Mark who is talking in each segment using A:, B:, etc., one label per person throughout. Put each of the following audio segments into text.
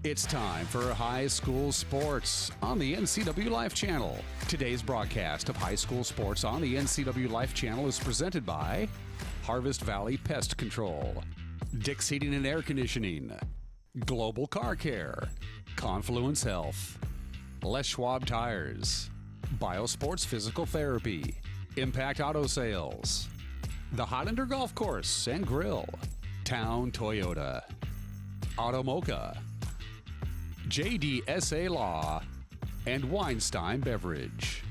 A: It's time for high school sports on the NCW Life Channel. Today's broadcast of high school sports on the NCW Life Channel is presented by Harvest Valley Pest Control, Dick's Heating and Air Conditioning, Global Car Care, Confluence Health, Les Schwab Tires, Biosports Physical Therapy, Impact Auto Sales, the Highlander Golf Course and Grill, Town Toyota, Automoca, JDSA Law, and Weinstein Beverage.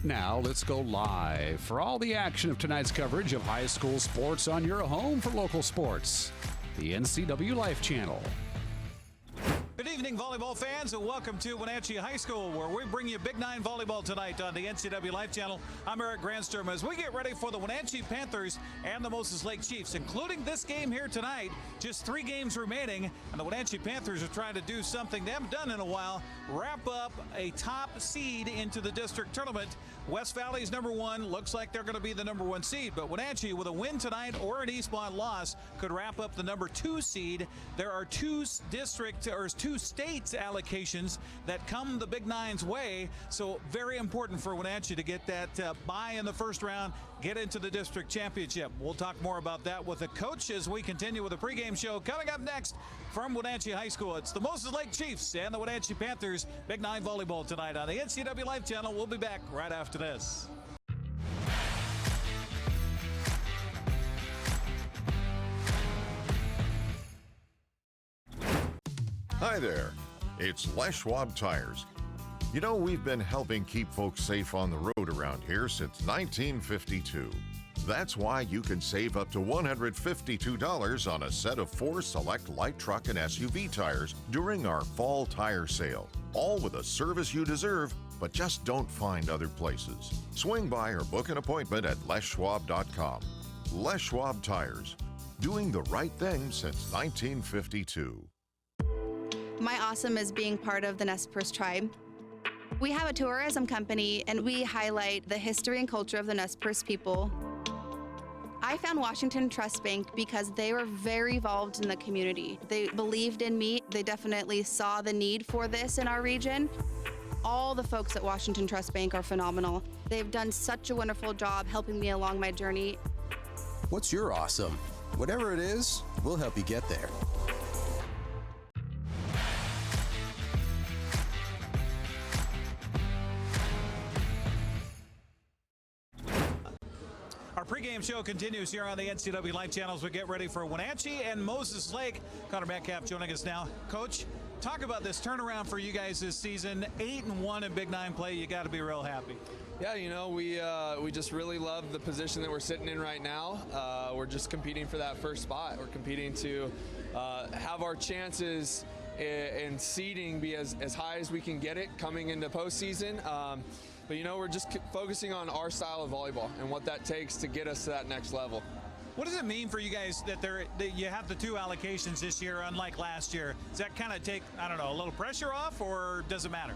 A: Now let's go live for all the action of tonight's coverage of high school sports on your home for local sports, the NCW Life Channel.
B: Good evening, volleyball fans, and welcome to Wenatchee High School, where we bring you Big Nine Volleyball tonight on the NCW Life Channel. I'm Eric Grandstrom as we get ready for the Wenatchee Panthers and the Moses Lake Chiefs, including this game here tonight. Just 3 games remaining, and the Wenatchee Panthers are trying to do something they haven't done in a while, wrap up a top seed into the district tournament. West Valley's #1, looks like they're going to be the #1 seed, but Wenatchee, with a win tonight or an Eastmont loss, could wrap up the #2 seed. There are two state allocations that come the Big Nine's way, so very important for Wenatchee to get that bye in the first round, get into the district championship. We'll talk more about that with the coach as we continue with the pregame show. Coming up next from Wenatchee High School, it's the Moses Lake Chiefs and the Wenatchee Panthers. Big Nine Volleyball tonight on the NCW Life Channel. We'll be back right after this.
C: Hi there, it's Les Schwab Tires. You know, we've been helping keep folks safe on the road around here since 1952. That's why you can save up to $152 on a set of 4 select light truck and SUV tires during our fall tire sale. All with a service you deserve, but just don't find other places. Swing by or book an appointment at leschwab.com. Les Schwab Tires, doing the right thing since 1952.
D: My awesome is being part of the Nez Perce tribe. We have a tourism company and we highlight the history and culture of the Nez Perce people. I found Washington Trust Bank because they were very involved in the community. They believed in me. They definitely saw the need for this in our region. All the folks at Washington Trust Bank are phenomenal. They've done such a wonderful job helping me along my journey.
E: What's your awesome? Whatever it is, we'll help you get there.
B: Our pregame show continues here on the NCW Life Channel as we get ready for Wenatchee and Moses Lake. Connor Metcalf joining us now. Coach, talk about this turnaround for you guys this season. 8-1 in Big Nine play. You got to be real happy.
F: Yeah, you know, we just really love the position that we're sitting in right now. We're just competing for that first spot. We're competing to have our chances in seeding be as high as we can get it coming into postseason. But, you know, we're just focusing on our style of volleyball and what that takes to get us to that next level.
B: What does it mean for you guys that you have the 2 allocations this year, unlike last year? Does that kind of take, I don't know, a little pressure off, or does it matter?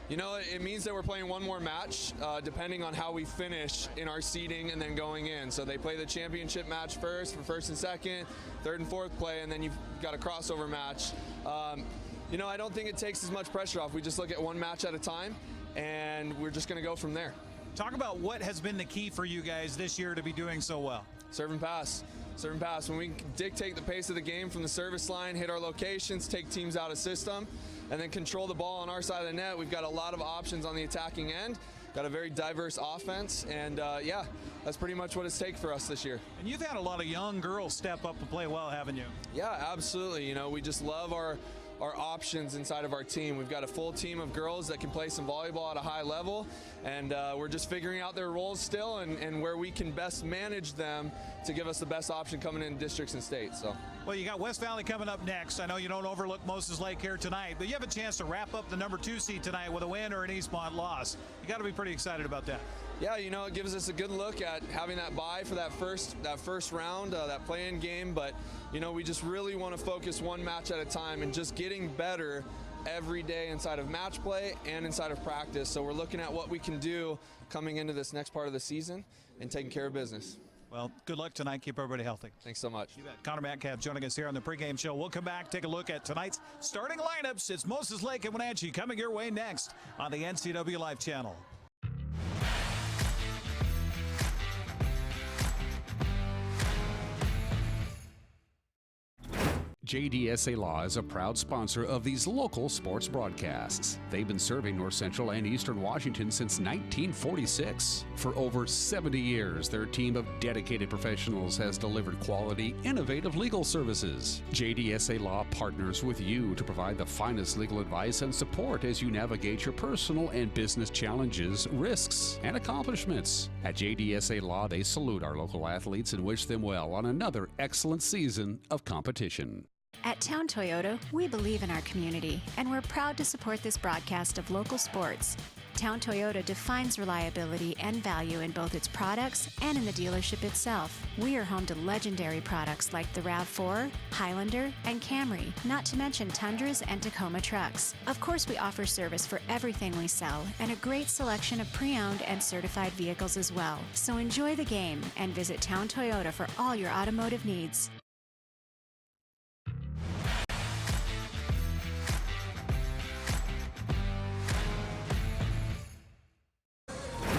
F: You know, it means that we're playing one more match, depending on how we finish in our seeding and then going in. So they play the championship match first for first and second, third and fourth play, and then you've got a crossover match. You know, I don't think it takes as much pressure off. We just look at one match at a time, and we're just going to go from there.
B: Talk about what has been the key for you guys this year to be doing so well.
F: Serve and pass. Serve and pass. When we dictate the pace of the game from the service line, hit our locations, take teams out of system, and then control the ball on our side of the net, we've got a lot of options on the attacking end. Got a very diverse offense, and yeah, that's pretty much what it's taken for us this year.
B: And you've had a lot of young girls step up and play well, haven't you?
F: Yeah, absolutely. You know, we just love our options inside of our team. We've got a full team of girls that can play some volleyball at a high level, and we're just figuring out their roles still and where we can best manage them to give us the best option coming in districts and states. So.
B: Well, you got West Valley coming up next. I know you don't overlook Moses Lake here tonight, but you have a chance to wrap up the #2 seed tonight with a win or an Eastmont loss. You got to be pretty excited about that.
F: Yeah, you know, it gives us a good look at having that bye for that first round, that play-in game. But, you know, we just really want to focus one match at a time and just getting better every day inside of match play and inside of practice. So we're looking at what we can do coming into this next part of the season and taking care of business.
B: Well, good luck tonight. Keep everybody healthy.
F: Thanks so much.
B: You bet. Connor Metcalf joining us here on the pregame show. We'll come back, take a look at tonight's starting lineups. It's Moses Lake and Wenatchee coming your way next on the NCW Life Channel.
A: JDSA Law is a proud sponsor of these local sports broadcasts. They've been serving North Central and Eastern Washington since 1946. For over 70 years, their team of dedicated professionals has delivered quality, innovative legal services. JDSA Law partners with you to provide the finest legal advice and support as you navigate your personal and business challenges, risks, and accomplishments. At JDSA Law, they salute our local athletes and wish them well on another excellent season of competition.
G: At Town Toyota, we believe in our community, and we're proud to support this broadcast of local sports. Town Toyota defines reliability and value in both its products and in the dealership itself. We are home to legendary products like the RAV4, Highlander, and Camry, not to mention Tundras and Tacoma trucks. Of course, we offer service for everything we sell and a great selection of pre-owned and certified vehicles as well. So enjoy the game and visit Town Toyota for all your automotive needs.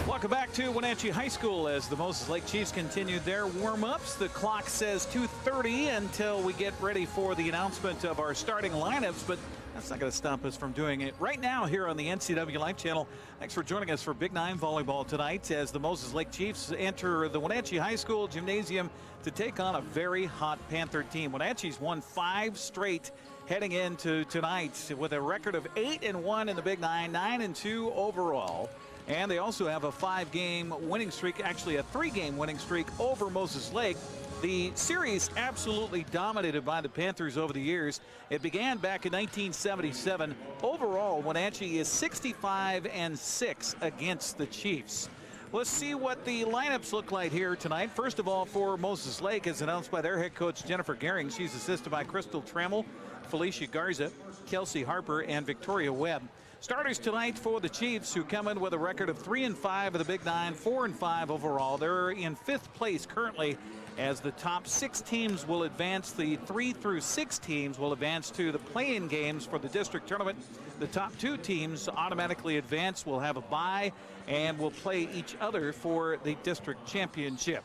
B: Welcome back to Wenatchee High School as the Moses Lake Chiefs continued their warm-ups. The clock says 2:30 until we get ready for the announcement of our starting lineups, but that's not going to stop us from doing it right now here on the NCW Life Channel. Thanks for joining us for Big 9 volleyball tonight as the Moses Lake Chiefs enter the Wenatchee High School Gymnasium to take on a very hot Panther team. Wenatchee's won 5 straight heading into tonight with a record of 8-1 in the Big 9, 9-2 overall. And they also have a 5-game winning streak, actually a 3-game winning streak over Moses Lake. The series absolutely dominated by the Panthers over the years. It began back in 1977. Overall, Wenatchee is 65-6 against the Chiefs. Let's see what the lineups look like here tonight. First of all, for Moses Lake, as announced by their head coach, Jennifer Gehring. She's assisted by Crystal Trammell, Felicia Garza, Kelsey Harper, and Victoria Webb. Starters tonight for the Chiefs, who come in with a record of 3-5 of the Big 9, 4-5 overall. They're in 5th place currently as the top 6 teams will advance. The 3 through 6 teams will advance to the play-in games for the district tournament. The top 2 teams automatically advance, will have a bye, and will play each other for the district championship.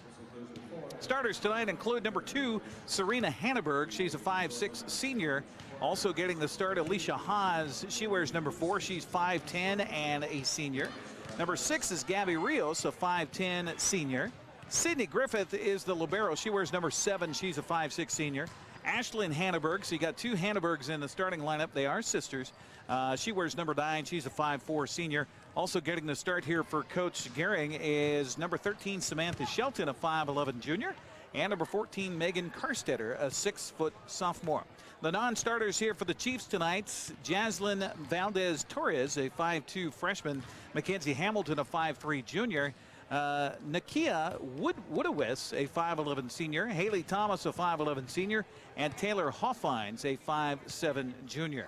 B: Starters tonight include number 2, Serena Hanneberg. She's a 5'6" senior. Also getting the start, Alicia Haas. She wears number 4. She's 5'10" and a senior. Number 6 is Gabby Rios, a 5'10" senior. Sydney Griffith is the libero. She wears number 7. She's a 5'6" senior. Ashlyn Hanneberg. So you got 2 Hannebergs in the starting lineup. They are sisters. She wears number 9. She's a 5'4" senior. Also getting the start here for Coach Gehring is number 13, Samantha Shelton, a 5'11" junior. And number 14, Megan Karstetter, a 6-foot sophomore. The non-starters here for the Chiefs tonight, Jaslyn Valdez-Torres, a 5'2" freshman. Mackenzie Hamilton, a 5'3" junior. Nakia Woodowis, a 5'11" senior. Haley Thomas, a 5'11" senior. And Taylor Hoffines, a 5'7" junior.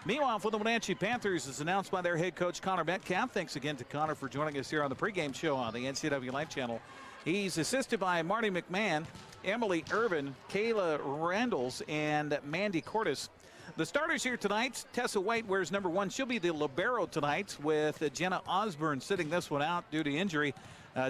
B: Meanwhile, for the Wenatchee Panthers, as announced by their head coach, Connor Metcalf. Thanks again to Connor for joining us here on the pregame show on the NCW Life Channel. He's assisted by Marty McMahon, Emily Irvin, Kayla Randalls, and Mandy Cordes. The starters here tonight, Tessa White wears number 1. She'll be the libero tonight, with Jenna Osborne sitting this one out due to injury.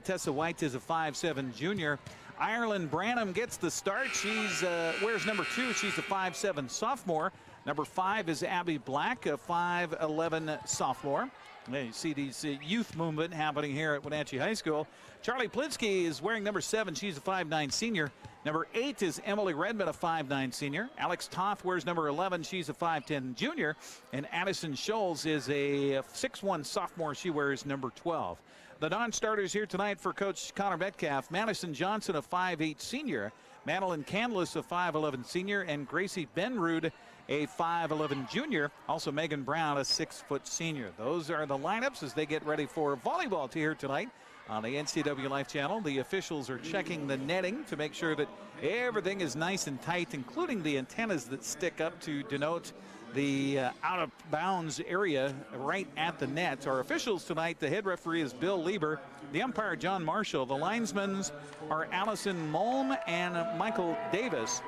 B: Tessa White is a 5'7" junior. Ireland Branham gets the start. She's wears number 2. She's a 5'7" sophomore. Number 5 is Abby Black, a 5'11" sophomore. You see these youth movement happening here at Wenatchee High School. Charlie Plinsky is wearing number 7. She's a 5'9" senior. Number 8 is Emily Redmond, a 5'9" senior. Alex Toth wears number 11. She's a 5'10" junior. And Addison Scholes is a 6'1" sophomore. She wears number 12. The non-starters here tonight for Coach Connor Metcalf. Madison Johnson, a 5'8" senior. Madeline Candless, a 5'11" senior. And Gracie Benrud, a 5'11" junior. Also Megan Brown, a 6-foot senior. Those are the lineups as they get ready for volleyball here tonight on the NCW Life channel. The officials are checking the netting to make sure that everything is nice and tight, including the antennas that stick up to denote the out of bounds area right at the net. Our officials tonight, the head referee is Bill Lieber, the umpire John Marshall, the linesmen are Allison Mulm and Michael Davis.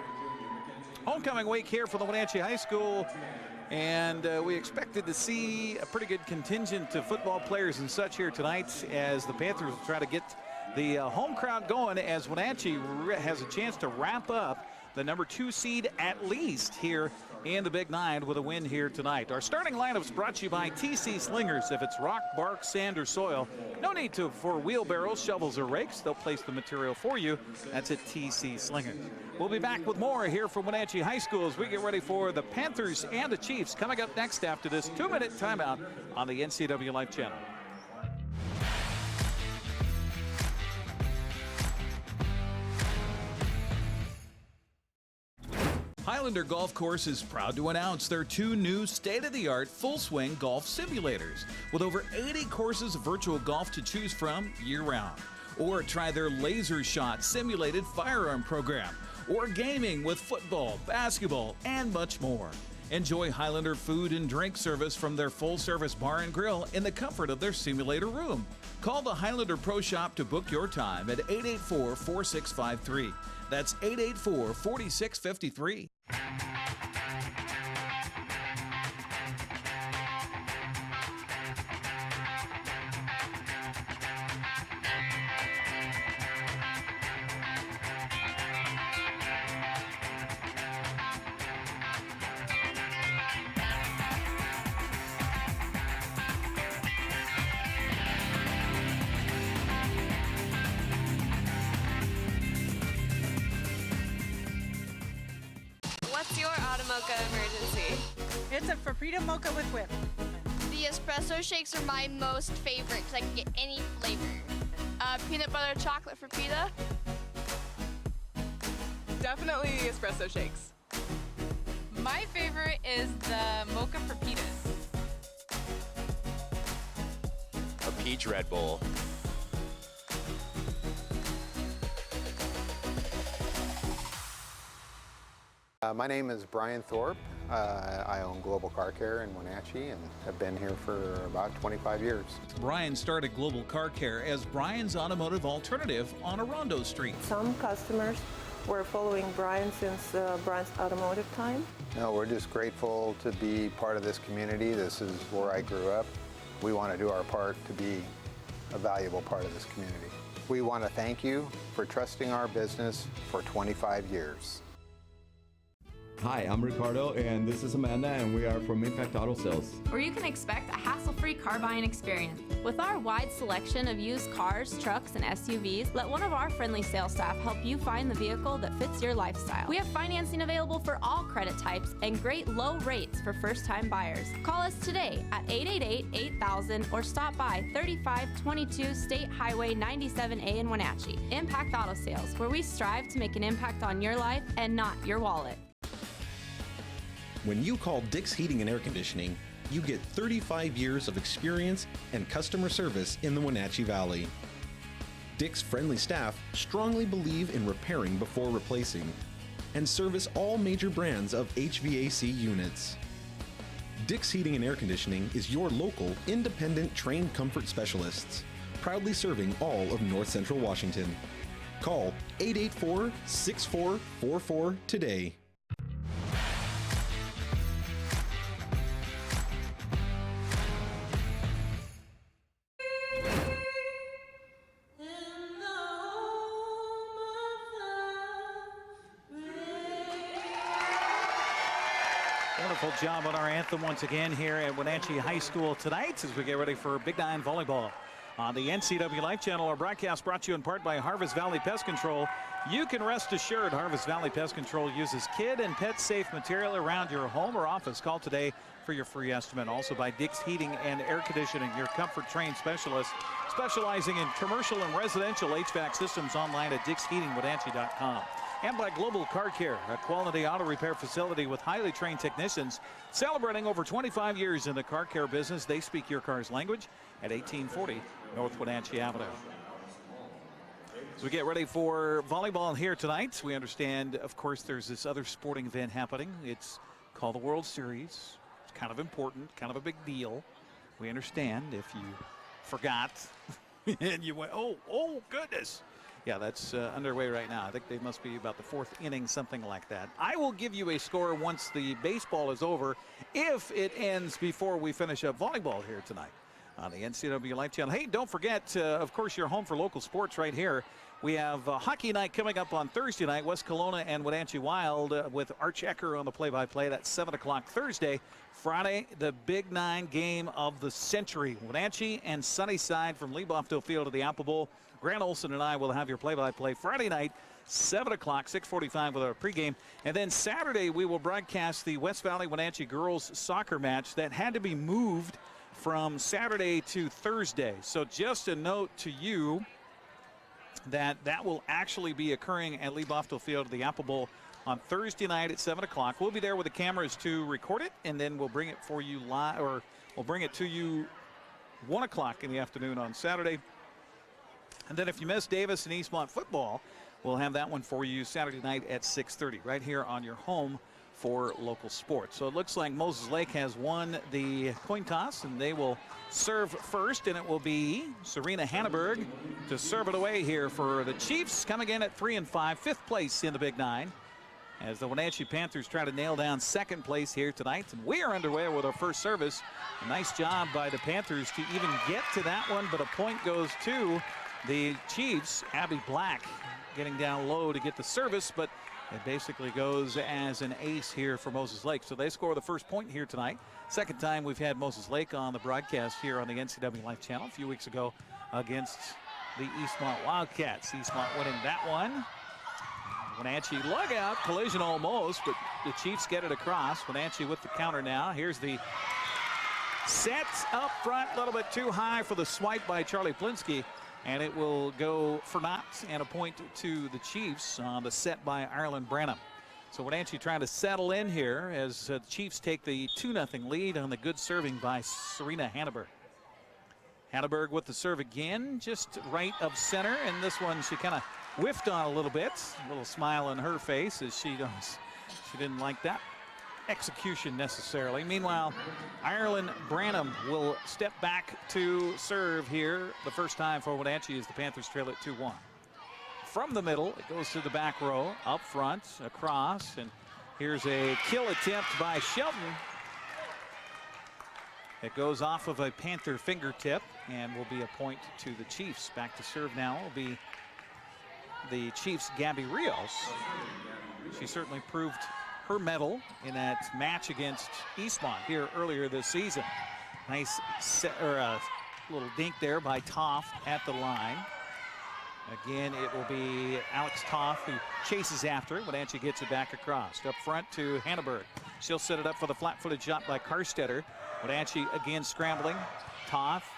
B: Homecoming week here for the Wenatchee High School, and we expected to see a pretty good contingent of football players and such here tonight as the Panthers will try to get the home crowd going, as Wenatchee has a chance to wrap up the number 2 seed at least here in the Big Nine with a win here tonight. Our starting lineups brought to you by TC Slingers. If it's rock, bark, sand, or soil, no need for wheelbarrows, shovels, or rakes. They'll place the material for you. That's at TC Slingers. We'll be back with more here from Wenatchee High School as we get ready for the Panthers and the Chiefs coming up next after this 2-minute timeout on the NCW Life channel. Highlander Golf Course is proud to announce their 2 new state-of-the-art full-swing golf simulators with over 80 courses of virtual golf to choose from year-round. Or try their Laser Shot simulated firearm program, or gaming with football, basketball, and much more. Enjoy Highlander food and drink service from their full-service bar and grill in the comfort of their simulator room. Call the Highlander Pro Shop to book your time at 884-4653. That's 884-4653.
H: What's your Automocha emergency?
I: It's a Frappuccino mocha with whip.
H: The espresso shakes are my most favorite because I can get any flavor. Peanut butter chocolate for pita.
I: Definitely espresso shakes. My favorite is the mocha for pitas.
J: A peach Red Bull.
K: My name is Brian Thorpe. I own Global Car Care in Wenatchee and have been here for about 25 years.
B: Brian started Global Car Care as Brian's automotive alternative on Orondo Street.
L: Some customers were following Brian since Brian's automotive time.
K: No, we're just grateful to be part of this community. This is where I grew up. We want to do our part to be a valuable part of this community. We want to thank you for trusting our business for 25 years.
M: Hi, I'm Ricardo, and this is Amanda, and we are from Impact Auto Sales,
N: where you can expect a hassle-free car buying experience. With our wide selection of used cars, trucks, and SUVs, let one of our friendly sales staff help you find the vehicle that fits your lifestyle. We have financing available for all credit types and great low rates for first-time buyers. Call us today at 888-8000 or stop by 3522 State Highway 97A in Wenatchee. Impact Auto Sales, where we strive to make an impact on your life and not your wallet.
O: When you call Dick's Heating and Air Conditioning, you get 35 years of experience and customer service in the Wenatchee Valley. Dick's friendly staff strongly believe in repairing before replacing and service all major brands of HVAC units. Dick's Heating and Air Conditioning is your local, independent, trained comfort specialists, proudly serving all of North Central Washington. Call 884-6444 today.
B: Wonderful job on our anthem once again here at Wenatchee High School tonight as we get ready for Big Nine Volleyball. On the NCW Life channel, our broadcast brought to you in part by Harvest Valley Pest Control. You can rest assured Harvest Valley Pest Control uses kid and pet safe material around your home or office. Call today for your free estimate. Also by Dick's Heating and Air Conditioning, your comfort trained specialist specializing in commercial and residential HVAC systems, online at dicksheatingwenatchee.com. And by Global Car Care, a quality auto repair facility with highly trained technicians celebrating over 25 years in the car care business. They speak your car's language at 1840 North Wenatchee Avenue. As we get ready for volleyball here tonight, we understand, of course, there's this other sporting event happening. It's called the World Series. It's kind of important, kind of a big deal. We understand if you forgot and you went, oh, goodness. Yeah, that's underway right now. I think they must be about the 4th inning, something like that. I will give you a score once the baseball is over, if it ends before we finish up volleyball here tonight on the NCW Life Channel. Hey, don't forget, of course, you're home for local sports right here. We have hockey night coming up on Thursday night, West Kelowna and Wenatchee Wild with Arch Ecker on the play-by-play. That's 7 o'clock Thursday. Friday, the Big 9 game of the century. Wenatchee and Sunnyside from Leibofto Field to the Apple Bowl. Grant Olson and I will have your play-by-play Friday night, 7 o'clock, 6:45 with our pregame. And then Saturday, we will broadcast the West Valley Wenatchee girls soccer match that had to be moved from Saturday to Thursday. So just a note to you that will actually be occurring at Leibofto Field at the Apple Bowl on Thursday night at 7 o'clock. We'll be there with the cameras to record it, and then we'll bring it for you live, or we'll bring it to you 1 o'clock in the afternoon on Saturday. And then if you miss Davis and Eastmont football, we'll have that one for you Saturday night at 6:30 right here on your home for local sports. So it looks like Moses Lake has won the coin toss, and they will serve first, and it will be Serena Hanneberg to serve it away here for the Chiefs, coming in at 3-5, 5th place in the Big 9, as the Wenatchee Panthers try to nail down 2nd place here tonight. And we are underway with our first service. A nice job by the Panthers to even get to that one, but a point goes to the Chiefs. Abby Black getting down low to get the service, but it basically goes as an ace here for Moses Lake. So they score the first point here tonight. Second time we've had Moses Lake on the broadcast here on the NCW Life Channel a few weeks ago against the Eastmont Wildcats. Eastmont winning that one. Wenatchee lug out, collision almost, but the Chiefs get it across. Wenatchee with the counter now. Here's the set up front, a little bit too high for the swipe by Charlie Plinsky. And it will go for naught and a point to the Chiefs on the set by Ireland Branham. So Wenatchee trying to settle in here as the Chiefs take the 2-0 lead on the good serving by Serena Hanneberg. Hanneberg with the serve again, just right of center. And this one she kind of whiffed on a little bit. A little smile on her face as she didn't like that execution necessarily. Meanwhile, Ireland Branham will step back to serve here the first time for Wenatchee as the Panthers trail it 2-1. From the middle, it goes to the back row, up front, across, and here's a kill attempt by Shelton. It goes off of a Panther fingertip and will be a point to the Chiefs. Back to serve now will be the Chiefs' Gabby Rios. She certainly proved her medal in that match against Eastmont here earlier this season. Nice set, or a little dink there by Toff at the line. Again, it will be Alex Toff who chases after it. Wenatchee gets it back across. Up front to Hanneberg. She'll set it up for the flat-footed shot by Karstetter. Wenatchee again scrambling. Toff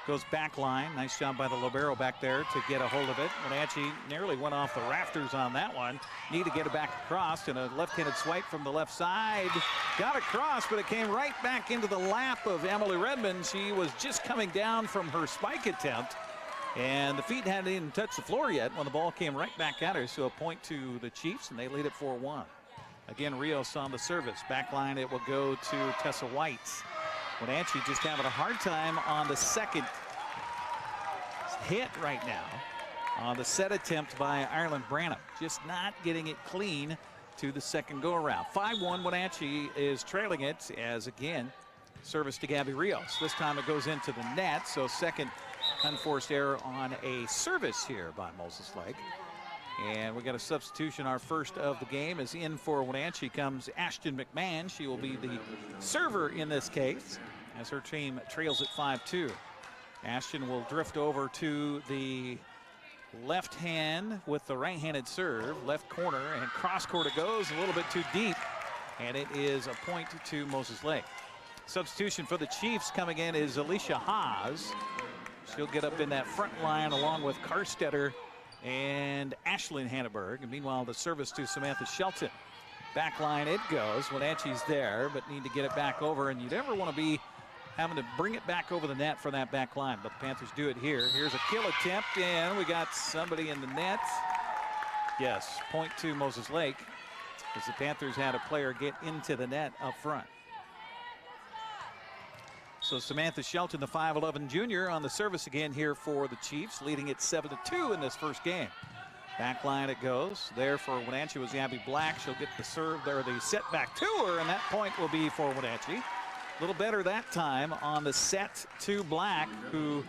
B: goes back line. Nice job by the libero back there to get a hold of it. Wenatchee nearly went off the rafters on that one. Need to get it back across, and a left-handed swipe from the left side. Got across, but it came right back into the lap of Emily Redmond. She was just coming down from her spike attempt, and the feet hadn't even touched the floor yet when the ball came right back at her. So a point to the Chiefs, and they lead it 4-1. Again, Rios on the service. Back line, it will go to Tessa White. Wenatchee just having a hard time on the second hit right now on the set attempt by Ireland Branham. Just not getting it clean to the second go-around. 5-1, Wenatchee is trailing it as, again, service to Gabby Rios. This time it goes into the net, so second unforced error on a service here by Moses Lake. And we got a substitution. Our first of the game is in for Wenatchee comes Ashton McMahon. She will be the server in this case as her team trails at 5-2. Ashton will drift over to the left hand with the right-handed serve, left corner, and cross court it goes a little bit too deep, and it is a point to Moses Lake. Substitution for the Chiefs coming in is Alicia Haas. She'll get up in that front line along with Karstetter and Ashlyn Hanneberg. And meanwhile, the service to Samantha Shelton. Back line it goes. Wenatchee's there, but need to get it back over. And you never want to be having to bring it back over the net for that back line. But the Panthers do it here. Here's a kill attempt, and we got somebody in the net. Yes, point to Moses Lake, as the Panthers had a player get into the net up front. So Samantha Shelton, the 5'11 junior, on the service again here for the Chiefs, leading it 7-2 in this first game. Back line it goes. There for Wenatchee was Abby Black. She'll get the serve there, the set back to her, and that point will be for Wenatchee. A little better that time on the set to Black, who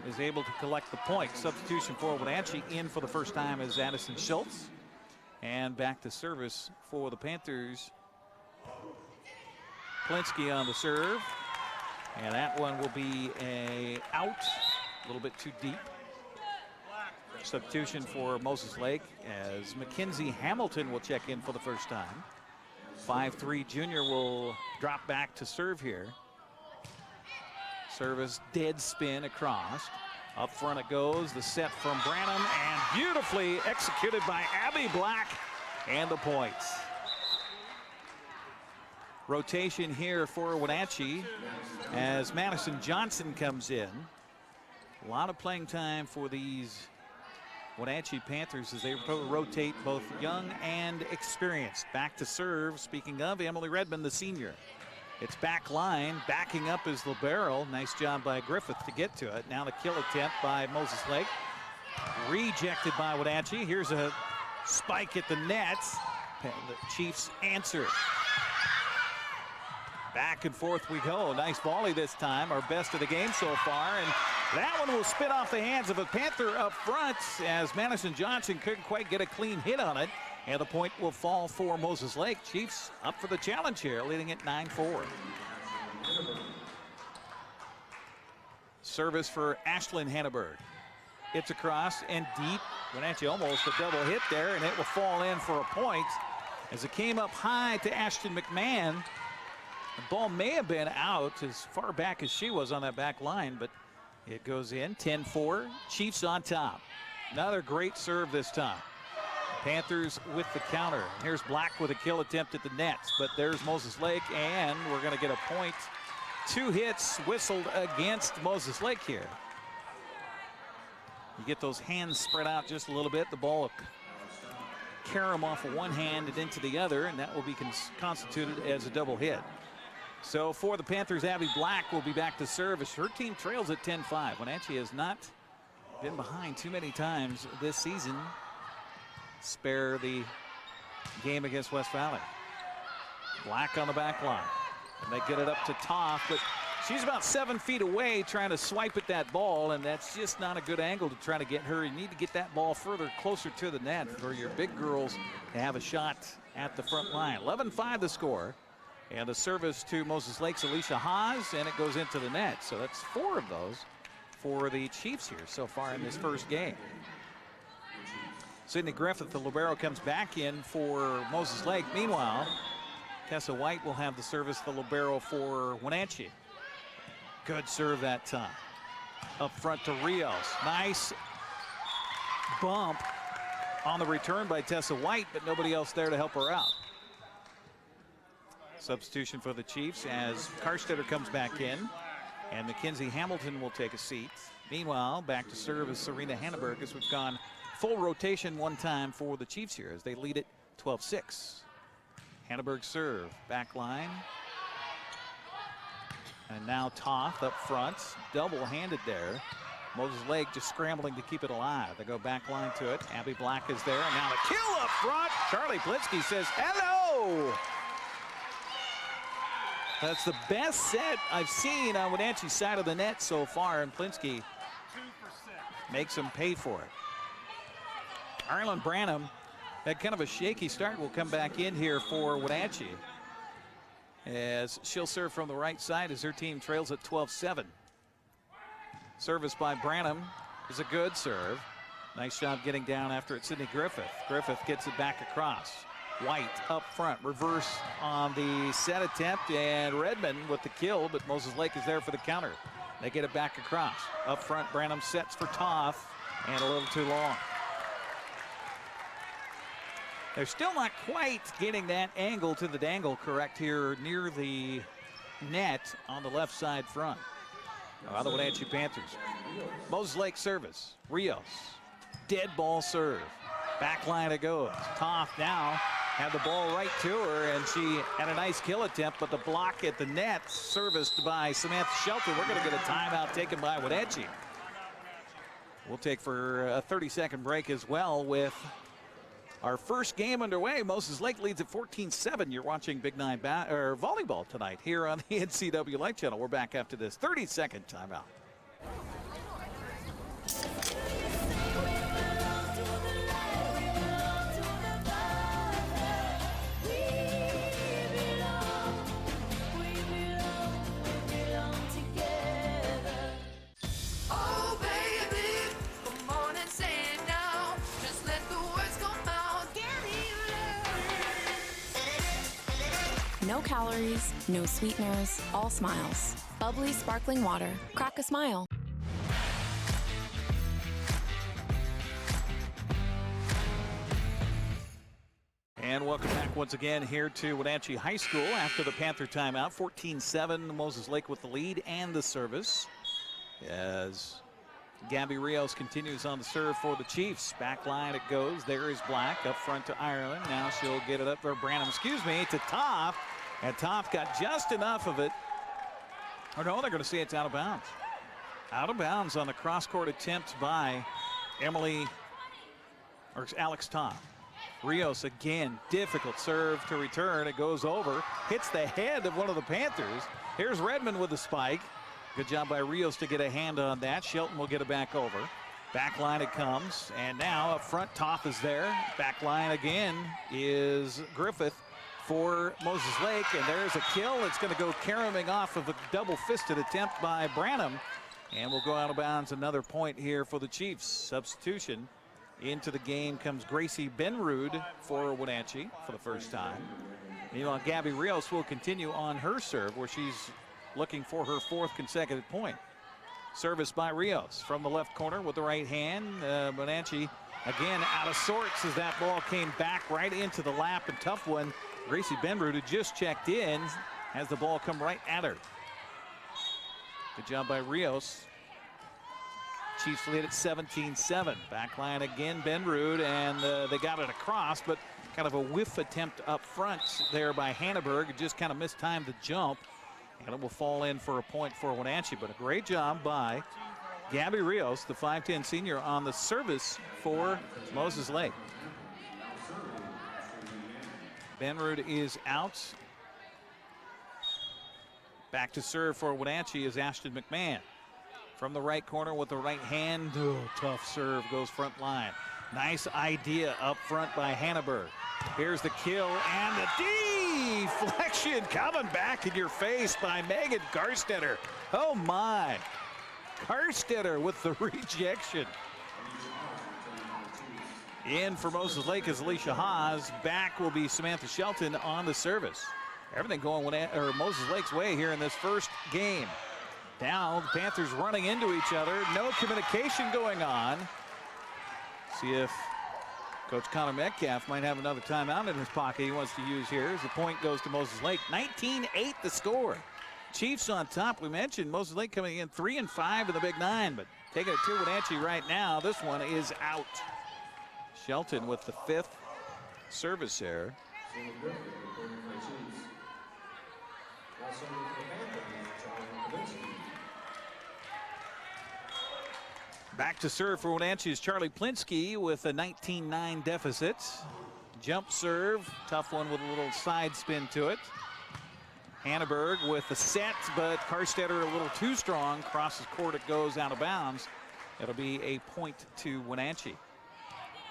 B: is able to collect the point. Substitution for Wenatchee in for the first time is Addison Schultz. And back to service for the Panthers. Plinsky on the serve. And that one will be a out, a little bit too deep. Substitution for Moses Lake as Mackenzie Hamilton will check in for the first time. 5'3 junior will drop back to serve here. Service dead spin across. Up front it goes. The set from Branham and beautifully executed by Abby Black, and the points. Rotation here for Wenatchee as Madison Johnson comes in. A lot of playing time for these Wenatchee Panthers as they rotate both young and experienced. Back to serve, speaking of, Emily Redmond, the senior. It's back line, backing up is libero. Nice job by Griffith to get to it. Now the kill attempt by Moses Lake. Rejected by Wenatchee. Here's a spike at the net. The Chiefs answer. Back and forth we go. Nice volley this time, our best of the game so far. And that one will spit off the hands of a Panther up front as Madison Johnson couldn't quite get a clean hit on it. And the point will fall for Moses Lake. Chiefs up for the challenge here, leading at 9-4. Service for Ashlyn Hanneberg. It's across and deep. Wenatchee almost a double hit there, and it will fall in for a point as it came up high to Ashton McMahon. The ball may have been out as far back as she was on that back line, but it goes in. 10-4. Chiefs on top. Another great serve this time. Panthers with the counter. Here's Black with a kill attempt at the nets, but there's Moses Lake, and we're going to get a point. 2 hits whistled against Moses Lake here. You get those hands spread out just a little bit. The ball will carry them off of one hand and into the other, and that will be constituted as a double hit. So for the Panthers, Abby Black will be back to service. Her team trails at 10-5. Wenatchee has not been behind too many times this season. Spare the game against West Valley. Black on the back line. And they get it up to Toth, but she's about 7 feet away trying to swipe at that ball, and that's just not a good angle to try to get her. You need to get that ball further closer to the net for your big girls to have a shot at the front line. 11-5 the score. And the service to Moses Lake's Alicia Haas, and it goes into the net. So that's 4 of those for the Chiefs here so far in this first game. Sydney Griffith, the libero, comes back in for Moses Lake. Meanwhile, Tessa White will have the service, the libero for Wenatchee. Good serve that time. Up front to Rios. Nice bump on the return by Tessa White, but nobody else there to help her out. Substitution for the Chiefs as Karstetter comes back in, and Mackenzie Hamilton will take a seat. Meanwhile, back to serve is Serena Hanneberg as we've gone full rotation one time for the Chiefs here as they lead it 12-6. Hanneberg serve, back line. And now Toth up front, double-handed there. Moses Lake just scrambling to keep it alive. They go back line to it. Abby Black is there, and now the kill up front. Charlie Plinsky says, hello! That's the best set I've seen on Wenatchee's side of the net so far, and Plinsky makes him pay for it. Arlen Branham had kind of a shaky start. Will come back in here for Wenatchee as she'll serve from the right side as her team trails at 12-7. Service by Branham is a good serve. Nice job getting down after it, Sydney Griffith. Griffith gets it back across. White up front, reverse on the set attempt, and Redmond with the kill, but Moses Lake is there for the counter. They get it back across. Up front, Branham sets for Toth, and a little too long. They're still not quite getting that angle to the dangle correct here near the net on the left side front. Now the Wenatchee Panthers. Moses Lake service. Rios. Dead ball serve. Back line it goes. Toth now had the ball right to her, and she had a nice kill attempt, but the block at the net serviced by Samantha Shelton. We're going to get a timeout taken by Wenatchee. We'll take for a 30-second break as well with our first game underway. Moses Lake leads at 14-7. You're watching Big Nine volleyball tonight here on the NCW Life Channel. We're back after this 30-second timeout.
P: No calories, no sweeteners, all smiles. Bubbly sparkling water. Crack a smile.
B: And welcome back once again here to Wenatchee High School after the Panther timeout. 14-7, Moses Lake with the lead and the service. As Gabby Rios continues on the serve for the Chiefs. Back line it goes. There is Black up front to Ireland. Now she'll get it up for Branham, to Toth. And Toth got just enough of it. Or no, they're going to say it's out of bounds. Out of bounds on the cross-court attempt by Alex Toth. Rios again, difficult serve to return. It goes over, hits the head of one of the Panthers. Here's Redmond with the spike. Good job by Rios to get a hand on that. Shelton will get it back over. Back line it comes, and now up front, Toth is there. Back line again is Griffith for Moses Lake, and there's a kill. It's going to go caroming off of a double-fisted attempt by Branham, and we'll go out of bounds. Another point here for the Chiefs. Substitution. Into the game comes Gracie Benrud for Wenatchee for the first time. Meanwhile, Gabby Rios will continue on her serve, where she's looking for her 4th consecutive point. Service by Rios from the left corner with the right hand. Wenatchee again out of sorts as that ball came back right into the lap, and tough one. Gracie Benrud, who just checked in, has the ball come right at her. Good job by Rios. Chiefs lead at 17-7. Back line again, Benrud, and they got it across, but kind of a whiff attempt up front there by Hanneberg. Just kind of mistimed the jump, and it will fall in for a point for Wenatchee. But a great job by Gabby Rios, the 5'10 senior, on the service for Moses Lake. Benrud is out. Back to serve for Wenatchee is Ashton McMahon. From the right corner with the right hand. Oh, tough serve, goes front line. Nice idea up front by Hanneberg. Here's the kill and the deflection coming back in your face by Megan Garstetter. Oh my. Garstetter with the rejection. In for Moses Lake is Alicia Haas. Back will be Samantha Shelton on the service. Everything going Moses Lake's way here in this first game. Now the Panthers running into each other. No communication going on. See if Coach Connor Metcalf might have another timeout in his pocket he wants to use here as the point goes to Moses Lake. 19-8 the score. Chiefs on top. We mentioned Moses Lake coming in 3-5 in the Big Nine, but taking it to Wenatchee right now. This one is out. Shelton with the 5th service error. Back to serve for Wenatchee is Charlie Plinsky with a 19-9 deficit. Jump serve, tough one with a little side spin to it. Hanneberg with the set, but Garstetter a little too strong. Crosses court, it goes out of bounds. It'll be a point to Wenatchee.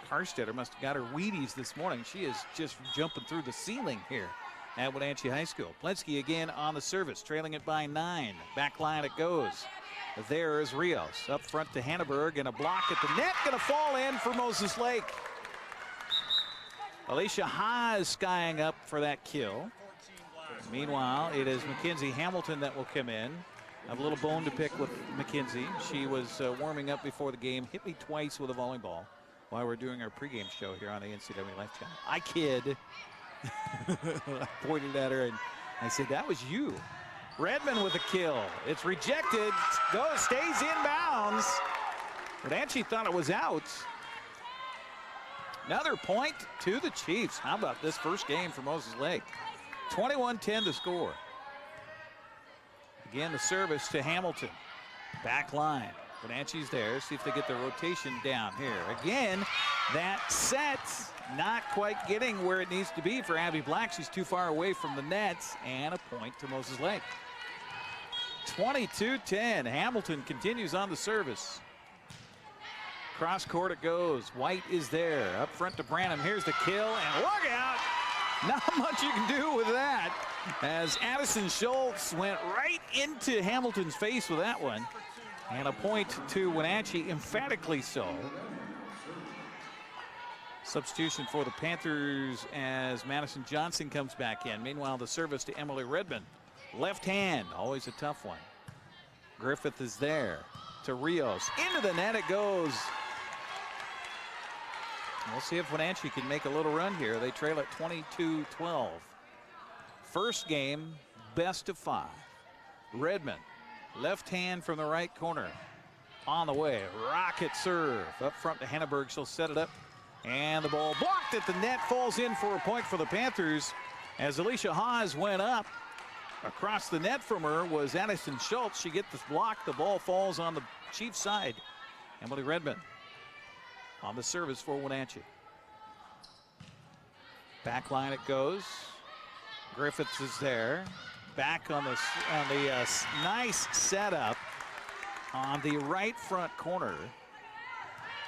B: Garstetter must have got her Wheaties this morning. She is just jumping through the ceiling here at Wenatchee High School. Plinsky again on the service, trailing it by 9. Back line it goes. There is Rios up front to Hanneberg, and a block at the net, gonna fall in for Moses Lake. Alicia Haas skying up for that kill. Meanwhile, it is Mackenzie Hamilton that will come in. I have a little bone to pick with Mackenzie. She was warming up before the game, hit me twice with a volleyball while we're doing our pregame show here on the NCW Life Channel. I kid. I pointed at her and I said, that was you. Redmond with a kill. It's rejected. Stays in bounds. Wenatchee thought it was out. Another point to the Chiefs. How about this first game for Moses Lake? 21-10 to score. Again, the service to Hamilton. Back line. Wenatchee's there. See if they get their rotation down here. Again, that set not quite getting where it needs to be for Abby Black. She's too far away from the nets, and a point to Moses Lake. 22-10. Hamilton continues on the service. Cross court it goes. White is there. Up front to Branham. Here's the kill, and look out. Not much you can do with that, as Addison Schultz went right into Hamilton's face with that one. And a point to Wenatchee, emphatically so. Substitution for the Panthers as Madison Johnson comes back in. Meanwhile, the service to Emily Redmond. Left hand, always a tough one. Griffith is there to Rios. Into the net it goes. We'll see if Wenatchee can make a little run here. They trail at 22-12. First game, best of 5. Redmond, left hand from the right corner. On the way, rocket serve. Up front to Henneberg, she'll set it up. And the ball blocked at the net, falls in for a point for the Panthers. As Alicia Haas went up, across the net from her was Addison Schultz. She gets the block, the ball falls on the Chiefs side. Emily Redmond on the service for Wenatchee. Back line it goes. Griffiths is there. Back on the nice setup on the right front corner.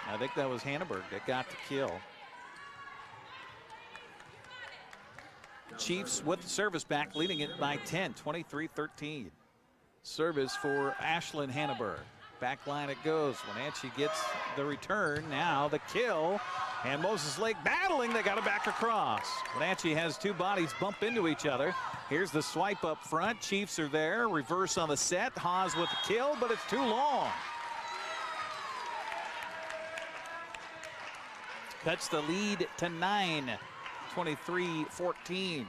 B: I think that was Hanneberg that got the kill. Chiefs with the service back, leading it by 10, 23-13. Service for Ashlyn Hanneberg. Back line it goes. Wenatchee gets the return. Now the kill. And Moses Lake battling. They got it back across. Wenatchee has two bodies bump into each other. Here's the swipe up front. Chiefs are there. Reverse on the set. Haas with the kill, but it's too long. Cuts the lead to 9, 23-14.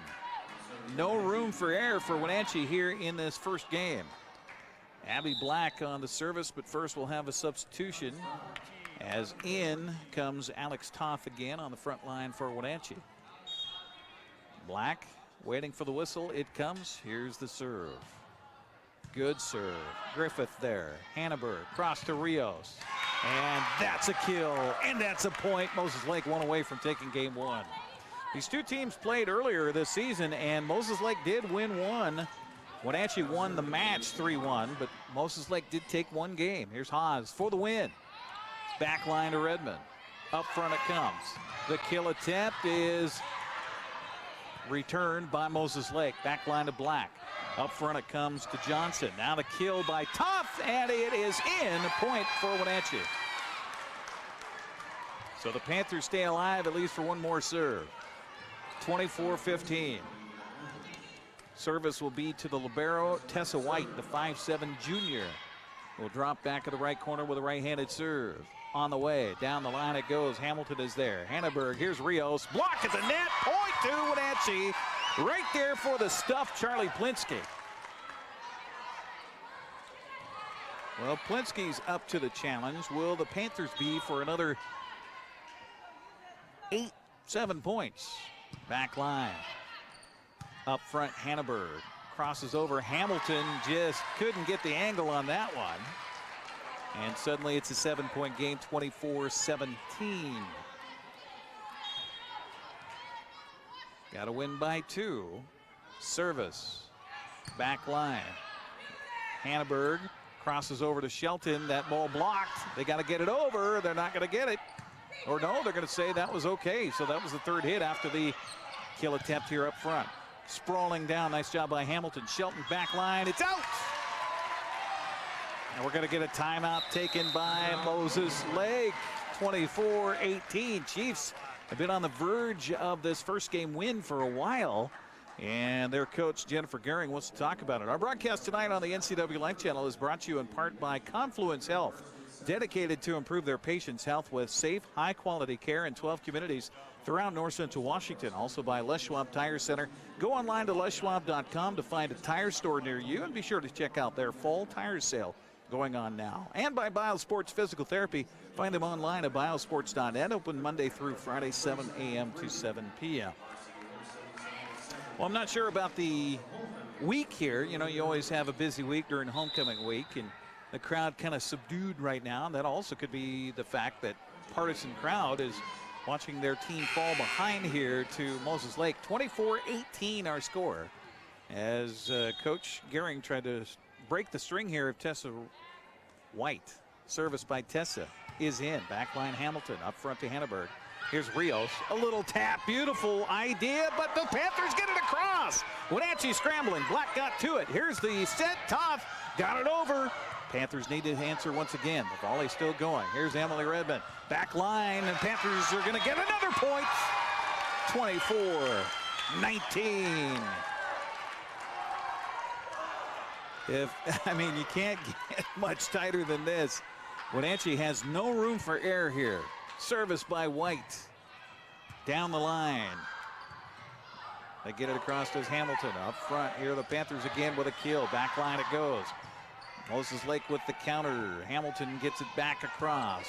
B: No room for error for Wenatchee here in this first game. Abby Black on the service, but first we'll have a substitution as in comes Alex Toth again on the front line for Wenatchee. Black waiting for the whistle. It comes. Here's the serve. Good serve. Griffith there. Hanneberg cross to Rios. And that's a kill. And that's a point. Moses Lake one away from taking game one. These two teams played earlier this season, and Moses Lake did win one. Wenatchee won the match 3-1, but Moses Lake did take one game. Here's Haas for the win. Back line to Redmond. Up front it comes. The kill attempt is returned by Moses Lake. Back line to Black. Up front it comes to Johnson. Now the kill by Toth, and it is in. Point for Wenatchee. So the Panthers stay alive at least for one more serve. 24-15. Service will be to the libero, Tessa White, the 5'7" junior. Will drop back to the right corner with a right-handed serve. On the way, down the line it goes. Hamilton is there. Hanneberg, here's Rios. Block at the net. Point to Wenatchee. Right there for the stuffed Charlie Plinsky. Well, Plinsky's up to the challenge. Will the Panthers be for another 7 points? Back line. Up front, Hanneberg crosses over. Hamilton just couldn't get the angle on that one. And suddenly it's a 7-point game, 24-17. Got to win by 2. Service. Back line. Hanneberg crosses over to Shelton. That ball blocked. They got to get it over. They're not going to get it. Or no, they're going to say that was okay. So that was the third hit after the kill attempt here up front. Sprawling down. Nice job by Hamilton. Shelton back line. It's out. And we're going to get a timeout taken by Moses Lake. 24-18. Chiefs have been on the verge of this first game win for a while. And their coach, Jennifer Gehring, wants to talk about it. Our broadcast tonight on the NCW Life Channel is brought to you in part by Confluence Health. dedicated to improve their patients' health with safe, high-quality care in 12 communities throughout North Central Washington. Also by Les Schwab Tire Center. Go online to leschwab.com to find a tire store near you, and be sure to check out their fall tire sale going on now. And by BioSports Physical Therapy. Find them online at biosports.net. Open Monday through Friday, 7 a.m. to 7 p.m. Well, I'm not sure about the week here. You know, you always have a busy week during homecoming week, and the crowd kind of subdued right now. And that also could be the fact that partisan crowd is watching their team fall behind here to Moses Lake. 24-18 our score, as Coach Gehring tried to break the string here of Tessa White. Service by Tessa is in. Backline Hamilton up front to Hanneberg. Here's Rios. A little tap. Beautiful idea, but the Panthers get it across. Wenatchee scrambling. Black got to it. Here's the set. Tough. Got it over. Panthers need to answer once again. The volley still going. Here's Emily Redmond. Back line, and Panthers are going to get another point. 24-19. You can't get much tighter than this. Wenatchee has no room for error here. Service by White. Down the line. They get it across to Hamilton. Up front here, the Panthers again with a kill. Back line it goes. Moses Lake with the counter. Hamilton gets it back across.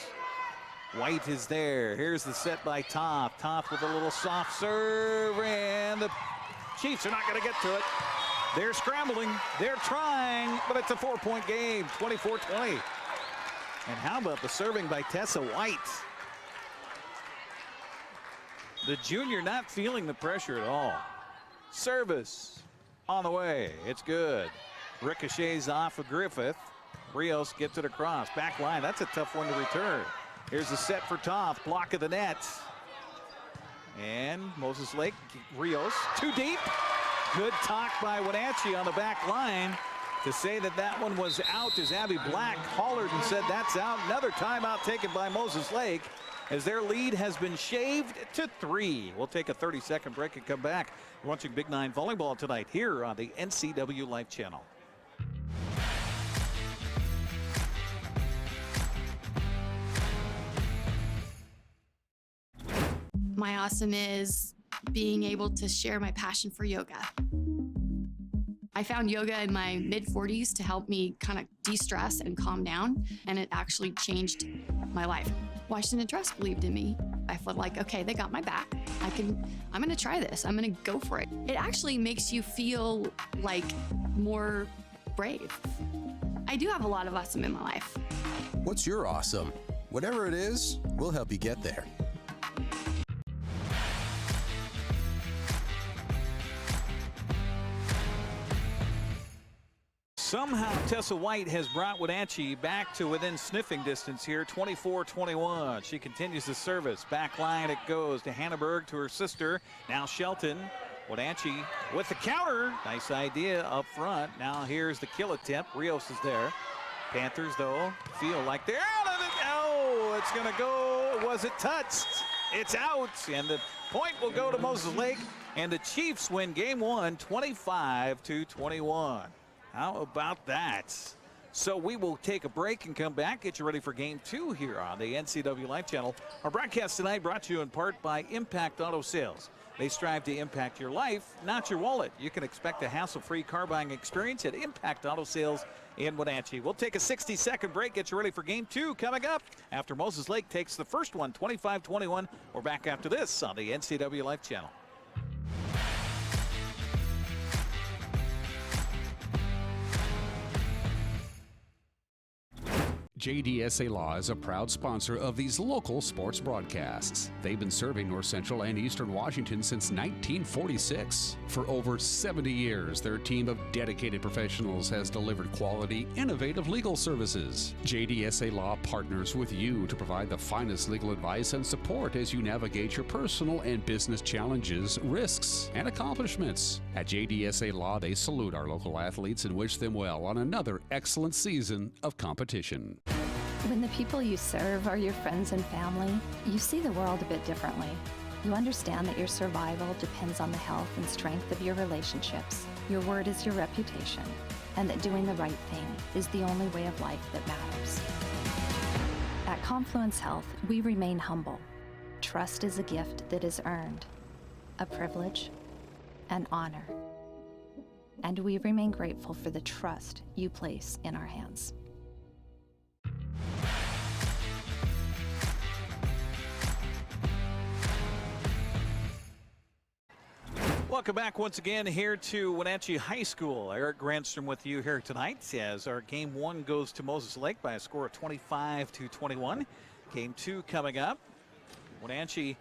B: White is there. Here's the set by Toth. Toth with a little soft serve, and the Chiefs are not going to get to it. They're scrambling. They're trying, but it's a 4-point game. 24-20. And how about the serving by Tessa White? The junior not feeling the pressure at all. Service on the way. It's good. Ricochets off of Griffith. Rios gets it across. Back line. That's a tough one to return. Here's the set for Toth. Block of the net. And Moses Lake. Rios too deep. Good talk by Wenatchee on the back line to say that that one was out, as Abby Black hollered and said that's out. Another timeout taken by Moses Lake as their lead has been shaved to 3. We'll take a 30-second break and come back. We're watching Big 9 volleyball tonight here on the NCW Life Channel.
Q: My awesome is being able to share my passion for yoga. I found yoga in my mid-40s to help me kind of de-stress and calm down, and it actually changed my life. Washington Trust believed in me. I felt like, okay, they got my back. I'm gonna try this. I'm gonna go for it. It actually makes you feel like more brave. I do have a lot of awesome in my life.
E: What's your awesome? Whatever it is, we'll help you get there.
B: Somehow Tessa White has brought Wenatchee back to within sniffing distance here, 24-21. She continues the service. Back line it goes to Hanneberg, to her sister. Now Shelton. Wenatchee with the counter. Nice idea up front. Now here's the kill attempt. Rios is there. Panthers, though, feel like they're out of it. Oh, it's going to go. Was it touched? It's out. And the point will go to Moses Lake. And the Chiefs win game 1, 25-21. How about that? So we will take a break and come back, get you ready for game 2 here on the NCW Life Channel. Our broadcast tonight brought to you in part by Impact Auto Sales. They strive to impact your life, not your wallet. You can expect a hassle-free car buying experience at Impact Auto Sales in Wenatchee. We'll take a 60-second break, get you ready for game 2 coming up after Moses Lake takes the first one, 25-21. We're back after this on the NCW Life Channel.
A: JDSA Law is a proud sponsor of these local sports broadcasts. They've been serving North Central and Eastern Washington since 1946. For over 70 years, their team of dedicated professionals has delivered quality, innovative legal services. JDSA Law partners with you to provide the finest legal advice and support as you navigate your personal and business challenges, risks, and accomplishments. At JDSA Law, they salute our local athletes and wish them well on another excellent season of competition.
R: When the people you serve are your friends and family, you see the world a bit differently. You understand that your survival depends on the health and strength of your relationships. Your word is your reputation, and that doing the right thing is the only way of life that matters. At Confluence Health, we remain humble. Trust is a gift that is earned, a privilege, an honor. And we remain grateful for the trust you place in our hands.
B: Welcome back once again here to Wenatchee High School. Eric Grandstrom with you here tonight as our game one goes to Moses Lake by a score of 25-21. Game two coming up. Wenatchee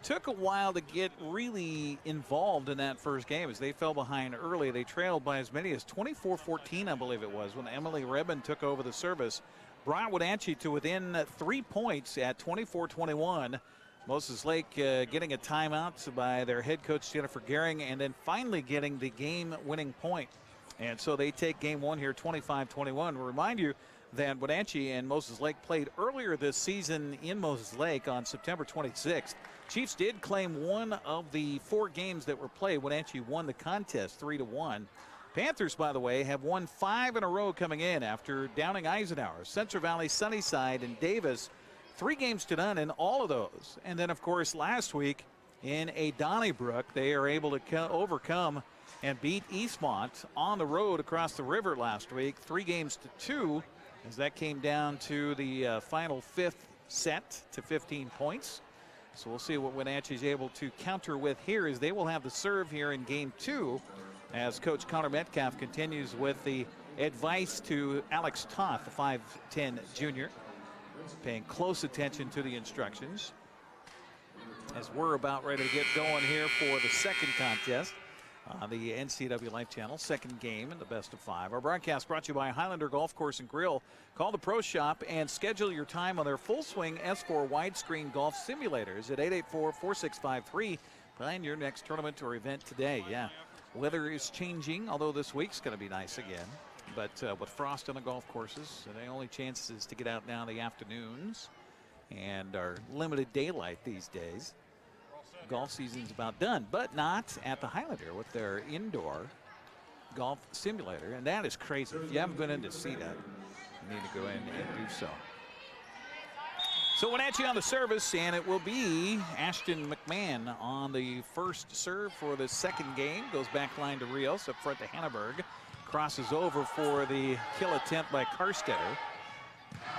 B: took a while to get really involved in that first game as they fell behind early. They trailed by as many as 24-14, I believe it was, when Emily Redmond took over the service. Brought Wenatchee to within 3 points at 24-21. Moses Lake getting a timeout by their head coach Jennifer Gehring, and then finally getting the game-winning point. And so they take game one here 25-21. Remind you that Wenatchee and Moses Lake played earlier this season in Moses Lake on September 26th. Chiefs did claim one of the 4 games that were played. Wenatchee won the contest 3-1. Panthers, by the way, have won 5 in a row coming in after downing Eisenhower, Central Valley, Sunnyside, and Davis. 3 games to none in all of those. And then, of course, last week in a Donnybrook, they are able to overcome and beat Eastmont on the road across the river last week. 3 games to 2 as that came down to the final 5th set to 15 points. So we'll see what Wenatchee is able to counter with here as they will have the serve here in game 2 as Coach Connor Metcalf continues with the advice to Alex Toth, the 5'10 junior. Paying close attention to the instructions as we're about ready to get going here for the second contest on the NCW Life Channel. Second game in the best of 5. Our broadcast brought to you by Highlander Golf Course and Grill. Call the Pro Shop and schedule your time on their Full Swing S4 widescreen golf simulators at 884-4653. Plan your next tournament or event today. Yeah, weather is changing, although this week's going to be nice again. But with frost on the golf courses, the only chance is to get out now in the afternoons and our limited daylight these days. Golf season's about done, but not at the Highlander with their indoor golf simulator. And that is crazy. If you haven't been in to see that, you need to go in and do so. So Wenatchee on the service, and it will be Ashton McMahon on the first serve for the second game. Goes back line to Rios, up front to Hanneberg. Crosses over for the kill attempt by Karstetter.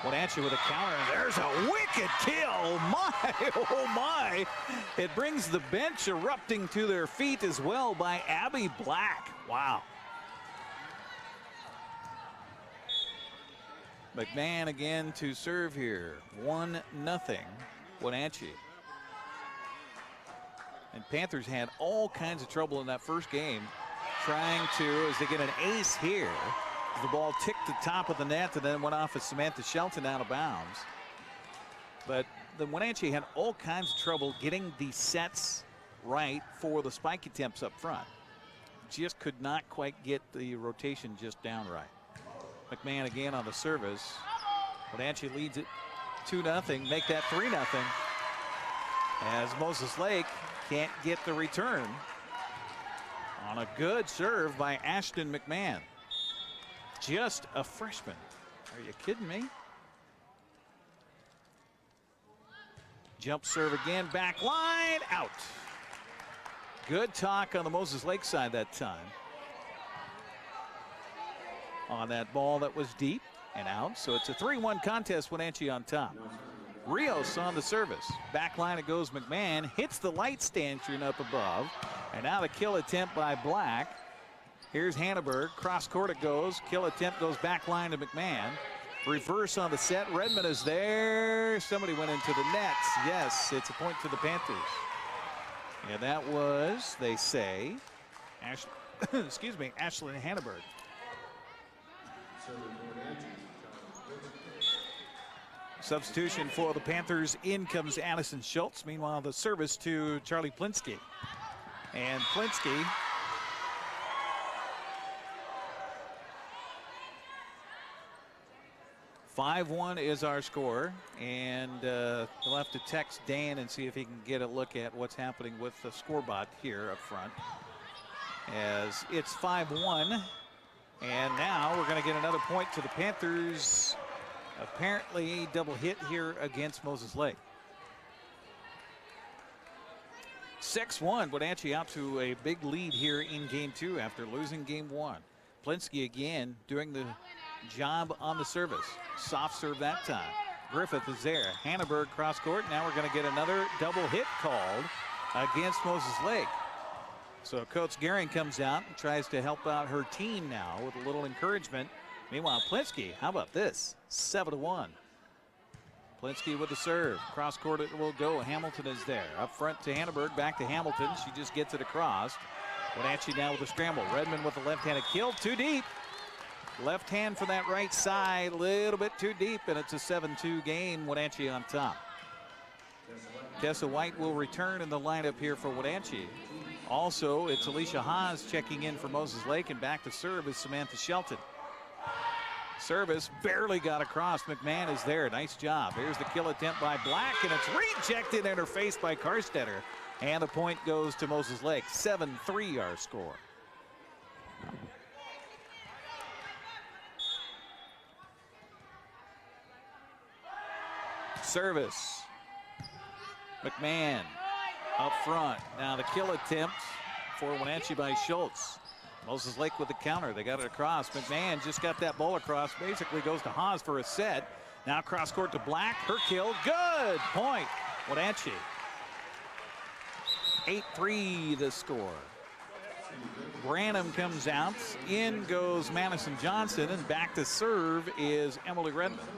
B: Wenatchee with a counter, and there's a wicked kill. My, oh my. It brings the bench erupting to their feet as well by Abby Black. Wow. McMahon again to serve here. 1-0 Wenatchee. And Panthers had all kinds of trouble in that first game trying to, as they get an ace here. The ball ticked the top of the net and then went off of Samantha Shelton out of bounds. But the Wenatchee had all kinds of trouble getting the sets right for the spike attempts up front. Just could not quite get the rotation just down right. McMahon again on the service. Wenatchee leads it 2-0. Make that 3-0. As Moses Lake can't get the return on a good serve by Ashton McMahon. Just a freshman. Are you kidding me? Jump serve again, back line, out. Good talk on the Moses Lake side that time. On that ball that was deep and out. So it's a 3-1 contest, Wenatchee on top. Rios on the service. Back line it goes McMahon. Hits the light stanchion up above. And now the kill attempt by Black. Here's Hanneberg. Cross court it goes. Kill attempt goes back line to McMahon. Reverse on the set. Redmond is there. Somebody went into the nets. Yes, it's a point to the Panthers. And that was, they say, excuse me, Ashlyn Hanneberg. Substitution for the Panthers. In comes Addison Schultz. Meanwhile, the service to Charlie Plinsky. And Plinsky (5-1) is our score, and we'll have to text Dan and see if he can get a look at what's happening with the scorebot here up front. As it's 5-1, and now we're going to get another point to the Panthers Apparently a double hit here against Moses Lake. 6-1, Wenatchee out to a big lead here in game 2 after losing game 1. Plinsky again doing the job on the service. Soft serve that time. Griffith is there. Hanneberg cross court. Now we're going to get another double hit called against Moses Lake. So Coach Gehring comes out and tries to help out her team now with a little encouragement. Meanwhile, Plinsky, how about this? 7-1. Plinsky with the serve. Cross court it will go. Hamilton is there. Up front to Hanneberg. Back to Hamilton. She just gets it across. Wenatchee now with a scramble. Redmond with the left-handed kill. Too deep. Left hand for that right side. A little bit too deep, and it's a 7-2 game. Wenatchee on top. Tessa White will return in the lineup here for Wenatchee. Also, it's Alicia Haas checking in for Moses Lake, and back to serve is Samantha Shelton. Service barely got across. McMahon is there. Nice job. Here's the kill attempt by Black, and it's rejected and interfaced by Karstetter. And the point goes to Moses Lake. 7-3 our score. Service. McMahon up front. Now the kill attempt for Wenatchee by Schultz. Moses Lake with the counter. They got it across. McMahon just got that ball across. Basically goes to Haas for a set. Now cross court to Black. Her kill. Good point. Wenatchee. 8-3 the score. Branham comes out. In goes Madison Johnson. And back to serve is Emily Redmond.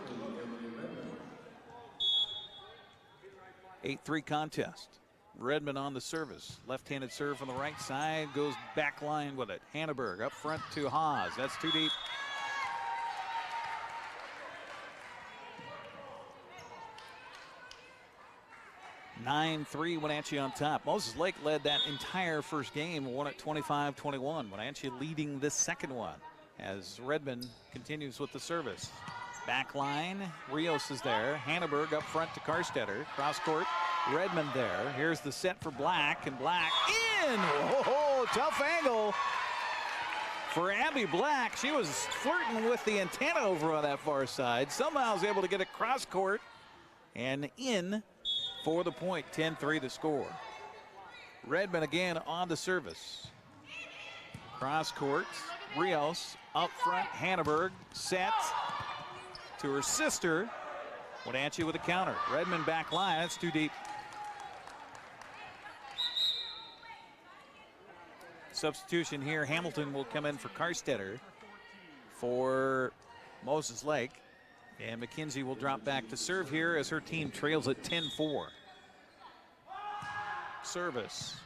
B: 8-3 contest. Redmond on the service. Left-handed serve from the right side. Goes back line with it. Hanneberg up front to Haas. That's too deep. (9-3) Wenatchee on top. Moses Lake led that entire first game. Won it 25-21. Wenatchee leading this second one as Redmond continues with the service. Back line. Rios is there. Hanneberg up front to Karstetter. Cross court. Redmond there. Here's the set for Black, and Black in. Whoa, tough angle for Abby Black. She was flirting with the antenna over on that far side. Somehow was able to get it cross court and in for the point. 10-3 the score. Redmond again on the service. Cross court. Rios up front. Hanneberg set to her sister. Wenatchee with a counter. Redmond back line. That's too deep. Substitution here. Hamilton will come in for Karstetter for Moses Lake. And McKenzie will drop back to serve here as her team trails at 10-4. Service.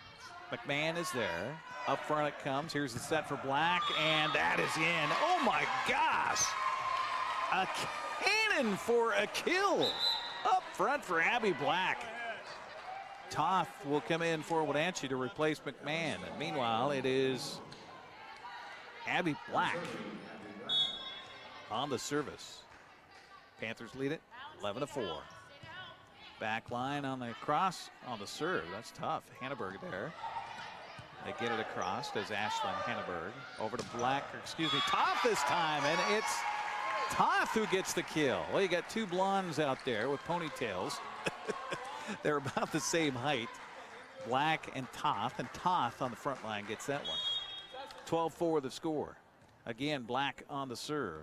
B: McMahon is there. Up front it comes. Here's the set for Black, and that is in. Oh my gosh! A cannon for a kill. Up front for Abby Black. Toth will come in for Wenatchee to replace McMahon. And meanwhile, it is Abby Black on the service. Panthers lead it 11-4. Back line on the cross on the serve. That's tough. Hanneberg there. They get it across as Ashlyn Hanneberg. Over to Black, or excuse me, Toth this time. And it's Toth who gets the kill. Well, you got two blondes out there with ponytails. They're about the same height. Black and Toth on the front line gets that one. 12-4 the score. Again, Black on the serve.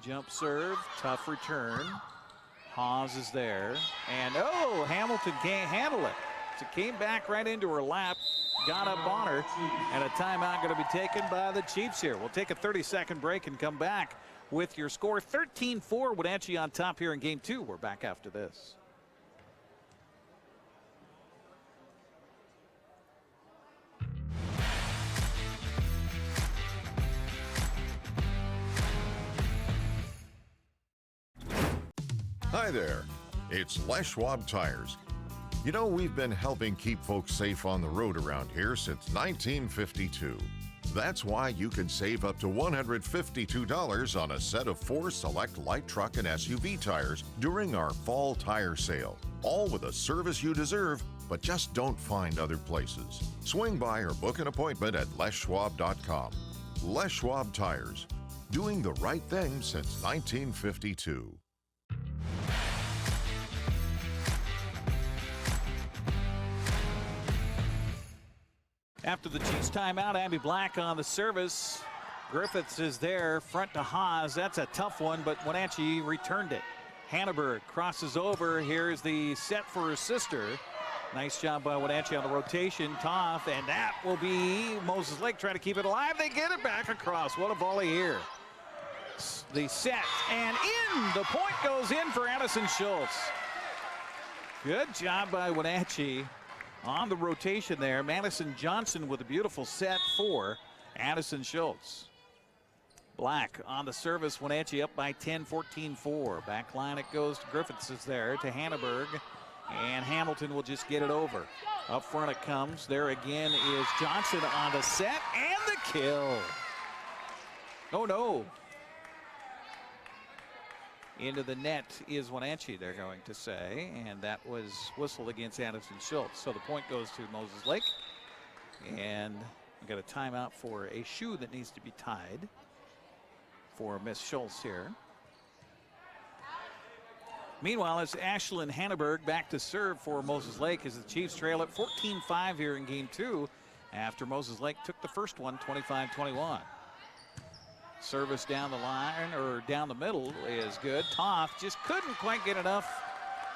B: Jump serve, tough return. Haas is there. And oh, Hamilton can't handle it. So it came back right into her lap, got up on her, and a timeout going to be taken by the Chiefs here. We'll take a 30-second break and come back with your score. 13-4, Wenatchee on top here in game 2. We're back after this.
C: Hi there, it's Les Schwab Tires. You know, we've been helping keep folks safe on the road around here since 1952. That's why you can save up to $152 on a set of 4 select light truck and SUV tires during our fall tire sale. All with a service you deserve, but just don't find other places. Swing by or book an appointment at leschwab.com. Les Schwab Tires. doing the right thing since 1952.
B: After the Chiefs timeout, Abby Black on the service. Griffiths is there, front to Haas. That's a tough one, but Wenatchee returned it. Hanneberg crosses over. Here's the set for her sister. Nice job by Wenatchee on the rotation. Toth, and that will be Moses Lake trying to keep it alive. They get it back across. What a volley here. The set, and in. The point goes in for Addison Schultz. Good job by Wenatchee on the rotation there. Madison Johnson with a beautiful set for Addison Schultz. Black on the service. Wenatchee up by 10, 14-4. Back line it goes to Griffiths is there to Hanneberg. And Hamilton will just get it over. Up front it comes. There again is Johnson on the set and the kill. Oh no. Into the net is Wenatchee, they're going to say. And that was whistled against Addison Schultz. So the point goes to Moses Lake. And we've got a timeout for a shoe that needs to be tied for Miss Schultz here. Meanwhile, it's Ashlyn Hanneberg back to serve for Moses Lake as the Chiefs trail at 14-5 here in game 2 after Moses Lake took the first one 25-21. Service down the line, or down the middle, is good. Toth just couldn't quite get enough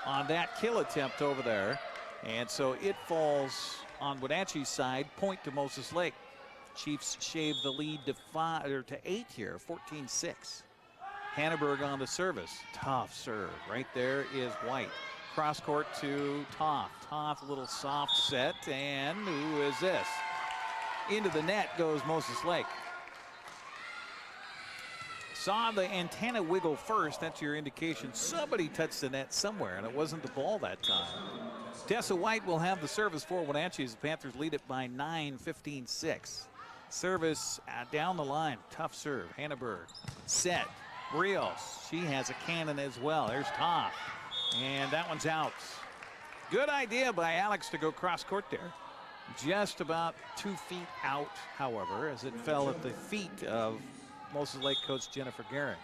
B: on that kill attempt over there. And so it falls on Wenatchee's side, point to Moses Lake. Chiefs shave the lead to 8 here, 14-6. Hanneberg on the service. Tough serve. Right there is White. Cross court to Toth. Toth, a little soft set. And who is this? Into the net goes Moses Lake. Saw the antenna wiggle first. That's your indication somebody touched the net somewhere, and it wasn't the ball that time. Tessa White will have the service for Wenatchee as the Panthers lead it by 9, 15-6. Service down the line. Tough serve. Hanneberg. Set. Rios, she has a cannon as well. There's Toth, and that one's out. Good idea by Alex to go cross court there. Just about 2 feet out, however, as it fell at the feet of Moses Lake coach Jennifer Guerin.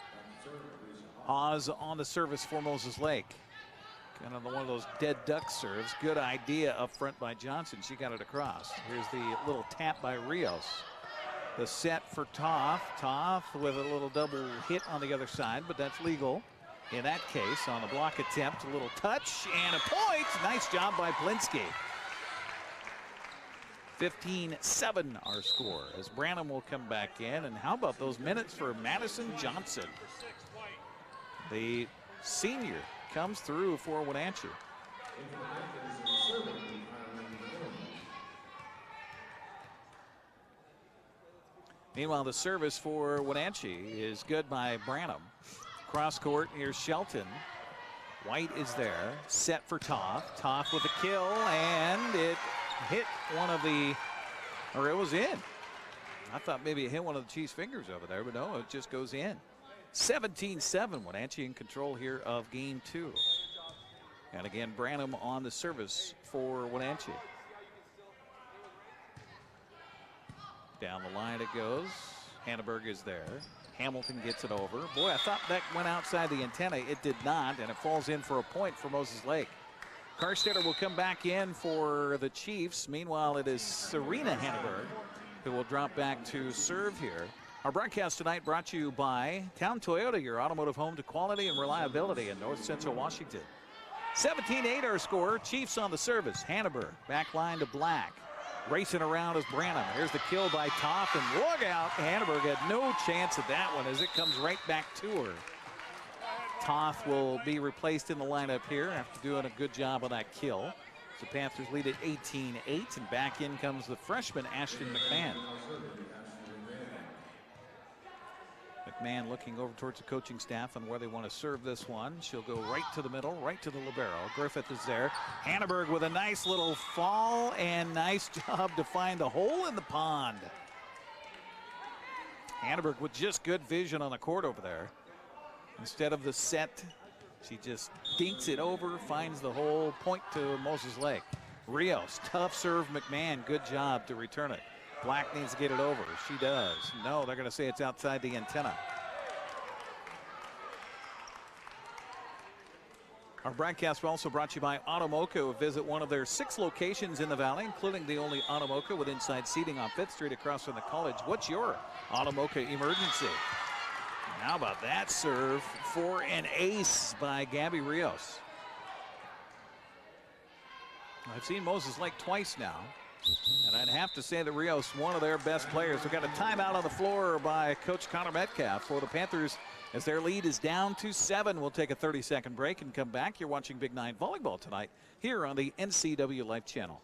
B: Haas on the service for Moses Lake. Kind of one of those dead duck serves. Good idea up front by Johnson. She got it across. Here's the little tap by Rios. The set for Toth. Toth with a little double hit on the other side, but that's legal in that case. On the block attempt, a little touch and a point. Nice job by Plinsky. 15-7 our score as Branham will come back in. And how about those minutes for Madison Johnson? The senior comes through for Wenatchee. Meanwhile, the service for Wenatchee is good by Branham. Cross court, here's Shelton. White is there, set for Toth. Toth with a kill, and it hit one of the, or it was in. I thought maybe it hit one of the Chiefs' fingers over there, but no, it just goes in. 17-7, Wenatchee in control here of game 2. And again, Branham on the service for Wenatchee. Down the line it goes. Hanneberg is there. Hamilton gets it over. Boy, I thought that went outside the antenna. It did not, and it falls in for a point for Moses Lake. Carstetter will come back in for the Chiefs. Meanwhile, it is Serena Hanneberg who will drop back to serve here. Our broadcast tonight brought to you by Town Toyota, your automotive home to quality and reliability in North Central Washington. 17-8 our score. Chiefs on the service. Hanneberg back line to Black. Racing around is Branham. Here's the kill by Toth, and look out. Hanneberg had no chance at that one as it comes right back to her. Toth will be replaced in the lineup here after doing a good job on that kill. The Panthers lead at 18-8, and back in comes the freshman Ashton McMahon. McMahon looking over towards the coaching staff on where they want to serve this one. She'll go right to the middle, right to the libero. Griffith is there. Hanneberg with a nice little fall, and nice job to find the hole in the pond. Hanneberg with just good vision on the court over there. Instead of the set, she just dinks it over, finds the hole, point to Moses Lake. Rios, tough serve, McMahon, good job to return it. Black needs to get it over. She does. No, they're going to say it's outside the antenna. Our broadcast was also brought to you by Automoco. Visit one of their 6 locations in the Valley, including the only Automoco with inside seating on 5th Street across from the college. What's your Automoco emergency? How about that serve for an ace by Gabby Rios? I've seen Moses Lake twice now, and I'd have to say that Rios, one of their best players. We've got a timeout on the floor by Coach Connor Metcalf for the Panthers as their lead is down to 7. We'll take a 30-second break and come back. You're watching Big 9 Volleyball tonight here on the NCW Life Channel.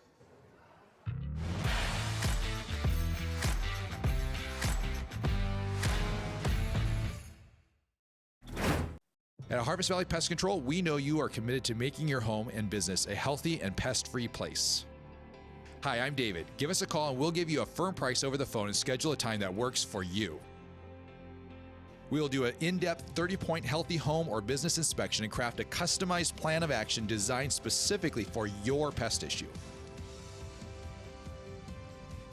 S: At Harvest Valley Pest Control, we know you are committed to making your home and business a healthy and pest-free place. Hi, I'm David. Give us a call and we'll give you a firm price over the phone and schedule a time that works for you. We will do an in-depth 30-point healthy home or business inspection and craft a customized plan of action designed specifically for your pest issue.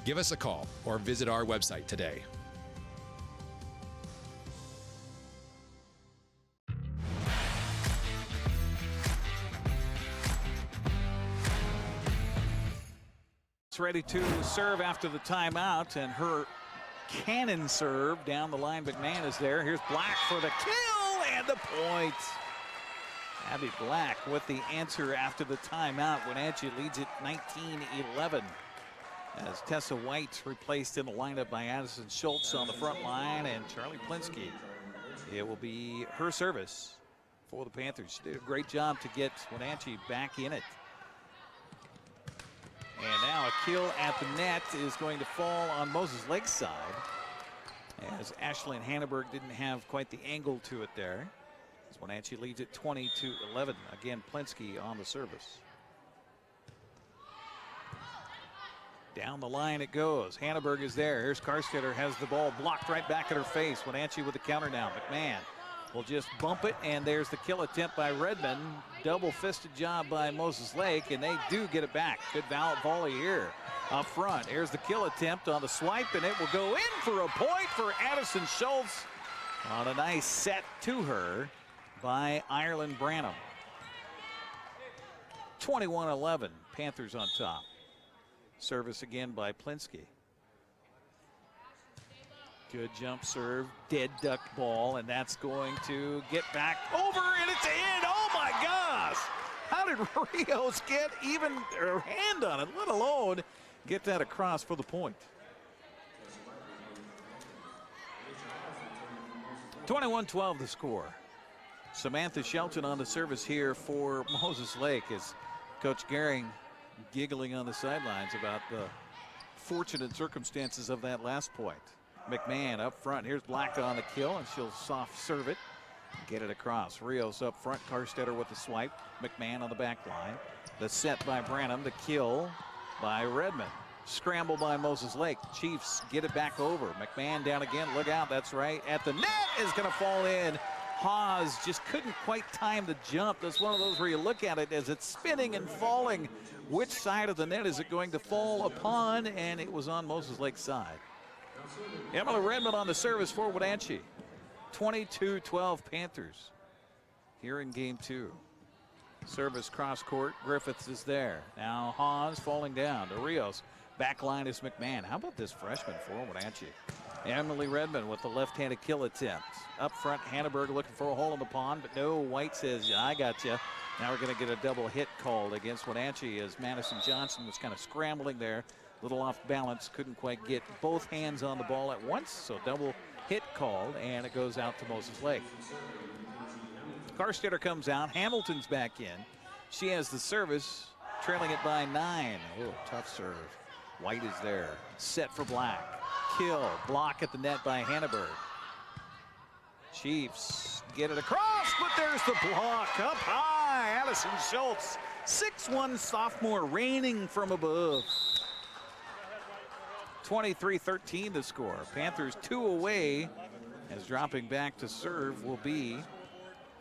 S: Give us a call or visit our website today.
B: Ready to serve after the timeout, and her cannon serve down the line. McMahon is there. Here's Black for the kill and the point. Abby Black with the answer after the timeout. Wenatchee leads it 19-11 as Tessa White replaced in the lineup by Addison Schultz on the front line, and Charlie Plinsky. It will be her service for the Panthers. She did a great job to get Wenatchee back in it. And now a kill at the net is going to fall on Moses Lake's side, as Ashlyn Hanneberg didn't have quite the angle to it there. As Wenatchee leads it 20-11. Again, Plinsky on the service. Down the line it goes. Hanneberg is there. Here's Karstetter, has the ball blocked right back at her face. Wenatchee with the counter now. McMahon will just bump it, and there's the kill attempt by Redmond. Double-fisted job by Moses Lake, and they do get it back. Good volley here up front. Here's the kill attempt on the swipe, and it will go in for a point for Addison Schultz on a nice set to her by Ireland Branham. 21-11, Panthers on top. Service again by Plinsky. Good jump serve, dead duck ball, and that's going to get back over, and it's in. Oh my gosh! How did Rios get even her hand on it, let alone get that across for the point? 21-12 the score. Samantha Shelton on the service here for Moses Lake, as Coach Gehring giggling on the sidelines about the fortunate circumstances of that last point. McMahon up front. Here's Black on the kill, and she'll soft serve it. Get it across. Rios up front. Karstetter with the swipe. McMahon on the back line. The set by Branham. The kill by Redmond. Scramble by Moses Lake. Chiefs get it back over. McMahon down again. Look out. That's right. At the net is going to fall in. Haas just couldn't quite time the jump. That's one of those where you look at it as it's spinning and falling. Which side of the net is it going to fall upon? And it was on Moses Lake's side. Emily Redmond on the service for Wenatchee. 22-12 Panthers here in game 2. Service cross court. Griffiths is there. Now Haas falling down to Rios. Back line is McMahon. How about this freshman for Wenatchee? Emily Redmond with the left-handed kill attempt. Up front, Hanneberg looking for a hole in the pond, but no. White says, yeah, I got you. Now we're going to get a double hit called against Wenatchee as Madison Johnson was kind of scrambling there. Little off balance, couldn't quite get both hands on the ball at once, so double hit called, and it goes out to Moses Lake. Karstetter comes out. Hamilton's back in. She has the service, trailing it by 9. Oh, tough serve. White is there. Set for Black. Kill. Block at the net by Hanneberg. Chiefs get it across, but there's the block up high. Addison Schultz, 6'1" sophomore, reigning from above. 23-13 the score. Panthers 2 away, as dropping back to serve will be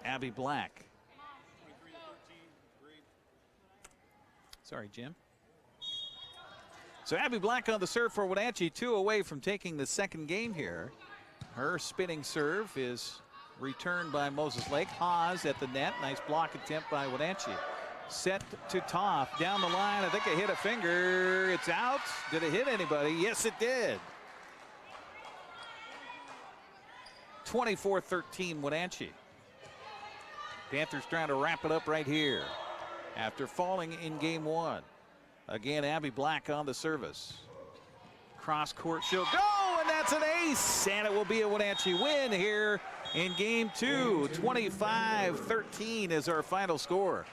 B: Abby Black. Sorry, Jim. So Abby Black on the serve for Wenatchee, 2 away from taking the second game here. Her spinning serve is Returned by Moses Lake. Haas at the net. Nice block attempt by Wenatchee. Set to Toff. Down the line. I think it hit a finger. It's out. Did it hit anybody? Yes, it did. 24-13 Wenatchee. Panthers trying to wrap it up right here after falling in game one. Again, Abby Black on the service. Cross court, she'll go, and that's an ace. And it will be a Wenatchee win here in game two. 25-13 is our final score.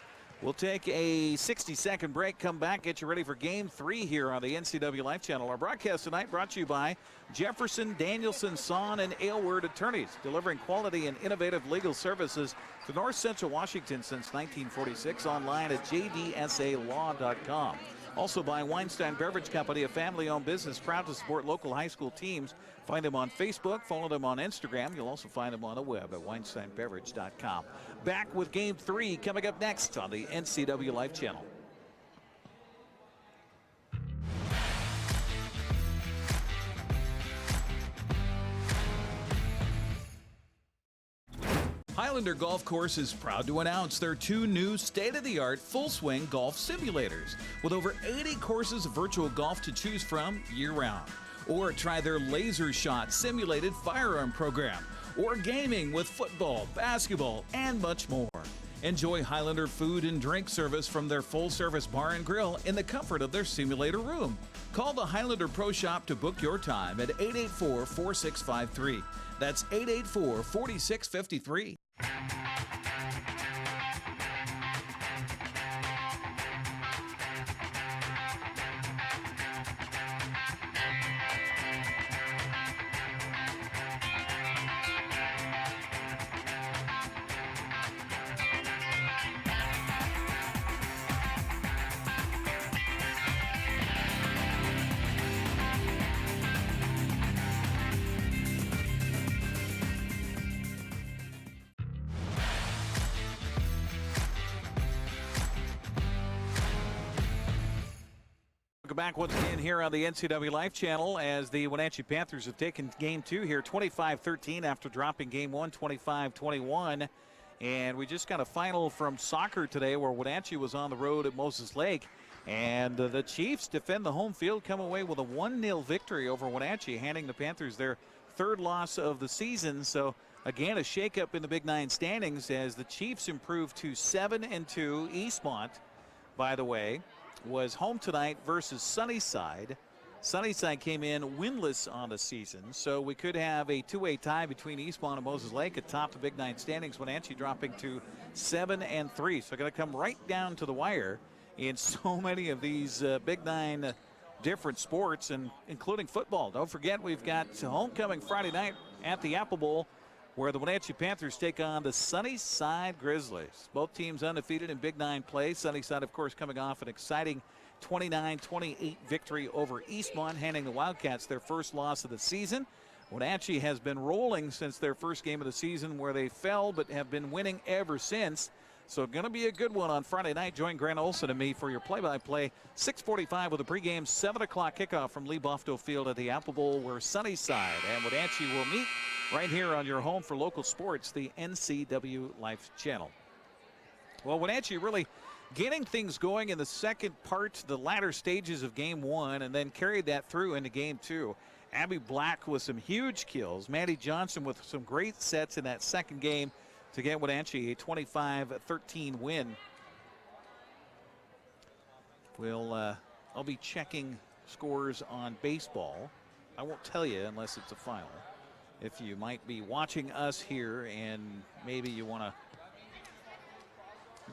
B: We'll take a 60-second break, come back, get you ready for game three here on the NCW Life Channel. Our broadcast tonight brought to you by Jefferson, Danielson, Son, and Aylward Attorneys, delivering quality and innovative legal services to North Central Washington since 1946, online at jdsalaw.com. Also by Weinstein Beverage Company, a family-owned business proud to support local high school teams. Find them on Facebook, follow them on Instagram. You'll also find them on the web at weinsteinbeverage.com. Back with game three coming up next on the NCW Life Channel. Highlander Golf Course is proud to announce their two new state-of-the-art full-swing golf simulators with over 80 courses of virtual golf to choose from year-round. Or try their Laser Shot simulated firearm program, or gaming with football, basketball, and much more. Enjoy Highlander food and drink service from their full-service bar and grill in the comfort of their simulator room. Call the Highlander Pro Shop to book your time at 884-4653. That's 884-4653. Back once again here on the NCW Life Channel as the Wenatchee Panthers have taken game two here 25-13 after dropping game one 25-21. And we just got a final from soccer today where Wenatchee was on the road at Moses Lake, and the Chiefs defend the home field, come away with a 1-0 victory over Wenatchee, handing the Panthers their third loss of the season. So again, a shakeup in the Big Nine standings as the Chiefs improve to 7-2. Eastmont, by the way, was home tonight versus Sunnyside. Sunnyside came in winless on the season, so we could have a two-way tie between Eastmont and Moses Lake atop the Big Nine standings. Wenatchee dropping to 7-3, so going to come right down to the wire in so many of these Big Nine different sports, and including football. Don't forget, we've got homecoming Friday night at the Apple Bowl, where the Wenatchee Panthers take on the Sunnyside Grizzlies. Both teams undefeated in Big Nine play. Sunnyside, of course, coming off an exciting 29-28 victory over Eastmont, handing the Wildcats their first loss of the season. Wenatchee has been rolling since their first game of the season, where they fell but have been winning ever since. So going to be a good one on Friday night. Join Grant Olson and me for your play-by-play. 6:45 with a pregame 7 o'clock kickoff from Lee Bofto Field at the Apple Bowl, where Sunnyside and Wenatchee will meet right here on your home for local sports, the NCW Life Channel. Well, Wenatchee really getting things going in the second part, the latter stages of game one, and then carried that through into game two. Abby Black with some huge kills. Maddie Johnson with some great sets in that second game to get Wenatchee a 25-13 win. I'll be checking scores on baseball. I won't tell you unless it's a final. If you might be watching us here and maybe you want to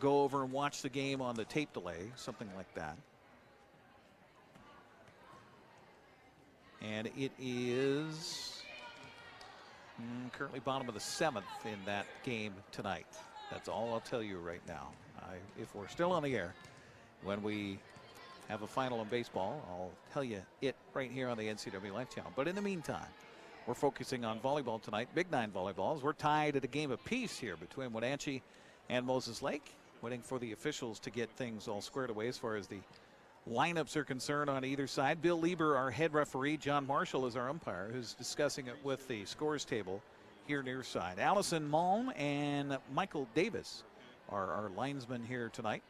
B: go over and watch the game on the tape delay, something like that. And it is currently bottom of the 7th in that game tonight. That's all I'll tell you right now. If we're still on the air when we have a final in baseball, I'll tell you it right here on the NCW Life Channel. But in the meantime, we're focusing on volleyball tonight, Big Nine volleyballs. We're tied at a game apiece here between Wenatchee and Moses Lake, waiting for the officials to get things all squared away as far as the lineups are concerned on either side. Bill Lieber, our head referee. John Marshall is our umpire, who's discussing it with the scores table here near side. Allison Malm and Michael Davis are our linesmen here tonight.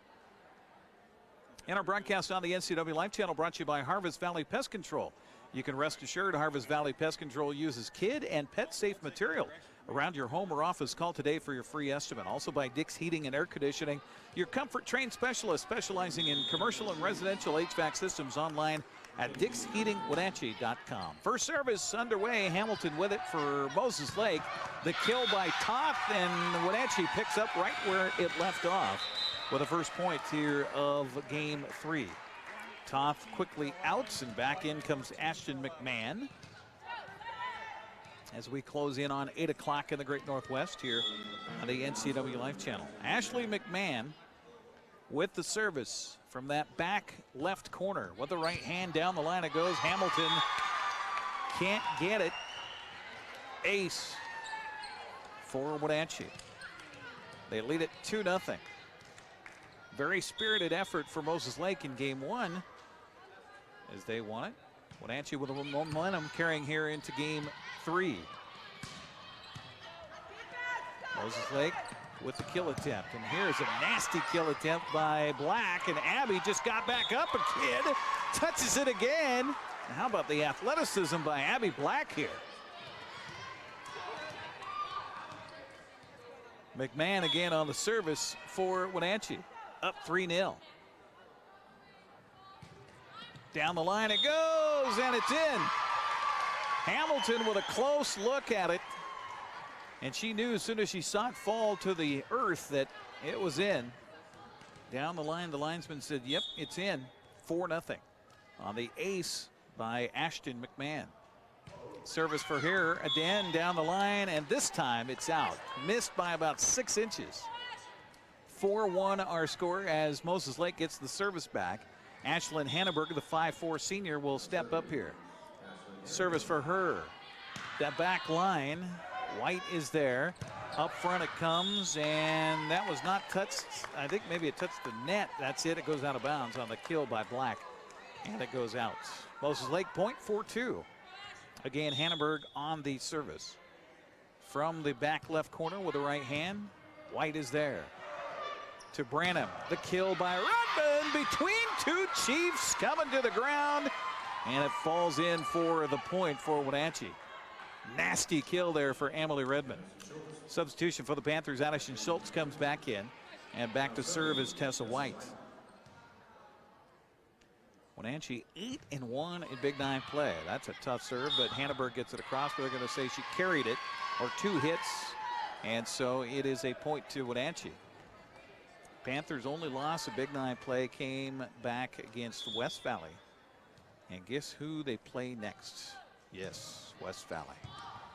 B: And our broadcast on the NCW Live Channel brought to you by Harvest Valley Pest Control. You can rest assured Harvest Valley Pest Control uses kid and pet safe material around your home or office. Call today for your free estimate. Also by Dick's Heating and Air Conditioning, your comfort trained specialist specializing in commercial and residential HVAC systems, online at DicksHeatingWenatchee.com. First service underway. Hamilton with it for Moses Lake. The kill by Toth, and Wenatchee picks up right where it left off with the first point here of game 3. Toth quickly outs, and back in comes Ashton McMahon as we close in on 8 o'clock in the Great Northwest here on the NCW Live Channel. Ashley McMahon with the service from that back left corner with the right hand. Down the line it goes. Hamilton can't get it. Ace for Wenatchee. They lead it 2-0. Very spirited effort for Moses Lake in game 1 as they won it. Wenatchee with a momentum carrying here into game 3. Moses Lake with the kill attempt, and here's a nasty kill attempt by Black, and Abby just got back up. A kid touches it again. And how about the athleticism by Abby Black here? McMahon again on the service for Wenatchee, up 3-0. Down the line it goes, and it's in. Hamilton with a close look at it, and she knew as soon as she saw it fall to the earth that it was in. Down the line, the linesman said, yep, it's in. 4-0 on the ace by Ashton McMahon. Service for her, again down the line, and this time it's out. Missed by about 6 inches. 4-1 our score as Moses Lake gets the service back. Ashlyn Hanneberg, the 5'4" senior, will step up here. Service for her. That back line, White is there. Up front it comes, and that was not touched. I think maybe it touched the net. That's it. It goes out of bounds on the kill by Black, and it goes out. Moses Lake point 4-2. Again, Hanneberg on the service. From the back left corner with the right hand, White is there. To Branham, the kill by Rudman between two Chiefs, coming to the ground, and it falls in for the point for Wenatchee. Nasty kill there for Emily Redmond. Substitution for the Panthers, Addison Schultz comes back in, and back to serve is Tessa White. Wenatchee 8-1 in Big 9 play. That's a tough serve, but Hanneberg gets it across, but they're going to say she carried it, or 2 hits, and so it is a point to Wenatchee. Panthers' only loss of Big 9 play came back against West Valley. And guess who they play next? Yes, West Valley.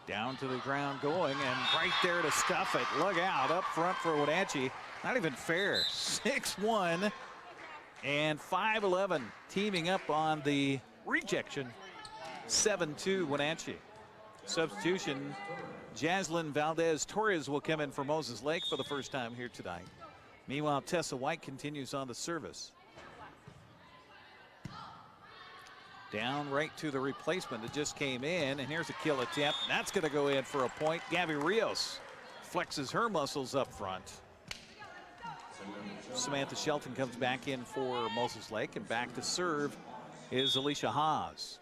B: Down to the ground going, and right there to stuff it. Look out, up front for Wenatchee. Not even fair. 6-1 and 5-11 teaming up on the rejection. 7-2 Wenatchee. Substitution, Jaslyn Valdez-Torres will come in for Moses Lake for the first time here tonight. Meanwhile, Tessa White continues on the service. Down right to the replacement that just came in, and here's a kill attempt. That's going to go in for a point. Gabby Rios flexes her muscles up front. Samantha Shelton comes back in for Moses Lake, and back to serve is Alicia Haas.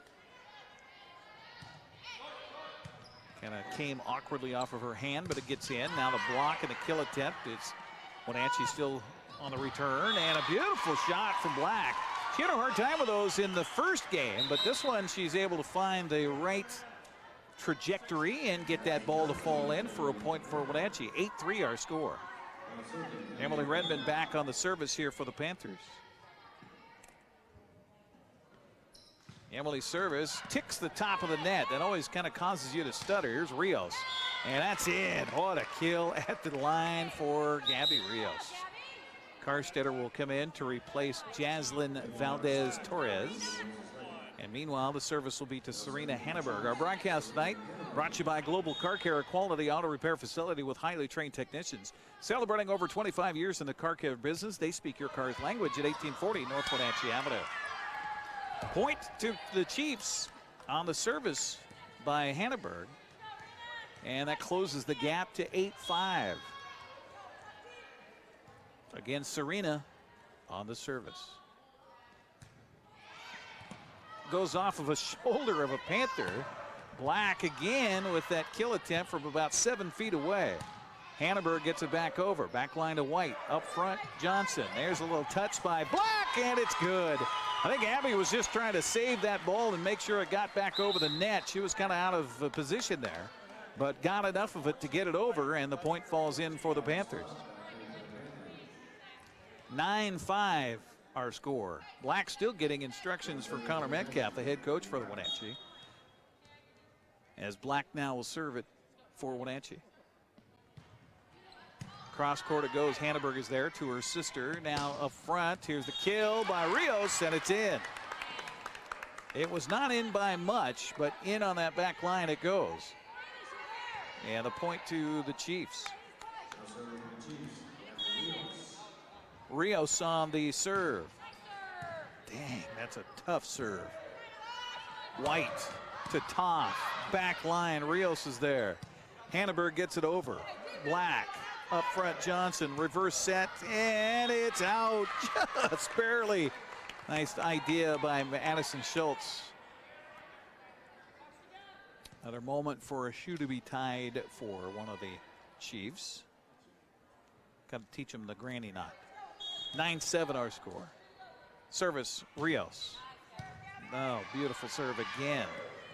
B: Kind of came awkwardly off of her hand, but it gets in. Now the block and the kill attempt. It's Wenatchee still on the return, and a beautiful shot from Black. She had a hard time with those in the first game, but this one she's able to find the right trajectory and get that ball to fall in for a point for Wenatchee. 8-3 our score. Emily Redmond back on the service here for the Panthers. Emily's service ticks the top of the net. That always kind of causes you to stutter. Here's Rios, and that's it. What a kill at the line for Gabby Rios. Karstetter will come in to replace Jaslyn Valdez-Torres. And meanwhile, the service will be to Serena Hanneberg. Our broadcast tonight brought to you by Global Car Care, a quality auto repair facility with highly trained technicians. Celebrating over 25 years in the car care business, they speak your car's language at 1840 North Wenatchee Avenue. Point to the Chiefs on the service by Hanneberg. And that closes the gap to 8-5. Again, Serena on the service. Goes off of a shoulder of a Panther. Black again with that kill attempt from about 7 feet away. Hanneberg gets it back over. Back line to White. Up front, Johnson. There's a little touch by Black, and it's good. I think Abby was just trying to save that ball and make sure it got back over the net. She was kind of out of position there, but got enough of it to get it over, and the point falls in for the Panthers. 9-5 our score. Black still getting instructions from Connor Metcalf, the head coach for the Wenatchee, as Black now will serve it for Wenatchee. Cross court it goes. Hanneberg is there to her sister. Now up front. Here's the kill by Rios, and it's in. It was not in by much, but in on that back line it goes. And the point to the Chiefs. Rios on the serve. Dang, that's a tough serve. White to Toth. Back line. Rios is there. Hanneberg gets it over. Black. Up front, Johnson, reverse set, and it's out just barely. Nice idea by Addison Schultz. Another moment for a shoe to be tied for one of the Chiefs. Got to teach them the granny knot. 9-7 our score. Service, Rios. Oh, beautiful serve again.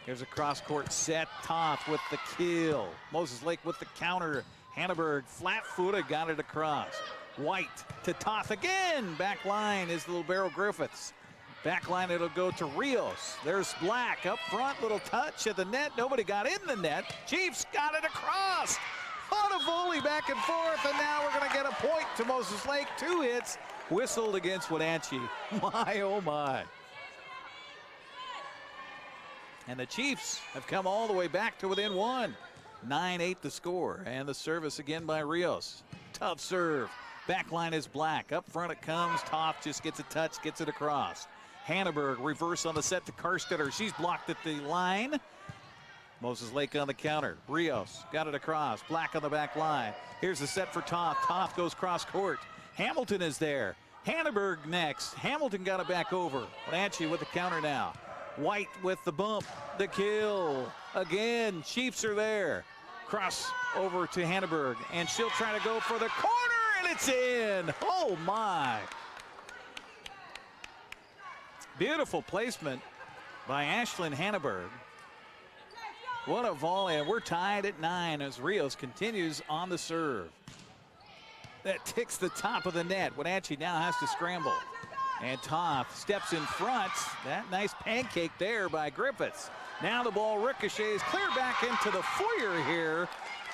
B: Here's a cross-court set. Toth with the kill. Moses Lake with the counter. Hanneberg flat-footed, got it across. White to Toth again. Back line is little Beryl Griffiths. Back line, it'll go to Rios. There's Black up front, little touch at the net. Nobody got in the net. Chiefs got it across. On a volley back and forth, and now we're going to get a point to Moses Lake. 2 hits whistled against Wenatchee. My, oh my. And the Chiefs have come all the way back to within 1. 9-8 the score, and the service again by Rios. Tough serve. Back line is Black. Up front it comes. Toth just gets a touch, gets it across. Hanneberg reverse on the set to Karstetter. She's blocked at the line. Moses Lake on the counter. Rios got it across. Black on the back line. Here's the set for Toth. Toth goes cross court. Hamilton is there. Hanneberg next. Hamilton got it back over. Wenatchee with the counter now. White with the bump, the kill. Again, Chiefs are there. Cross over to Hanneberg, and she'll try to go for the corner, and it's in. Oh my. Beautiful placement by Ashlyn Hanneberg. What a volley, and we're tied at 9 as Rios continues on the serve. That ticks the top of the net. Wenatchee now has to scramble. And Toth steps in front. That nice pancake there by Griffiths. Now the ball ricochets clear back into the foyer here.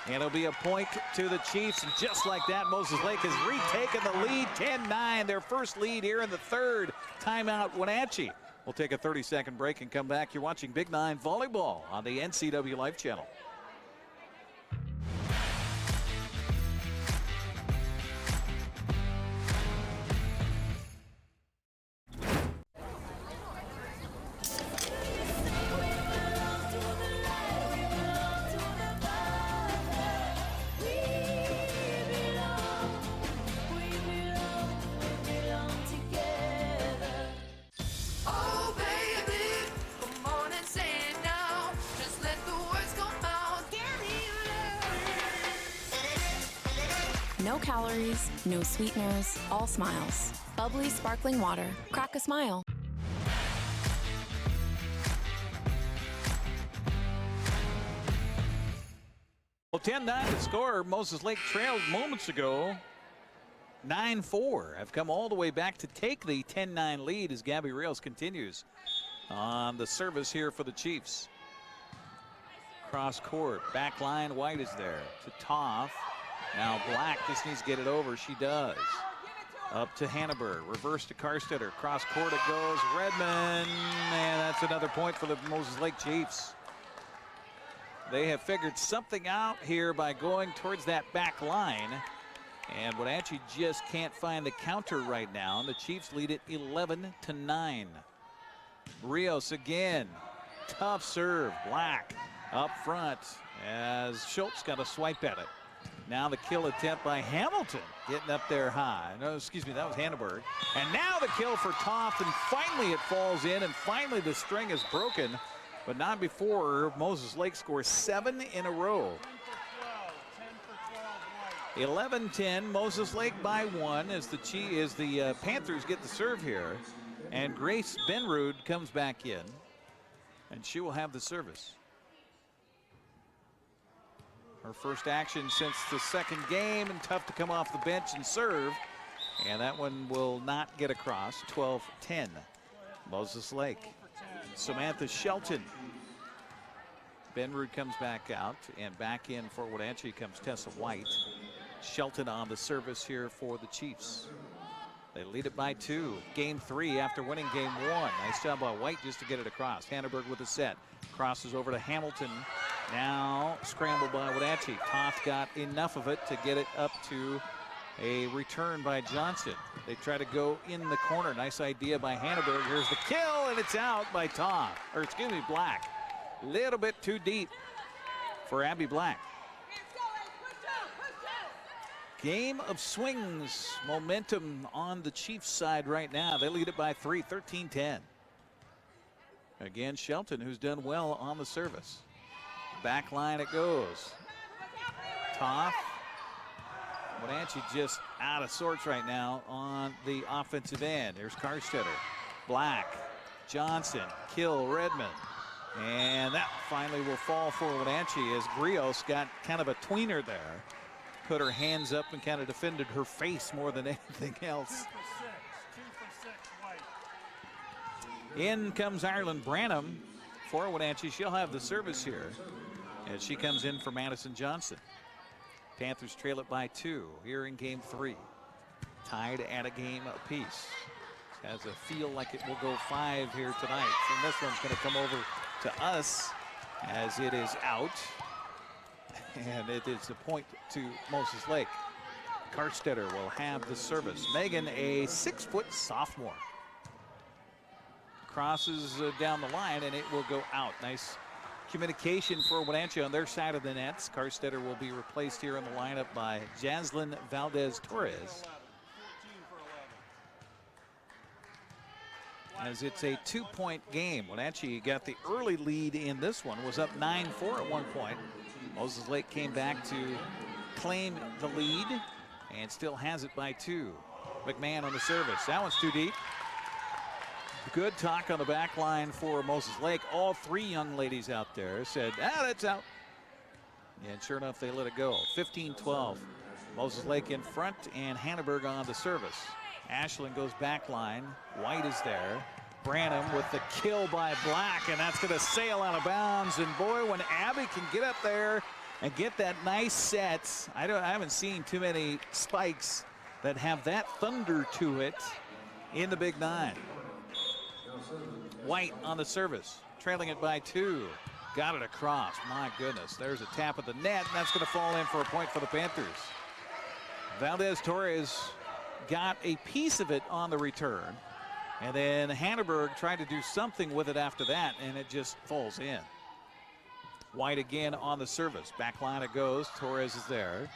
B: And it'll be a point to the Chiefs. And just like that, Moses Lake has retaken the lead. 10-9, their first lead here in the third. Timeout, Wenatchee. We'll take a 30-second break and come back. You're watching Big 9 Volleyball on the NCW Life Channel.
P: No calories, no sweeteners, all smiles. Bubbly sparkling water. Crack a smile.
B: Well, 10-9 to score. Moses Lake trailed moments ago. 9-4 have come all the way back to take the 10-9 lead as Gabby Rios continues on the service here for the Chiefs. Cross court, back line, White is there to Toth. Now Black just needs to get it over. She does. Up to Hanneberg. Reverse to Karstetter. Cross court it goes. Redmond. And that's another point for the Moses Lake Chiefs. They have figured something out here by going towards that back line. And Wenatchee just can't find the counter right now. And the Chiefs lead it 11-9. Rios again. Tough serve. Black up front as Schultz got a swipe at it. Now the kill attempt by Hamilton, getting up there high. No, excuse me, that was Hanneberg. And now the kill for Toth, and finally it falls in, and finally the string is broken, but not before Moses Lake scores 7 in a row. 11-10, Moses Lake by 1 as the Panthers get the serve here. And Grace Benrud comes back in, and she will have the service. Her first action since the second game, and tough to come off the bench and serve. And that one will not get across. 12-10, Moses Lake. Samantha Shelton. Benrud comes back out, and back in for Wenatchee comes Tessa White. Shelton on the service here for the Chiefs. They lead it by 2. Game 3 after winning game 1. Nice job by White just to get it across. Hanneberg with a set. Crosses over to Hamilton. Now scrambled by Wenatchee. Toth got enough of it to get it up to a return by Johnson. They try to go in the corner. Nice idea by Hanneberg. Here's the kill, and it's out by Toth. Or excuse me, Black. Little bit too deep for Abby Black. Game of swings. Momentum on the Chiefs side right now. They lead it by 3, 13-10. Again, Shelton, who's done well on the service. Back line it goes. Toth. Wenatchee just out of sorts right now on the offensive end. There's Karstetter. Black. Johnson. Kill Redmond. And that finally will fall for Wenatchee as Grios got kind of a tweener there. Put her hands up and kind of defended her face more than anything else. In comes Ireland Branham for Wenatchee. She'll have the service here as she comes in for Madison Johnson. Panthers trail it by 2 here in game 3. Tied at a game apiece. Has a feel like it will go 5 here tonight. And this one's going to come over to us as it is out. And it is a point to Moses Lake. Karstetter will have the service. Megan, a 6-foot sophomore. Crosses down the line, and it will go out. Nice communication for Wenatchee on their side of the nets. Karstetter will be replaced here in the lineup by Jaslyn Valdez-Torres. As it's a 2-point game. Wenatchee got the early lead in this one, was up 9-4 at one point. Moses Lake came back to claim the lead and still has it by 2. McMahon on the service. That one's too deep. Good talk on the back line for Moses Lake. All 3 young ladies out there said, that's out. And sure enough, they let it go. 15-12. Moses Lake in front and Hanneberg on the service. Ashland goes back line. White is there. Branham with the kill by Black, and that's going to sail out of bounds. And boy, when Abby can get up there and get that nice set, I haven't seen too many spikes that have that thunder to it in the Big 9. White on the service, trailing it by 2. Got it across. My goodness, there's a tap of the net, and that's going to fall in for a point for the Panthers. Valdez-Torres got a piece of it on the return. And then Hanneberg tried to do something with it after that, and it just falls in. White again on the service. Back line it goes. Torres is there.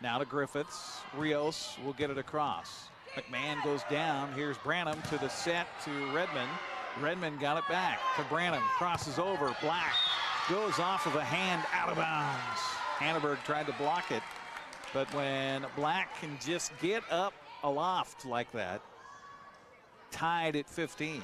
B: Now to Griffiths. Rios will get it across. McMahon goes down. Here's Branham to the set to Redmond. Redmond got it back to Branham. Crosses over. Black goes off of a hand out of bounds. Hanneberg tried to block it, but when Black can just get up aloft like that, tied at 15.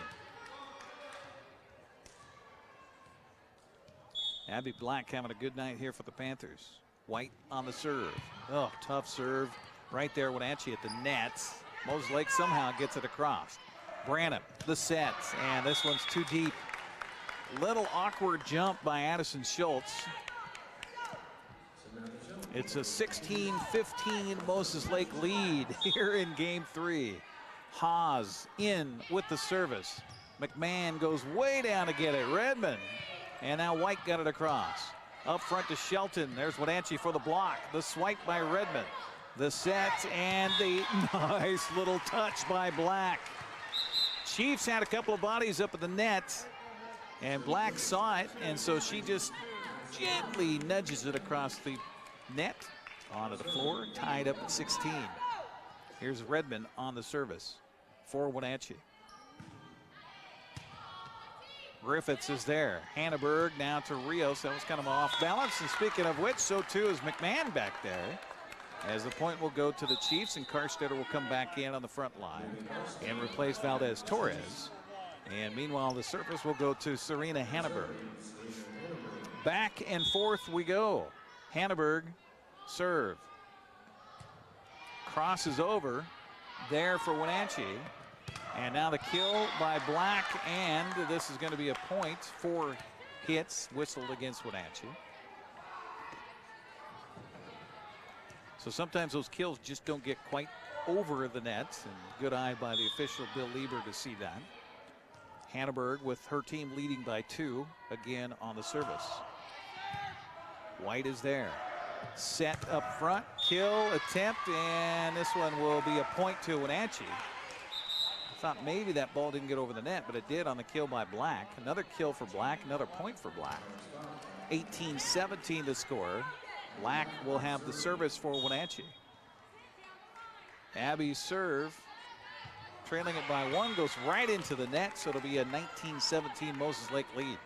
B: Abby Black having a good night here for the Panthers. White on the serve. Oh, tough serve right there. Wenatchee at the nets. Moses Lake somehow gets it across. Branham, the set, and this one's too deep. Little awkward jump by Addison Schultz. It's a 16-15 Moses Lake lead here in game 3. Haas in with the service. McMahon goes way down to get it. Redmond. And now White got it across. Up front to Shelton. There's Wenatchee for the block. The swipe by Redmond. The set and the nice little touch by Black. Chiefs had a couple of bodies up at the net. And Black saw it. And so she just gently nudges it across the net onto the floor, tied up at 16. Here's Redmond on the service for Wenatchee. Griffiths is there. Hanneberg now to Rios. That was kind of off balance. And speaking of which, so too is McMahon back there. As the point will go to the Chiefs, and Karstetter will come back in on the front line and replace Valdez Torres. And meanwhile, the service will go to Serena Hanneberg. Back and forth we go. Hanneberg serve. Crosses over there for Wenatchee. And now the kill by Black, and this is going to be a point. 4 hits whistled against Wenatchee. So sometimes those kills just don't get quite over the net, and good eye by the official Bill Lieber to see that. Hanneberg with her team leading by 2 again on the service. White is there. Set up front, kill attempt, and this one will be a point to Wenatchee. I thought maybe that ball didn't get over the net, but it did on the kill by Black. Another kill for Black, another point for Black. 18-17 to score. Black will have the service for Wenatchee. Abby's serve, trailing it by 1, goes right into the net, so it'll be a 19-17 Moses Lake lead.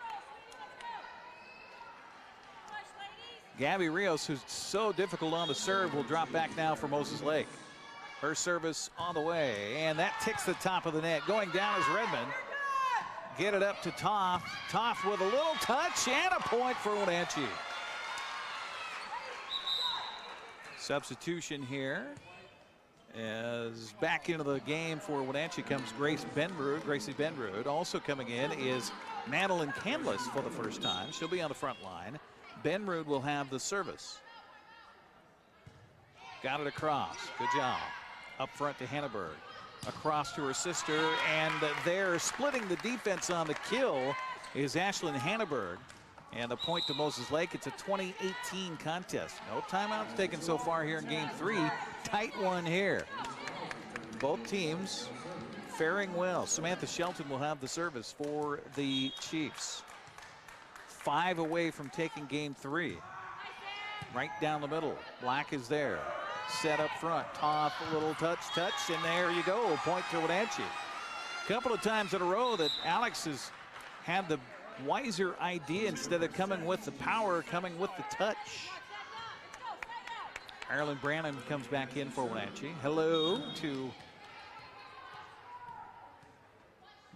B: Gabby Rios, who's so difficult on the serve, will drop back now for Moses Lake. Her service on the way, and that ticks the top of the net. Going down is Redmond. Get it up to Toth. Toth with a little touch and a point for Wenatchee. Substitution here. As back into the game for Wenatchee comes Gracie Benrud. Also coming in is Madeline Canlis for the first time. She'll be on the front line. Benrud will have the service. Got it across. Good job. Up front to Hanneberg. Across to her sister, and there splitting the defense on the kill is Ashlyn Hanneberg. And the point to Moses Lake. It's a 2018 contest. No timeouts taken so far here in game 3. Tight one here. Both teams faring well. Samantha Shelton will have the service for the Chiefs. 5 away from taking game 3. Right down the middle. Black is there. Set up front. Toth, a little touch, and there you go. Point to Wenatchee. A couple of times in a row that Alex has had the wiser idea, instead of coming with the power, coming with the touch. Ireland Branham comes back in for Wenatchee. Hello to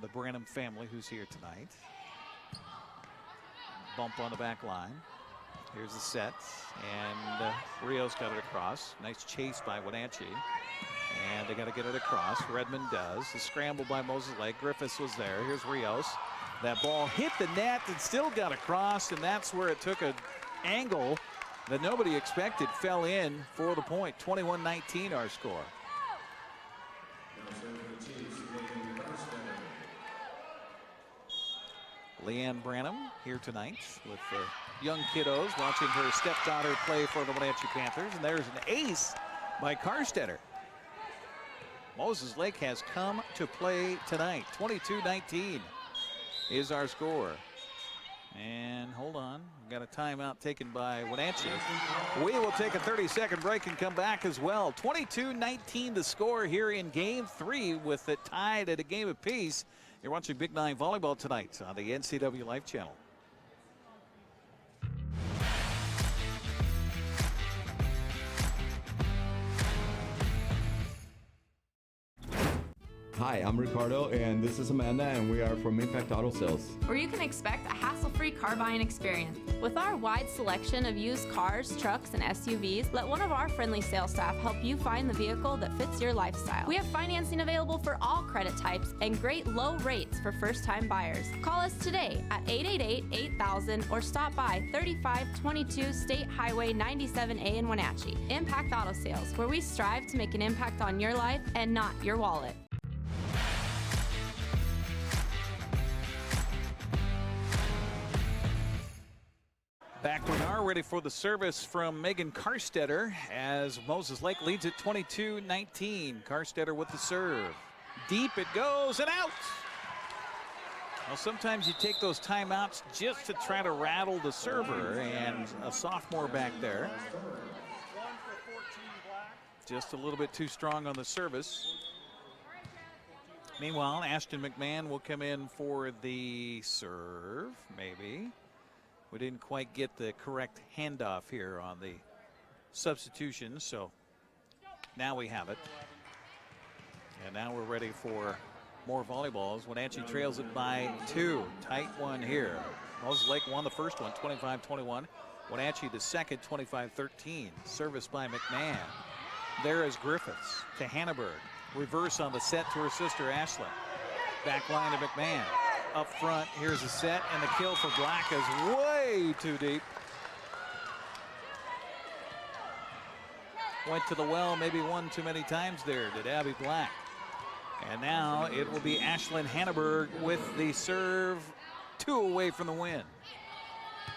B: the Branham family who's here tonight. Bump on the back line. Here's the set, and Rios got it across. Nice chase by Wenatchee, and they got to get it across. Redmond does. The scramble by Moses Lake. Griffiths was there. Here's Rios. That ball hit the net and still got across, and that's where it took an angle that nobody expected. Fell in for the point. 21-19 our score. Leanne Branham here tonight with the young kiddos, watching her stepdaughter play for the Wenatchee Panthers. And there's an ace by Karstetter. Moses Lake has come to play tonight. 22-19 is our score. And hold on, we've got a timeout taken by Wenatchee. We will take a 30-second break and come back as well. 22-19 the score here in game 3, with it tied at a game apiece. You're watching Big 9 Volleyball tonight on the NCW Life Channel.
M: Hi, I'm Ricardo, and this is Amanda, and we are from Impact Auto Sales,
N: where you can expect a hassle-free car buying experience. With our wide selection of used cars, trucks, and SUVs, let one of our friendly sales staff help you find the vehicle that fits your lifestyle. We have financing available for all credit types and great low rates for first-time buyers. Call us today at 888-8000 or stop by 3522 State Highway 97A in Wenatchee. Impact Auto Sales, where we strive to make an impact on your life and not your wallet.
B: Back we are, ready for the service from Megan Karstetter as Moses Lake leads at 22-19. Karstetter with the serve. Deep it goes and out. Well, sometimes you take those timeouts just to try to rattle the server, and a sophomore back there. Just a little bit too strong on the service. Meanwhile, Ashton McMahon will come in for the serve, maybe. We didn't quite get the correct handoff here on the substitution, so now we have it. And now we're ready for more volleyballs. Wenatchee trails it by 2. Tight one here. Moses Lake won the first one, 25-21. Wenatchee the second, 25-13. Service by McMahon. There is Griffiths to Hanneberg. Reverse on the set to her sister Ashlyn. Back line to McMahon. Up front, here's a set, and the kill for Black is way too deep. Went to the well maybe one too many times there, did Abby Black. And now it will be Ashlyn Hanneberg with the serve, 2 away from the win.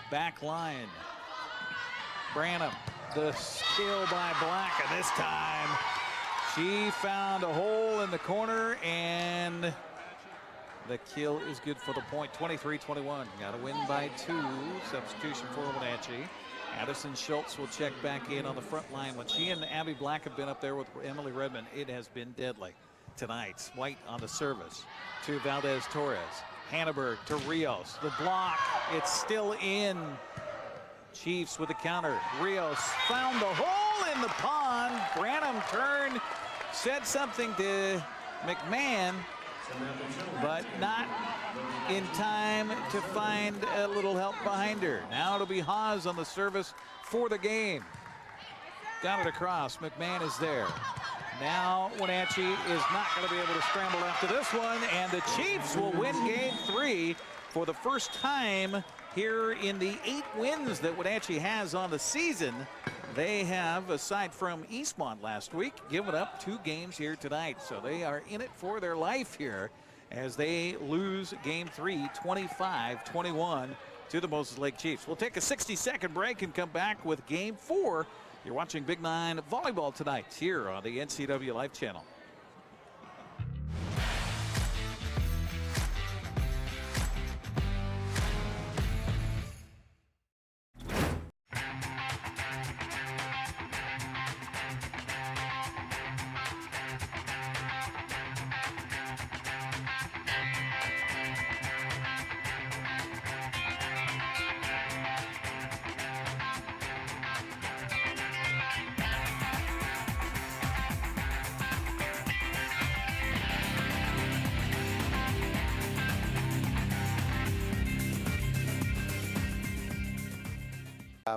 B: Back line. Branham, the steal by Black, and this time she found a hole in the corner, and the kill is good for the point. 23-21. Got to win by 2. Substitution for Wenatchee. Addison Schultz will check back in on the front line. When she and Abby Black have been up there with Emily Redmond, it has been deadly tonight. White on the service to Valdez Torres. Hanneberg to Rios. The block, it's still in. Chiefs with the counter. Rios found the hole in the pond. Branham turned, said something to McMahon, but not in time to find a little help behind her. Now it'll be Haas on the service for the game. Got it across. McMahon is there. Now Wenatchee is not going to be able to scramble after this one, and the Chiefs will win game 3 for the first time here in the 8 wins that Wenatchee has on the season. They have, aside from Eastmont last week, given up 2 games here tonight. So they are in it for their life here as they lose game 3, 25-21 to the Moses Lake Chiefs. We'll take a 60-second break and come back with game 4. You're watching Big 9 Volleyball tonight here on the NCW Life Channel.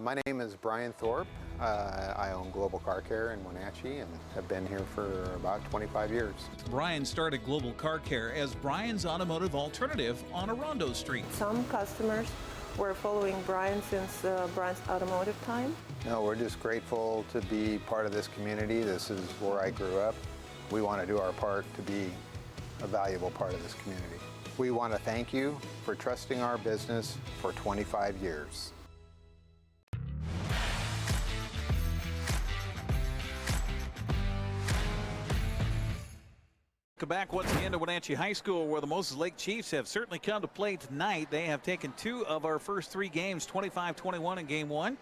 K: My name is Brian Thorpe. I own Global Car Care in Wenatchee and have been here for about 25 years.
B: Brian started Global Car Care as Brian's automotive alternative on Orondo Street.
L: Some customers were following Brian since Brian's automotive time.
K: No, we're just grateful to be part of this community. This is where I grew up. We want to do our part to be a valuable part of this community. We want to thank you for trusting our business for 25 years.
B: Back once again to Wenatchee High School, where the Moses Lake Chiefs have certainly come to play tonight. They have taken 2 of our first 3 games, 25-21 in game 1.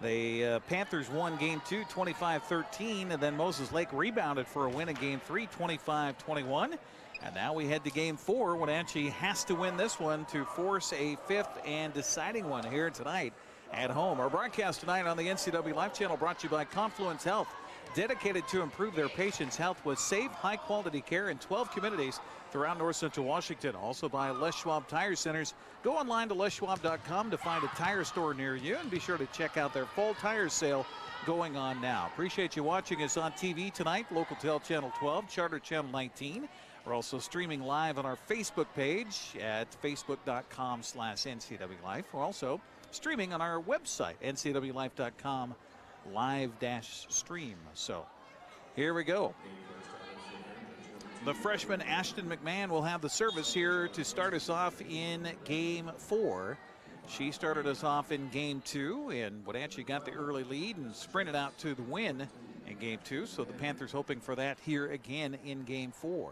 B: The Panthers won game 2, 25-13, and then Moses Lake rebounded for a win in game 3, 25-21. And now we head to game 4. Wenatchee has to win this one to force a 5th and deciding one here tonight at home. Our broadcast tonight on the NCW Life Channel brought to you by Confluence Health, dedicated to improve their patients' health with safe, high-quality care in 12 communities throughout North Central Washington. Also by Les Schwab Tire Centers. Go online to leschwab.com to find a tire store near you, and be sure to check out their fall tire sale going on now. Appreciate you watching us on TV tonight, Local Tel Channel 12, Charter Channel 19. We're also streaming live on our Facebook page at facebook.com/NCW Life. We're also streaming on our website, ncwlife.com. live-stream. So here we go. The freshman Ashton McMahon will have the service here to start us off in game 4. She started us off in game 2, and Wenatchee got the early lead and sprinted out to the win in game 2. So the Panthers hoping for that here again in game 4.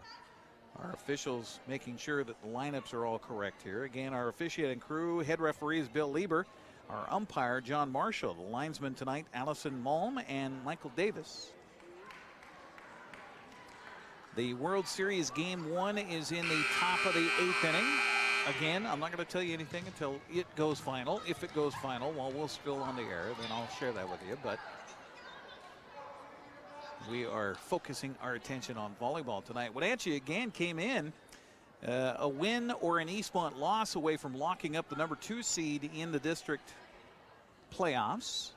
B: Our officials making sure that the lineups are all correct here. Again, our officiating crew, head referee is Bill Lieber. Our umpire, John Marshall. The linesmen tonight, Allison Malm and Michael Davis. The World Series Game 1 is in the top of the 8th inning. Again, I'm not going to tell you anything until it goes final. If it goes final, while we're still on the air, then I'll share that with you. But we are focusing our attention on volleyball tonight. Wenatchee again came in a win or an Eastmont loss away from locking up the number 2 seed in the district playoffs,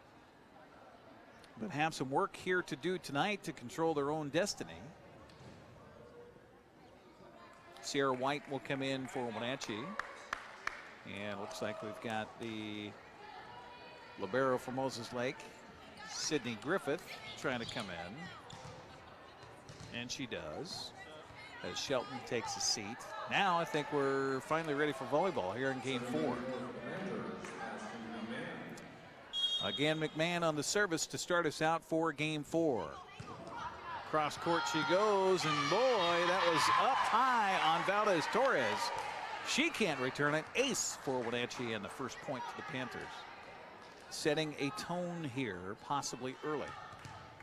B: but have some work here to do tonight to control their own destiny. Sierra White will come in for Wenatchee. And looks like we've got the libero for Moses Lake, Sydney Griffith, trying to come in. And she does, as Shelton takes a seat. Now I think we're finally ready for volleyball here in Game 4. Again, McMahon on the service to start us out for Game 4. Cross court she goes, and boy, that was up high on Valdez Torres. She can't return it. Ace for Wenatchee and the first point to the Panthers. Setting a tone here, possibly early,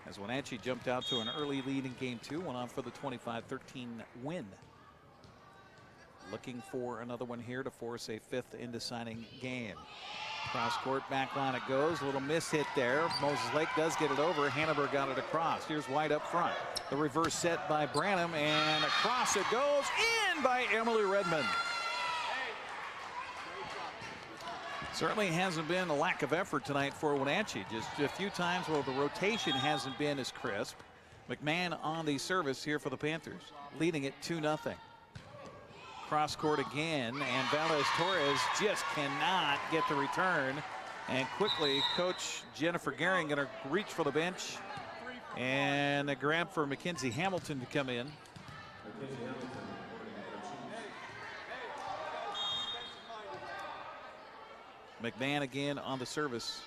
B: as Wenatchee jumped out to an early lead in Game 2, went on for the 25-13 win. Looking for another one here to force a 5th in-deciding game. Cross court, back line it goes. A little miss hit there. Moses Lake does get it over. Hannibal got it across. Here's White up front. The reverse set by Branham, and across it goes, in by Emily Redmond. Certainly hasn't been a lack of effort tonight for Wenatchee. Just a few times where the rotation hasn't been as crisp. McMahon on the service here for the Panthers, leading it 2-0. Cross court again, and Valdez Torres just cannot get the return. And quickly, Coach Jennifer Gehring going to reach for the bench, and a grab for Mackenzie Hamilton to come in. McMahon again on the service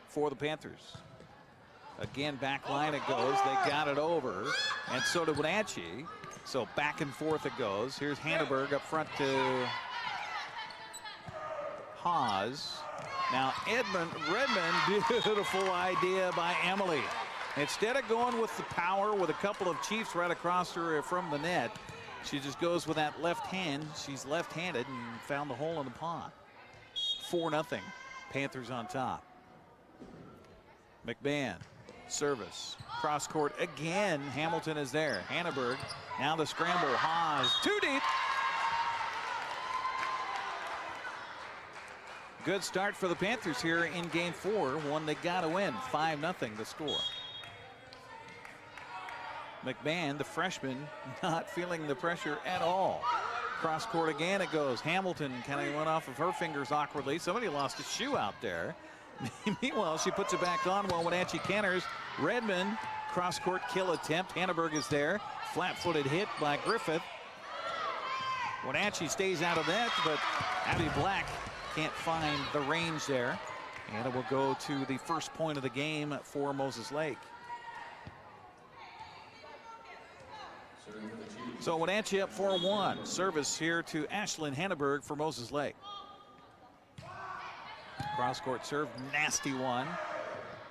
B: for the Panthers. Again, back line it goes. They got it over, and so did Wenatchee. So back and forth it goes. Here's Hanneberg up front to Haas. Now Redmond, beautiful idea by Emily. Instead of going with the power with a couple of Chiefs right across her from the net, she just goes with that left hand. She's left-handed and found the hole in the pond. 4-0. Panthers on top. McMahon, service. Cross court again. Hamilton is there. Hanneberg. Now the scramble. Haas too deep. Good start for the Panthers here in Game 4. One they got to win. 5-0 the score. McMahon, the freshman, not feeling the pressure at all. Cross court again it goes. Hamilton kind of went off of her fingers awkwardly. Somebody lost a shoe out there. Meanwhile, she puts it back on while Wenatchee canters. Redmond, cross court kill attempt. Hanneberg is there. Flat-footed hit by Griffith. Wenatchee stays out of that, but Abby Black can't find the range there. And it will go to the first point of the game for Moses Lake. So Wenatchee up 4-1. Service here to Ashlyn Hanneberg for Moses Lake. Cross court serve, nasty one.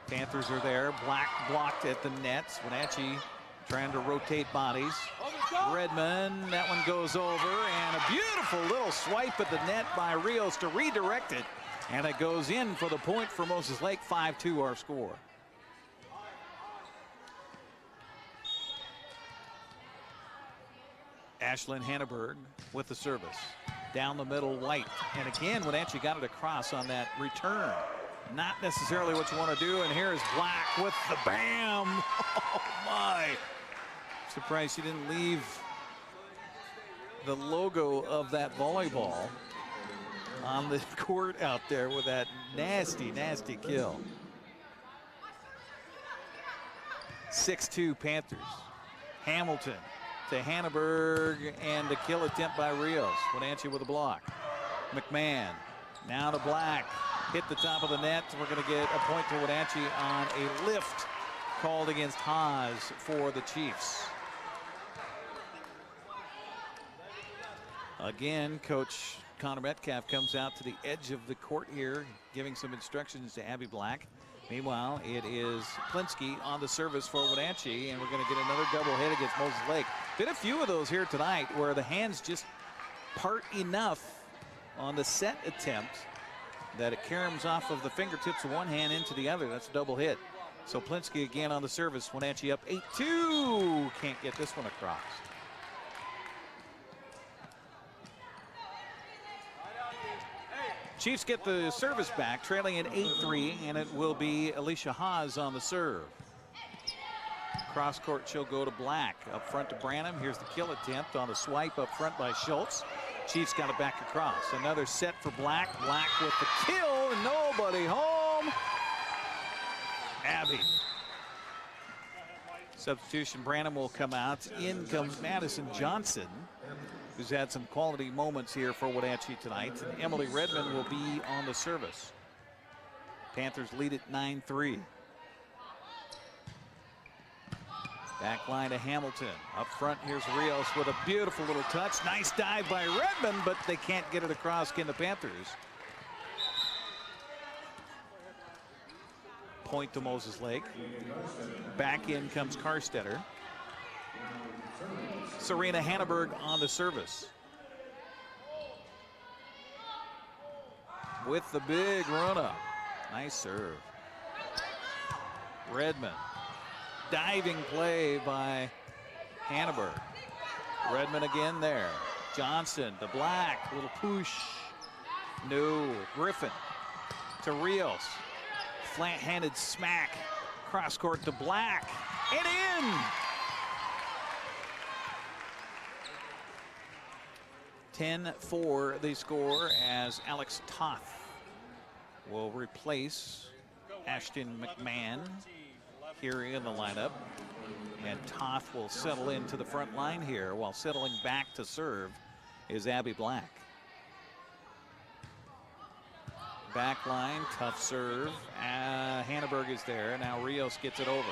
B: Panthers are there. Black blocked at the nets. Wenatchee trying to rotate bodies. Redmond, that one goes over, and a beautiful little swipe at the net by Rios to redirect it. And it goes in for the point for Moses Lake. 5-2 our score. Ashlyn Hanneberg with the service. Down the middle, White. And again, Wenatchee got it across on that return. Not necessarily what you want to do. And here's Black with the bam. Oh, my. Surprised she didn't leave the logo of that volleyball on the court out there with that nasty, nasty kill. 6-2 Panthers. Hamilton to Hanneberg, and the kill attempt by Rios. Wenatchee with a block. McMahon now to Black. Hit the top of the net. We're going to get a point to Wenatchee on a lift called against Haas for the Chiefs. Again, Coach Connor Metcalf comes out to the edge of the court here, giving some instructions to Abby Black. Meanwhile, it is Plinsky on the service for Wenatchee, and we're going to get another double hit against Moses Lake. Been a few of those here tonight where the hands just part enough on the set attempt that it caroms off of the fingertips of one hand into the other. That's a double hit. So Plinsky again on the service. Wenatchee up 8-2. Can't get this one across. Chiefs get the service back, trailing at 8-3, and it will be Alicia Haas on the serve. Cross court, she'll go to Black. Up front to Branham. Here's the kill attempt on the swipe up front by Schultz. Chiefs got it back across. Another set for Black. Black with the kill, and nobody home. Abby. Substitution, Branham will come out. In comes Madison Johnson, who's had some quality moments here for Wenatchee tonight. And Emily Redmond will be on the service. Panthers lead at 9-3. Back line to Hamilton. Up front, here's Rios with a beautiful little touch. Nice dive by Redmond, but they can't get it across. Can the Panthers? Point to Moses Lake. Back in comes Karstetter. Serena Hanneberg on the service. With the big run-up. Nice serve. Redmond. Diving play by Hanneberg. Redmond again there. Johnson to Black. Little push. No. Griffin to Rios. Flat-handed smack. Cross court to Black. And in! 10-4 the score as Alex Toth will replace Ashton McMahon here in the lineup. And Toth will settle into the front line here, while settling back to serve is Abby Black. Back line, tough serve. Hanneberg is there. Now Rios gets it over.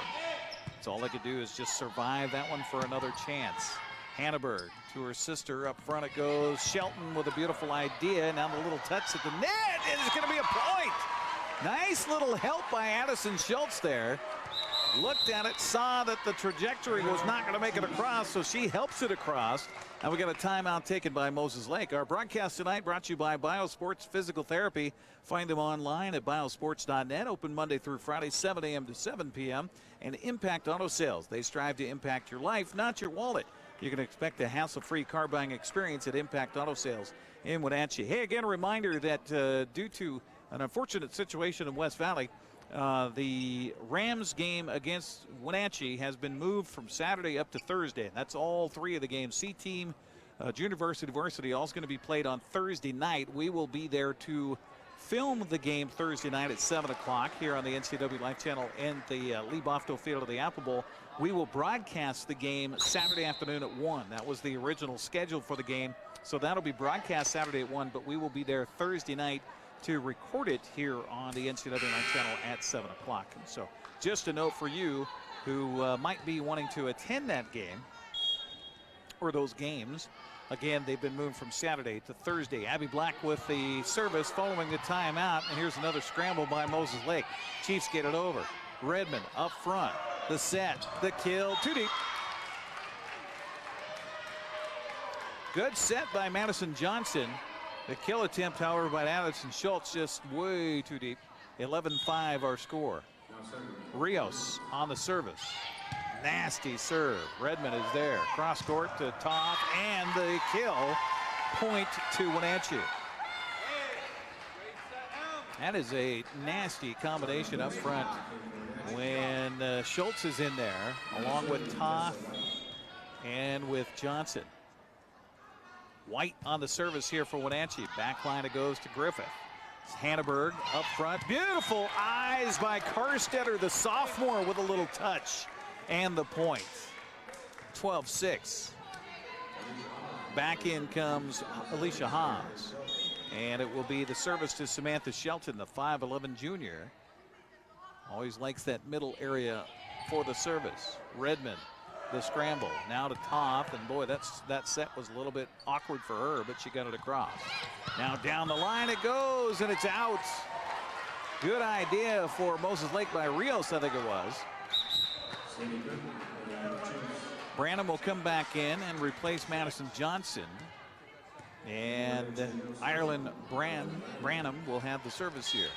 B: So all they could do is just survive that one for another chance. Hanneberg to her sister. Up front it goes. Shelton with a beautiful idea. Now the little touch at the net. And it's going to be a point. Nice little help by Addison Schultz there. Looked at it, saw that the trajectory was not going to make it across, so she helps it across. And we got a timeout taken by Moses Lake. Our broadcast tonight brought to you by Biosports Physical Therapy. Find them online at biosports.net. Open Monday through Friday, 7 a.m. to 7 p.m. And Impact Auto Sales. They strive to impact your life, not your wallet. You can expect a hassle-free car buying experience at Impact Auto Sales in Wenatchee. Hey, again, a reminder that due to an unfortunate situation in West Valley, the Rams game against Wenatchee has been moved from Saturday up to Thursday. That's all three of the games. C-Team, Junior Varsity, all is going to be played on Thursday night. We will be there to film the game Thursday night at 7 o'clock here on the NCW Life Channel and the Lee Bofto Field of the Apple Bowl. We will broadcast the game Saturday afternoon at 1. That was the original schedule for the game. So that'll be broadcast Saturday at 1, but we will be there Thursday night to record it here on the NCW Life Channel at 7 o'clock. So just a note for you who might be wanting to attend that game or those games. Again, they've been moved from Saturday to Thursday. Abby Black with the service following the timeout. And here's another scramble by Moses Lake. Chiefs get it over. Redmond up front. The set, the kill, too deep. Good set by Madison Johnson. The kill attempt, however, by Addison Schultz, just way too deep. 11-5 our score. Rios on the service. Nasty serve. Redmond is there. Cross court to Toth, and the kill. Point to Wenatchee. That is a nasty combination up front when Schultz is in there, along with Toth and with Johnson. White on the service here for Wenatchee. Back line it goes to Griffith. It's Hanneberg up front. Beautiful eyes by Karstetter, the sophomore, with a little touch. And the point. 12-6. Back in comes Alicia Haas. And it will be the service to Samantha Shelton, the 5'11 junior. Always likes that middle area for the service. Redmond the scramble. Now to Toth, and boy, that set was a little bit awkward for her, but she got it across. Now down the line it goes, and it's out. Good idea for Moses Lake by Rios, I think it was. Branham will come back in and replace Madison Johnson. And Ireland Branham will have the service here.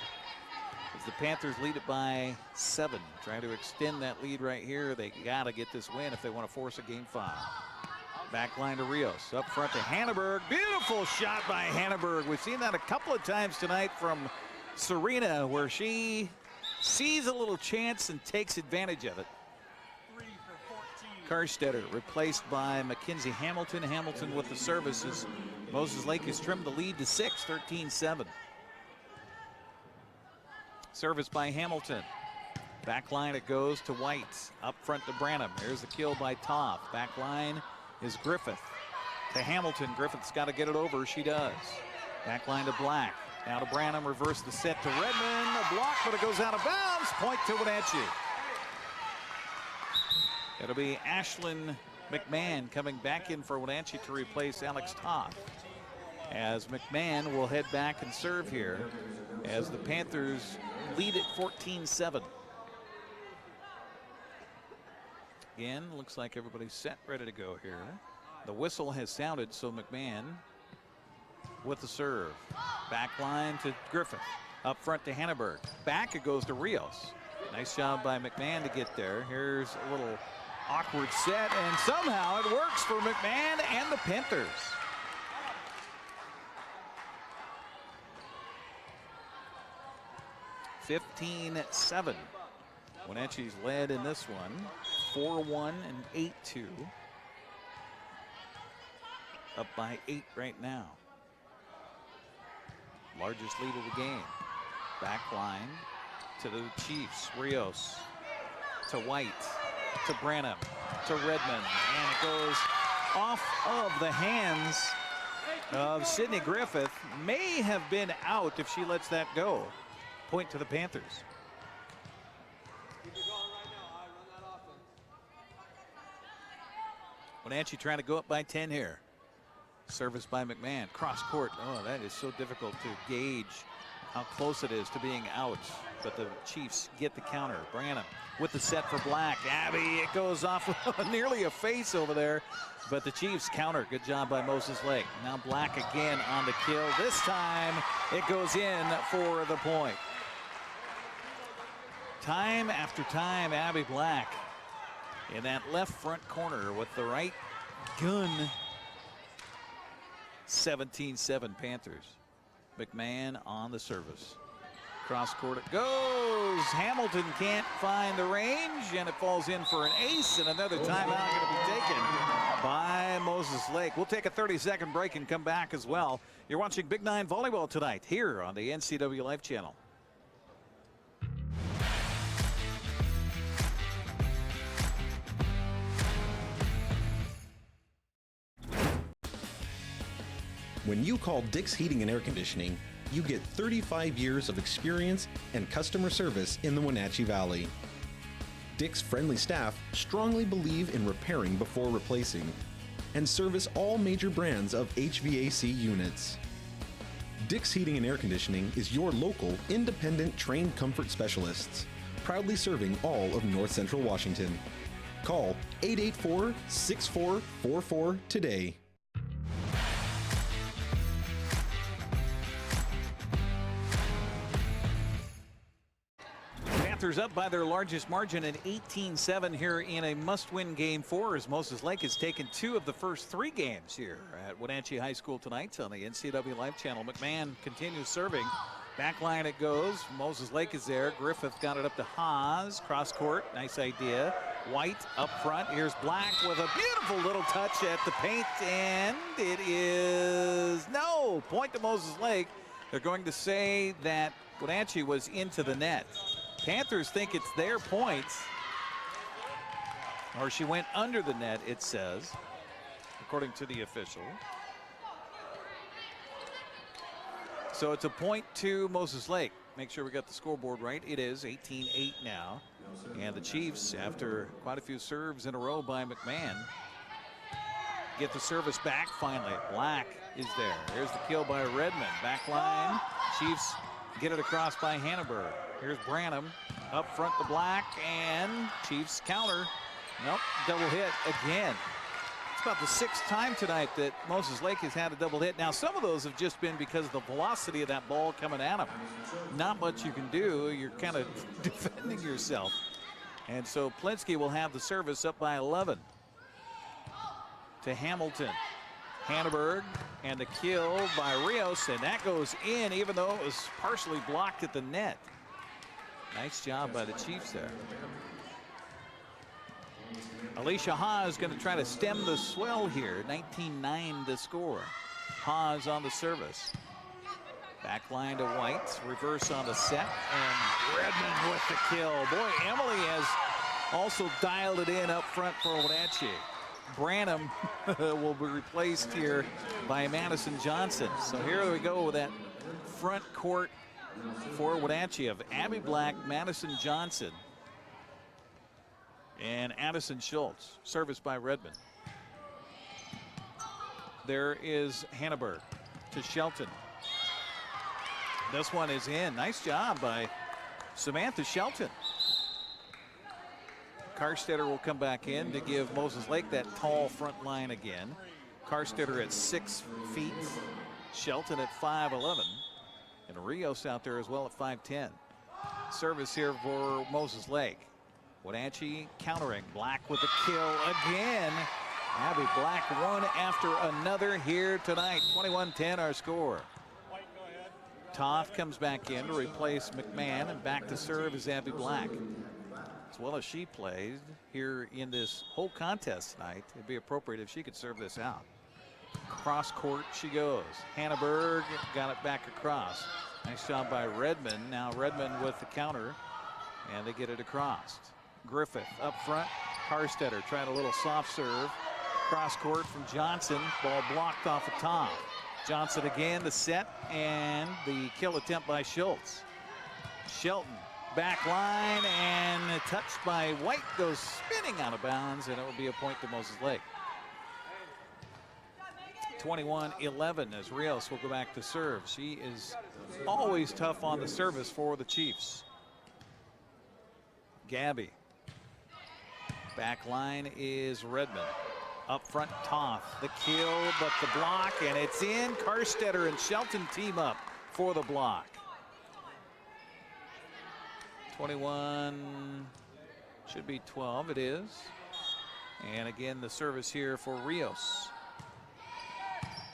B: As the Panthers lead it by 7. Trying to extend that lead right here. They got to get this win if they want to force a game 5. Back line to Rios. Up front to Hanneberg. Beautiful shot by Hanneberg. We've seen that a couple of times tonight from Serena, where she sees a little chance and takes advantage of it. Karstetter replaced by Mackenzie Hamilton. Hamilton with the services. Moses Lake has trimmed the lead to 6, 13-7. Service by Hamilton. Back line it goes to White. Up front to Branham. Here's the kill by Toth. Back line is Griffith to Hamilton. Griffith's got to get it over. She does. Back line to Black. Now to Branham. Reverse the set to Redmond. A block, but it goes out of bounds. Point to Wenatchee. It'll be Ashlyn McMahon coming back in for Wenatchee to replace Alex Toth. As McMahon will head back and serve here as the Panthers lead at 14-7. Again, looks like everybody's set, ready to go here. The whistle has sounded, so McMahon with the serve. Back line to Griffith. Up front to Hanneberg. Back it goes to Rios. Nice job by McMahon to get there. Here's a little awkward set, and somehow it works for McMahon and the Panthers. (15-7). Wenatchee's led in this one, 4-1 and 8-2. Up by 8 right now. Largest lead of the game. Back line to the Chiefs. Rios to White to Branham to Redmond, and it goes off of the hands of Sydney Griffith. May have been out if she lets that go. Point to the Panthers. Wenatchee trying to go up by 10 here. Service by McMahon. Cross court. Oh, that is so difficult to gauge how close it is to being out. But the Chiefs get the counter. Branham with the set for Black. Abby, it goes off nearly a face over there. But the Chiefs counter. Good job by Moses Lake. Now Black again on the kill. This time it goes in for the point. Time after time, Abby Black in that left front corner with the right gun. 17-7 Panthers. McMahon on the service. Cross court it goes. Hamilton can't find the range, and it falls in for an ace, and another timeout going to be taken by Moses Lake. We'll take a 30-second break and come back as well. You're watching Big 9 Volleyball tonight here on the NCW Life Channel.
O: When you call Dick's Heating and Air Conditioning, you get 35 years of experience and customer service in the Wenatchee Valley. Dick's friendly staff strongly believe in repairing before replacing and service all major brands of HVAC units. Dick's Heating and Air Conditioning is your local, independent, trained comfort specialists, proudly serving all of North Central Washington. Call 884-6444 today.
B: Panthers up by their largest margin at 18-7 here in a must-win game 4, as Moses Lake has taken 2 of the first 3 games here at Wenatchee High School tonight on the NCW Life Channel. McMahon continues serving. Back line it goes. Moses Lake is there. Griffith got it up to Haas. Cross court. Nice idea. White up front. Here's Black with a beautiful little touch at the paint, and it is no. Point to Moses Lake. They're going to say that Wenatchee was into the net. Panthers think it's their point, or she went under the net, it says, according to the official. So it's a point to Moses Lake. make sure we got the scoreboard right. It is 18-8 now. And the Chiefs, after quite a few serves in a row by McMahon, get the service back finally. Black is there. There's the kill by Redmond. Back line. Chiefs get it across by Hannibal. Here's Branham up front to Black, and Chiefs counter. Nope, double hit again. It's about the 6th time tonight that Moses Lake has had a double hit. Now, some of those have just been because of the velocity of that ball coming at him. Not much you can do. You're kind of defending yourself. And so Plinsky will have the service up by 11 to Hamilton. Hanneberg and the kill by Rios, and that goes in even though it was partially blocked at the net. Nice job by the Chiefs there. Alicia Haas is going to try to stem the swell here. 19-9 to score. Haas on the service. Back line to White. Reverse on the set. And Redmond with the kill. Boy, Emily has also dialed it in up front for Wenatchee. Branham will be replaced here by Madison Johnson. So here we go with that front court for Wenatchee of Abby Black, Madison Johnson, and Addison Schultz. Service by Redmond. There is Hanneberg to Shelton. This one is in. Nice job by Samantha Shelton. Karstetter will come back in to give Moses Lake that tall front line again. Karstetter at 6 feet. Shelton at 5'11". And Rios out there as well at 5'10". Service here for Moses Lake. Wenatchee countering. Black with a kill again. Abby Black one after another here tonight. 21-10 our score. Toth comes back in to replace McMahon, and back to serve is Abby Black. As well as she plays here in this whole contest tonight, it'd be appropriate if she could serve this out. Cross court she goes. Hanneberg got it back across. Nice job by Redmond. Now Redmond with the counter, and they get it across. Griffith up front. Karstetter trying a little soft serve. Cross court from Johnson. Ball blocked off the top. Johnson again, the set, and the kill attempt by Schultz. Shelton back line, and touched by White, goes spinning out of bounds, and it will be a point to Moses Lake. 21-11 as Rios will go back to serve. She is always tough on the service for the Chiefs. Gabby. Back line is Redmond. Up front, Toth. The kill, but the block, and it's in. Karstetter and Shelton team up for the block. 21, should be 12, it is. And again, the service here for Rios.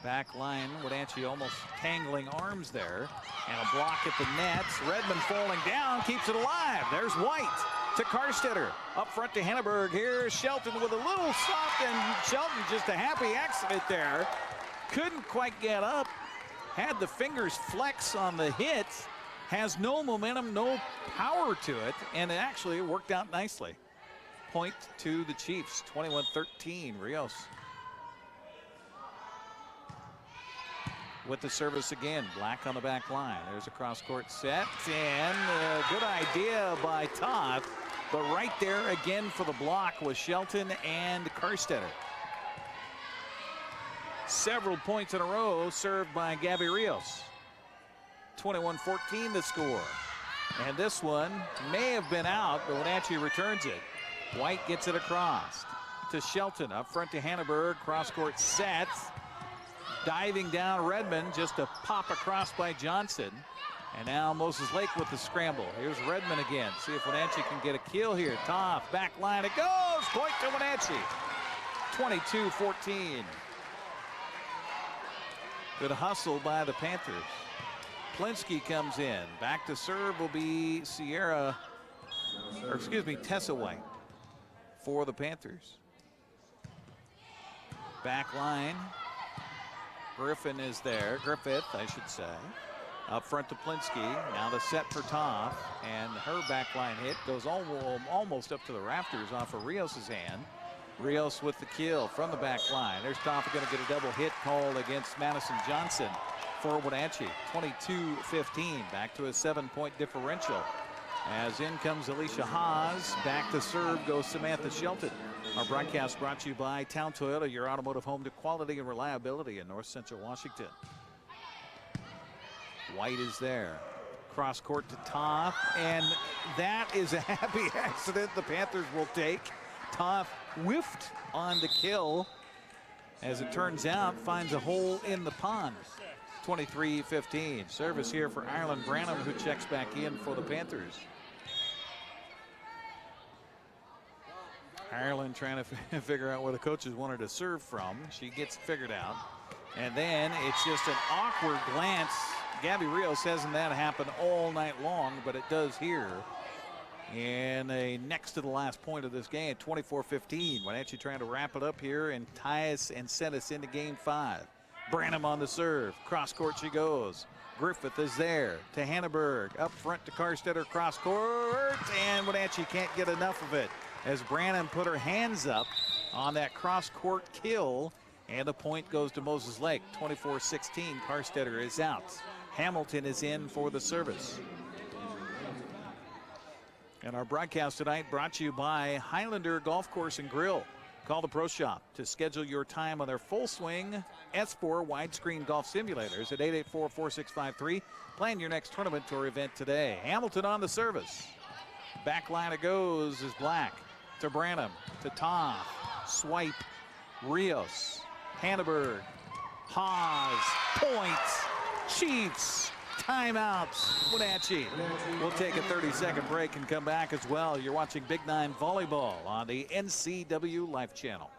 B: Back line, Wenatchee almost tangling arms there. And a block at the nets. Redmond falling down, keeps it alive. There's White to Karstetter. Up front to Hanneberg. Here's Shelton with a little soft, and Shelton just a happy accident there. Couldn't quite get up. Had the fingers flex on the hit. Has no momentum, no power to it, and it actually worked out nicely. Point to the Chiefs, 21-13, Rios. With the service again, Black on the back line. There's a cross-court set, and a good idea by Toth, but right there again for the block was Shelton and Karstetter. Several points in a row served by Gabby Rios. 21-14 the score. And this one may have been out, but Wenatchee returns it. White gets it across to Shelton. Up front to Hanneberg. Cross-court set. Diving down Redmond, just a pop across by Johnson. And now Moses Lake with the scramble. Here's Redmond again. See if Wenatchee can get a kill here. Toth, back line, it goes! Point to Wenatchee. 22-14. Good hustle by the Panthers. Plinsky comes in. Back to serve will be Tessa White for the Panthers. Back line. Griffith is there. Griffith, I should say. Up front to Plinsky. Now the set for Toth. And her back line hit goes almost up to the rafters off of Rios' hand. Rios with the kill from the back line. There's Toth going to get a double hit called against Madison Johnson. for Wenatchee. 22-15, back to a 7-point differential. As in comes Alicia Haas, back to serve goes Samantha Shelton. Our broadcast brought to you by Town Toyota, your automotive home to quality and reliability in North Central Washington. White is there. Cross court to Toth, and that is a happy accident the Panthers will take. Toth whiffed on the kill. As it turns out, finds a hole in the pond. 23-15. Service here for Ireland Branham, who checks back in for the Panthers. Ireland trying to figure out where the coaches wanted to serve from. She gets it figured out. And then it's just an awkward glance. Gabby Rios hasn't that happen all night long, but it does here. And a next to the last point of this game, 24-15. Wenatchee trying to wrap it up here and tie us and set us into game 5. Branham on the serve. Cross court she goes. Griffith is there to Hanneberg. Up front to Carstetter, cross court. And Wenatchee can't get enough of it as Branham put her hands up on that cross court kill. And the point goes to Moses Lake. 24-16. Carstetter is out. Hamilton is in for the service. And our broadcast tonight brought to you by Highlander Golf Course and Grill. Call the Pro Shop to schedule your time on their Full Swing S4 widescreen golf simulators at 884-4653. Plan your next tournament or event today. Hamilton on the service. Back line it goes is Black to Branham to Tom. Swipe. Rios. Hanneberg. Haas. Points. Chiefs. Timeouts. Wenatchee. We'll take a 30-second break and come back as well. You're watching Big 9 Volleyball on the NCW Life Channel.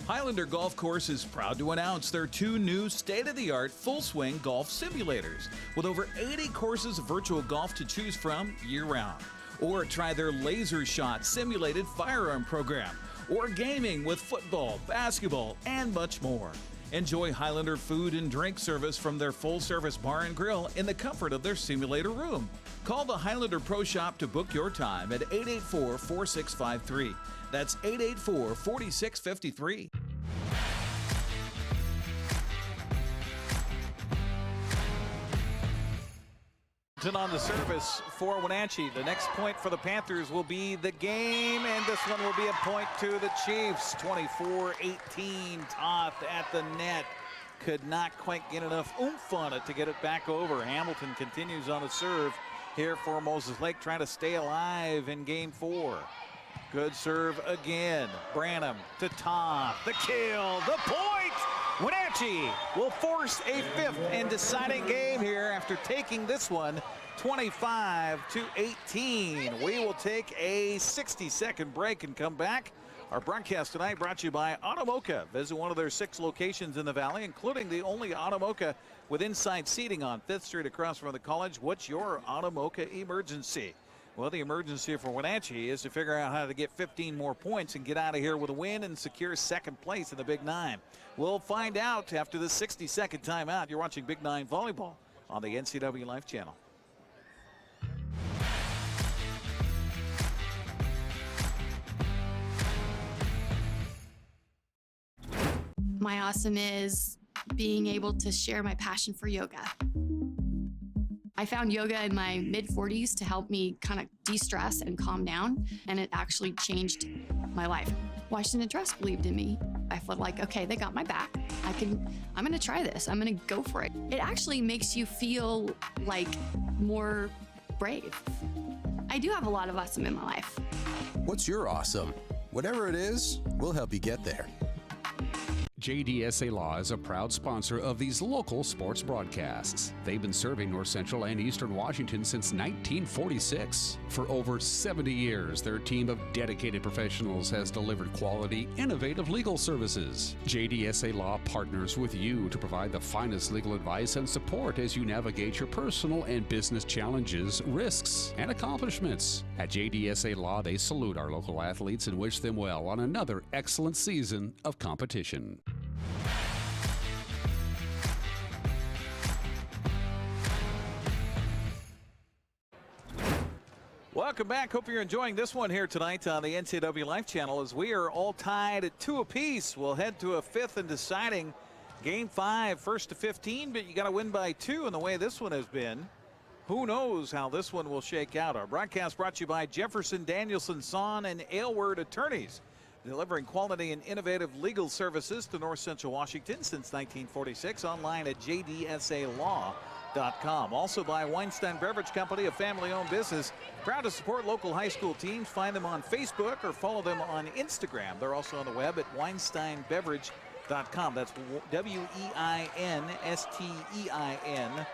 B: Highlander Golf Course is proud to announce their 2 new state-of-the-art full-swing golf simulators with over 80 courses of virtual golf to choose from year-round. Or try their laser shot simulated firearm program, or gaming with football, basketball, and much more. Enjoy Highlander food and drink service from their full-service bar and grill in the comfort of their simulator room. Call the Highlander Pro Shop to book your time at 884-4653. That's 884-4653. On the service for Wenatchee. The next point for the Panthers will be the game, and this one will be a point to the Chiefs. 24-18. Toth at the net. Could not quite get enough oomph on it to get it back over. Hamilton continues on the serve here for Moses Lake, trying to stay alive in game 4. Good serve again. Branham to Toth. The kill. The point. Wenatchee will force a 5th and deciding game here after taking this one 25-18. We will take a 60-second break and come back. Our broadcast tonight brought to you by Automoca. Visit one of their 6 locations in the Valley, including the only Automoca with inside seating on 5th Street across from the college. What's your Automoca emergency? Well, the emergency for Wenatchee is to figure out how to get 15 more points and get out of here with a win and secure 2nd place in the Big 9. We'll find out after the 60-second timeout. You're watching Big 9 Volleyball on the NCW Life Channel.
Q: My awesome is being able to share my passion for yoga. I found yoga in my mid-40s to help me kind of de-stress and calm down, and it actually changed my life. Washington Trust believed in me. I felt like, okay, they got my back. I'm gonna try this. I'm gonna go for it. It actually makes you feel like more brave. I do have a lot of awesome in my life.
E: What's your awesome? Whatever it is, we'll help you get there.
A: JDSA Law is a proud sponsor of these local sports broadcasts. They've been serving North Central and Eastern Washington since 1946. For over 70 years, their team of dedicated professionals has delivered quality, innovative legal services. JDSA Law partners with you to provide the finest legal advice and support as you navigate your personal and business challenges, risks, and accomplishments. At JDSA Law, they salute our local athletes and wish them well on another excellent season of competition.
B: Welcome back. Hope you're enjoying this one here tonight on the NCW Life Channel as we are all tied at 2 apiece. We'll head to a fifth and deciding game 5, 1st to 15, but you got to win by 2 in the way this one has been. Who knows how this one will shake out. Our broadcast brought to you by Jefferson, Danielson, Son, and Aylward Attorneys, delivering quality and innovative legal services to North Central Washington since 1946. Online at jdsalaw.com. Also by Weinstein Beverage Company, a family-owned business proud to support local high school teams. Find them on Facebook or follow them on Instagram. They're also on the web at weinsteinbeverage.com. That's WEINSTEIN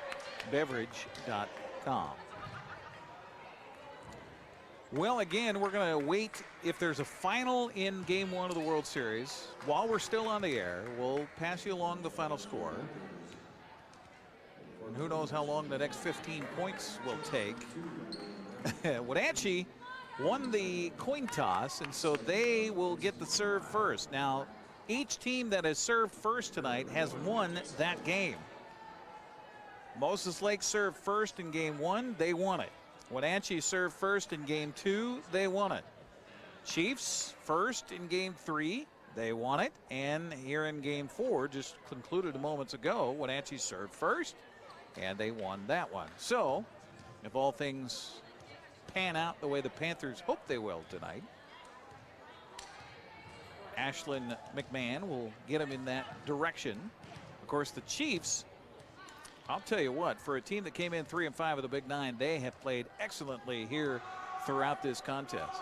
B: beverage.com. Well, again, we're going to wait if there's a final in game 1 of the World Series. While we're still on the air, we'll pass you along the final score. And who knows how long the next 15 points will take. Wenatchee won the coin toss, and so they will get the serve first. Now, each team that has served first tonight has won that game. Moses Lake served first in game 1, they won it. Wenatchee served first in game 2, they won it. Chiefs first in game 3, they won it. And here in game 4, just concluded a moments ago, Wenatchee served first, and they won that one. So, if all things pan out the way the Panthers hope they will tonight, Ashlyn McMahon will get them in that direction. Of course, the Chiefs, I'll tell you what, for a team that came in 3-5 of the Big Nine, they have played excellently here throughout this contest.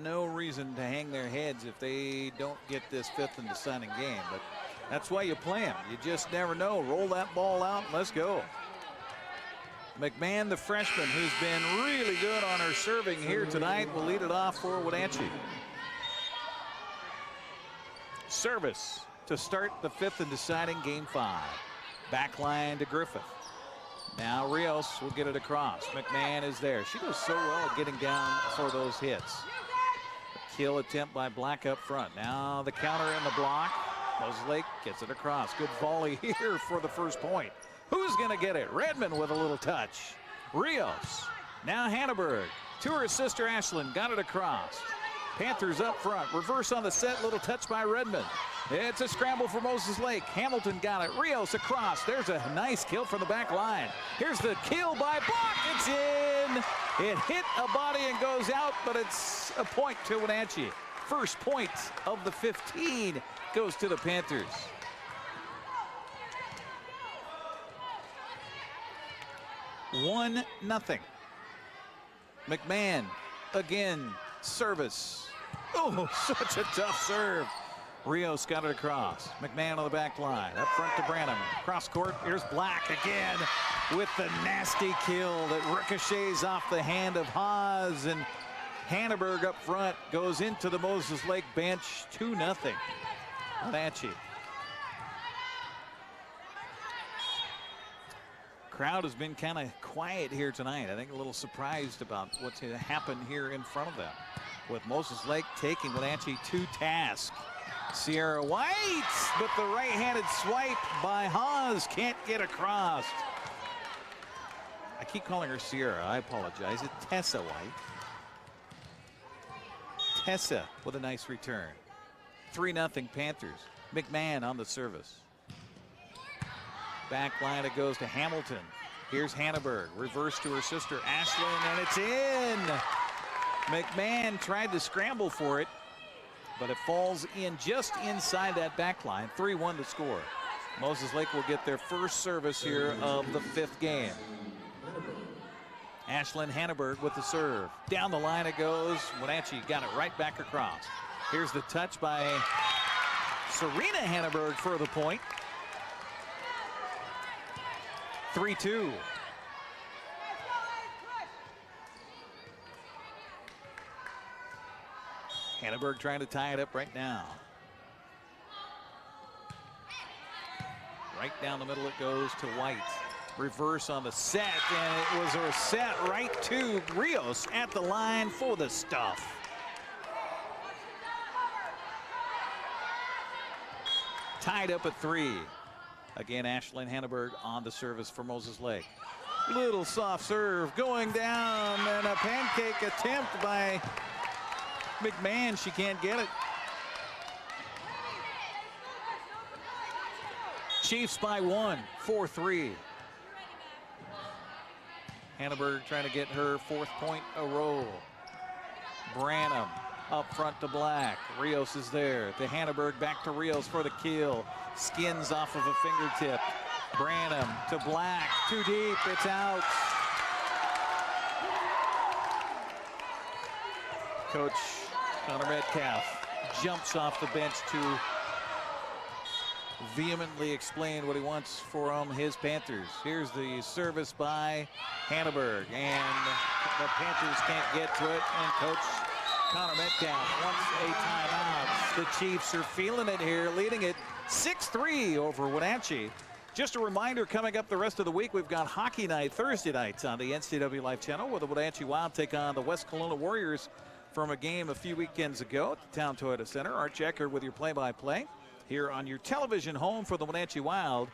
B: No reason to hang their heads if they don't get this 5th and deciding game, but that's why you play them. You just never know. Roll that ball out and let's go. McMahon, the freshman, who's been really good on her serving here tonight, will lead it off for Wenatchee. Service to start the 5th and deciding game 5. Backline to Griffith. Now Rios will get it across. McMahon is there. She does so well at getting down for those hits. Kill attempt by Black up front. Now the counter and the block. Moses Lake gets it across. Good volley here for the first point. Who's going to get it? Redmond with a little touch. Rios. Now Hanneberg to her sister Ashlyn. Got it across. Panthers up front. Reverse on the set. Little touch by Redmond. It's a scramble for Moses Lake. Hamilton got it. Rios across. There's a nice kill from the back line. Here's the kill by Block. It's in. It hit a body and goes out, but it's a point to Wenatchee. First point of the 15 goes to the Panthers. One nothing. McMahon again. Service. Oh, such a tough serve. Rios got it across. McMahon on the back line. Up front to Branham. Cross court. Here's Black again with the nasty kill that ricochets off the hand of Haas. And Hanneberg up front goes into the Moses Lake bench. 2-0. Wenatchee. Crowd has been kind of quiet here tonight. I think a little surprised about what's happened here in front of them, with Moses Lake taking Wenatchee to task. Sierra White, but the right-handed swipe by Haas can't get across. I keep calling her Sierra. I apologize. It's Tessa White. Tessa with a nice return. 3-0 Panthers. McMahon on the service. Back line, it goes to Hamilton. Here's Hanneberg. Reverse to her sister Ashlyn, and it's in. McMahon tried to scramble for it, but it falls in just inside that back line. 3-1 to score. Moses Lake will get their first service here of the 5th game. Ashlyn Hanneberg with the serve. Down the line it goes. Wenatchee got it right back across. Here's the touch by Serena Hanneberg for the point. 3-2. Hanneberg trying to tie it up right now. Right down the middle it goes to White. Reverse on the set, and it was a set right to Rios at the line for the stuff. Tied up at 3. Again, Ashlyn Hanneberg on the service for Moses Lake. Little soft serve going down, and a pancake attempt by McMahon. She can't get it. Chiefs by 1, 4-3. Hanneberg trying to get her 4th point a roll. Branham up front to Black. Rios is there. To Hanneberg, back to Rios for the kill. Skins off of a fingertip. Branham to Black. Too deep. It's out. Coach Connor Metcalf jumps off the bench to vehemently explain what he wants from his Panthers. Here's the service by Hanneberg, and the Panthers can't get to it, and Coach Connor Metcalf wants a timeout. The Chiefs are feeling it here, leading it 6-3 over Wenatchee. Just a reminder, coming up the rest of the week, we've got hockey night Thursday nights on the NCW Life Channel, where the Wenatchee Wild take on the West Kelowna Warriors from a game a few weekends ago at the Town Toyota Center. Art Checker with your play-by-play here on your television home for the Wenatchee Wild,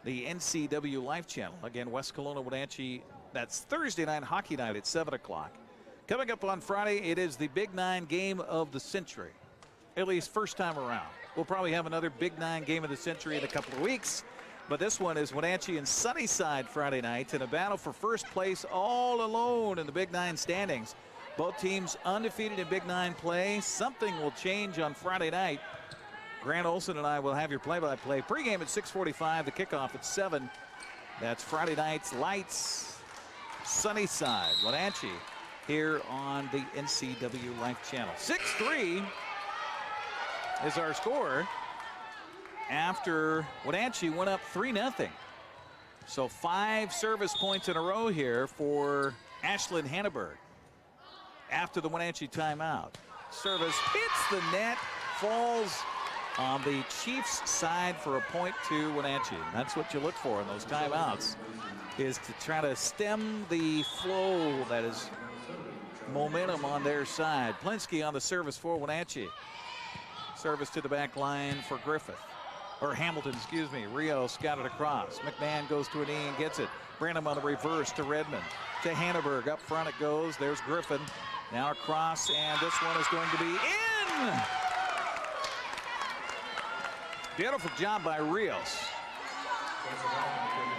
B: the NCW Life Channel. Again, West Kelowna, Wenatchee, that's Thursday night hockey night at 7 o'clock. Coming up on Friday, it is the Big Nine game of the century, at least first time around. We'll probably have another Big Nine game of the century in a couple of weeks, but this one is Wenatchee and Sunnyside Friday night in a battle for first place all alone in the Big Nine standings. Both teams undefeated in Big Nine play. Something will change on Friday night. Grant Olson and I will have your play-by-play. Pre-game at 6:45, the kickoff at 7. That's Friday night's Lights, Sunnyside, Wenatchee, here on the NCW Life Channel. 6-3 is our score after Wenatchee went up 3-0. So 5 service points in a row here for Ashlyn Hanneberg after the Wenatchee timeout. Service hits the net, falls on the Chiefs side for a point to Wenatchee. That's what you look for in those timeouts, is to try to stem the flow that is momentum on their side. Plinsky on the service for Wenatchee. Service to the back line for Griffith. Or Hamilton, excuse me. Rios got it across. McMahon goes to a knee and gets it. Branham on the reverse to Redmond. To Hanneberg. Up front it goes. There's Griffin. Now across, and this one is going to be in! Beautiful job by Rios.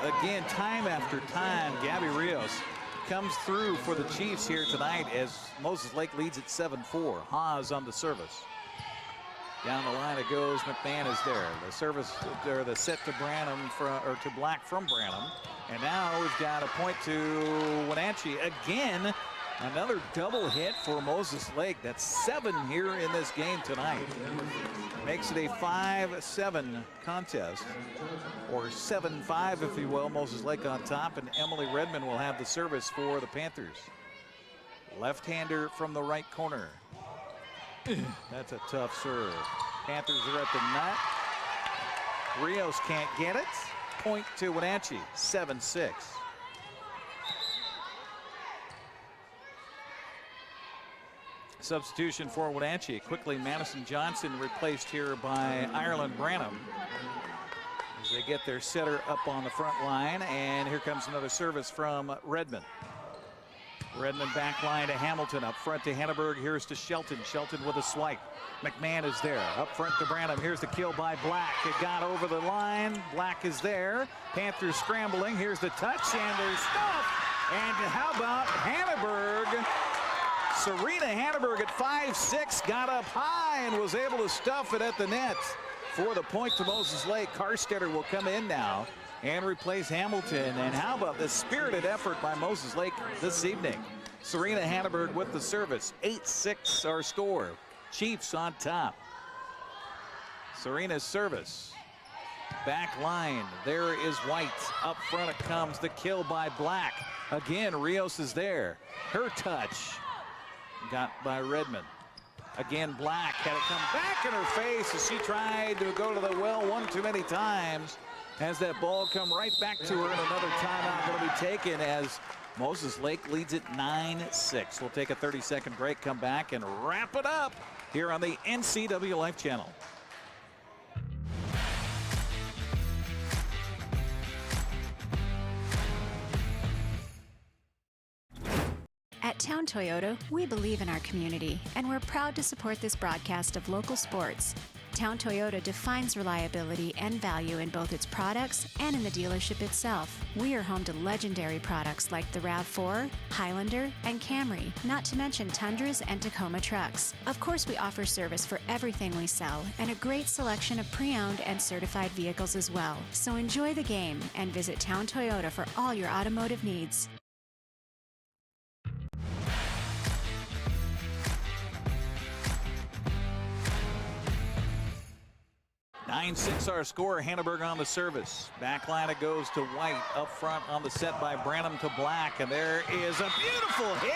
B: Again, time after time, Gabby Rios comes through for the Chiefs here tonight as Moses Lake leads at 7-4. Haas on the service. Down the line it goes. McMahon is there. The service, or the set to Branham, to Black from Branham. And now we've got a point to Wenatchee. Again, another double hit for Moses Lake. That's 7 here in this game tonight. Makes it a 5-7 contest, or 7-5 if you will. Moses Lake on top, and Emily Redmond will have the service for the Panthers. Left-hander from the right corner. That's a tough serve. Panthers are at the net. Rios can't get it. Point to Wenatchee, 7-6. Substitution for Wenatchee. Quickly, Madison Johnson replaced here by Ireland Branham as they get their setter up on the front line. And here comes another service from Redmond. Redmond back line to Hamilton. Up front to Hanneberg. Here's to Shelton. Shelton with a swipe. McMahon is there. Up front to Branham. Here's the kill by Black. It got over the line. Black is there. Panthers scrambling. Here's the touch, and there's stuff. And how about Hanneberg? Serena Hanneberg at 5'6", got up high and was able to stuff it at the net for the point to Moses Lake. Karstetter will come in now and replace Hamilton. And how about the spirited effort by Moses Lake this evening? Serena Hanneberg with the service. 8-6 our score. Chiefs on top. Serena's service. Back line. There is White. Up front it comes. The kill by Black. Again, Rios is there. Her touch. Got by Redmond. Again, Black had it come back in her face as she tried to go to the well one too many times. Has that ball come right back to her, and another timeout going to be taken as Moses Lake leads it 9-6. We'll take a 30-second break, come back, and wrap it up here on the NCW Life Channel.
G: At Town Toyota, we believe in our community, and we're proud to support this broadcast of local sports. Town Toyota defines reliability and value in both its products and in the dealership itself. We are home to legendary products like the RAV4, Highlander, and Camry, not to mention Tundras and Tacoma trucks. Of course, we offer service for everything we sell and a great selection of pre-owned and certified vehicles as well. So enjoy the game and visit Town Toyota for all your automotive needs.
B: 9-6 our score. Hanneberg on the service. Backline it goes to White. Up front on the set by Branham to Black. And there is a beautiful hit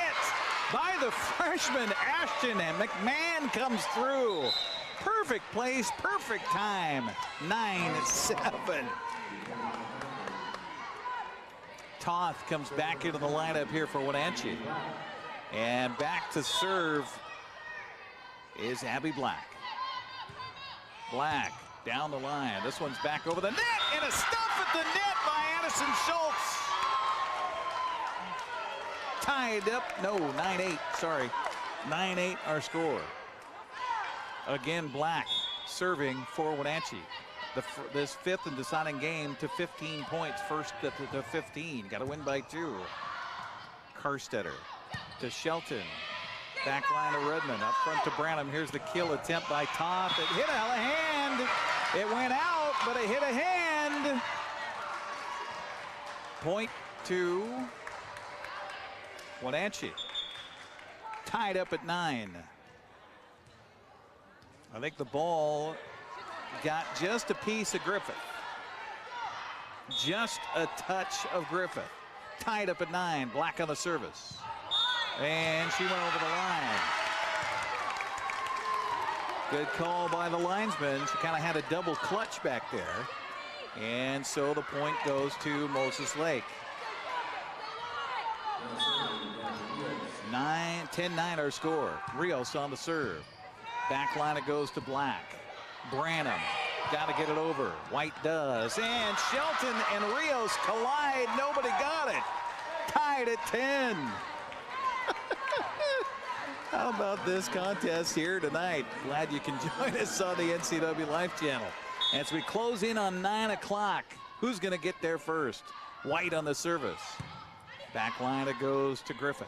B: by the freshman Ashton. And McMahon comes through. Perfect place, perfect time. 9-7. Toth comes back into the lineup here for Wenatchee. And back to serve is Abby Black. Black down the line. This one's back over the net, and a stuff at the net by Addison Schultz. Tied up, no, 9-8, sorry. 9-8 our score. Again, Black serving for Wenatchee. This fifth and deciding game to 15 points, first to 15. Got to win by 2. Karstetter to Shelton. Back line of Redmond, up front to Branham. Here's the kill attempt by Toth. It hit a hand. It went out, but it hit a hand. Point to Wenatchee. Tied up at 9. I think the ball got just a piece of Griffith. Just a touch of Griffith. Tied up at 9. Black on the service. And she went over the line. Good call by the linesman. She kind of had a double clutch back there. And so the point goes to Moses Lake. 10-9 our score. Rios on the serve. Back line it goes to Black. Branham got to get it over. White does. And Shelton and Rios collide. Nobody got it. Tied at 10. How about this contest here tonight? Glad you can join us on the NCW Life Channel. As we close in on 9 o'clock, who's going to get there first? White on the service. Back line it goes to Griffith.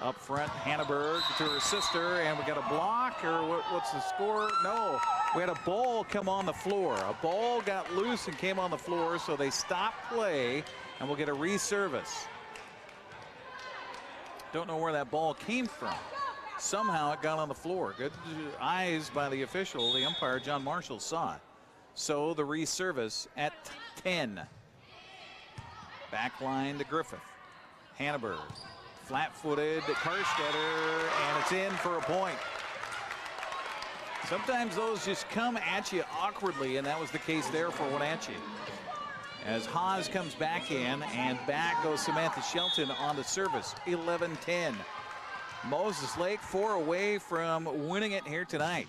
B: Up front, Hanneberg to her sister, and we got a block, or what's the score? No, we had a ball come on the floor. A ball got loose and came on the floor, so they stopped play, and we'll get a reservice. Don't know where that ball came from. Somehow it got on the floor. Good eyes by the official. The umpire, John Marshall, saw it. So the reservice at 10. Back line to Griffith. Hanneberg. Flat-footed to Karstetter, and it's in for a point. Sometimes those just come at you awkwardly, and that was the case there for Wenatchee. As Haas comes back in, and back goes Samantha Shelton on the service. 11-10. Moses Lake 4 away from winning it here tonight.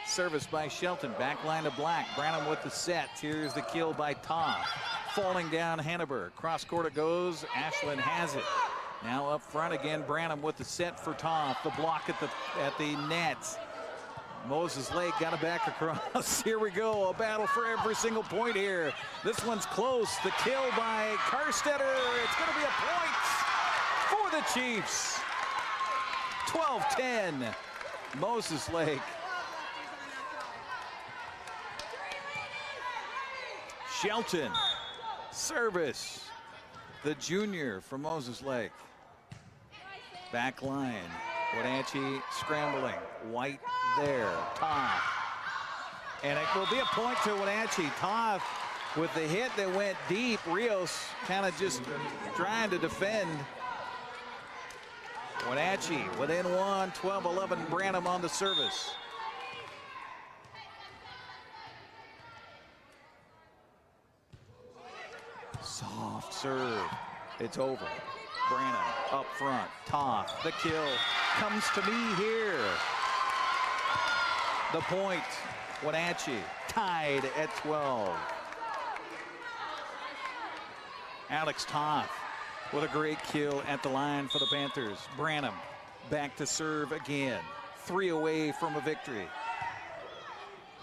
B: Service by Shelton. Back line to Black. Branham with the set. Here's the kill by Toth. Falling down Hanneberg. Cross court it goes. Ashland has it. Now up front again. Branham with the set for Toth. The block at the net. Moses Lake got it back across. Here we go. A battle for every single point here. This one's close. The kill by Karstetter. It's going to be a point for the Chiefs. 12-10. Moses Lake. Shelton. Service. The junior from Moses Lake. Back line. Wenatchee scrambling. White there. Toth. And it will be a point to Wenatchee. Toth with the hit that went deep. Rios kind of just trying to defend. Wenatchee within 1, 12-11. Branham on the service. Soft serve. It's over. Branham up front. Toth. The kill comes to me here. The point. Wenatchee tied at 12. Alex Toth with a great kill at the line for the Panthers. Branham back to serve again. 3 away from a victory.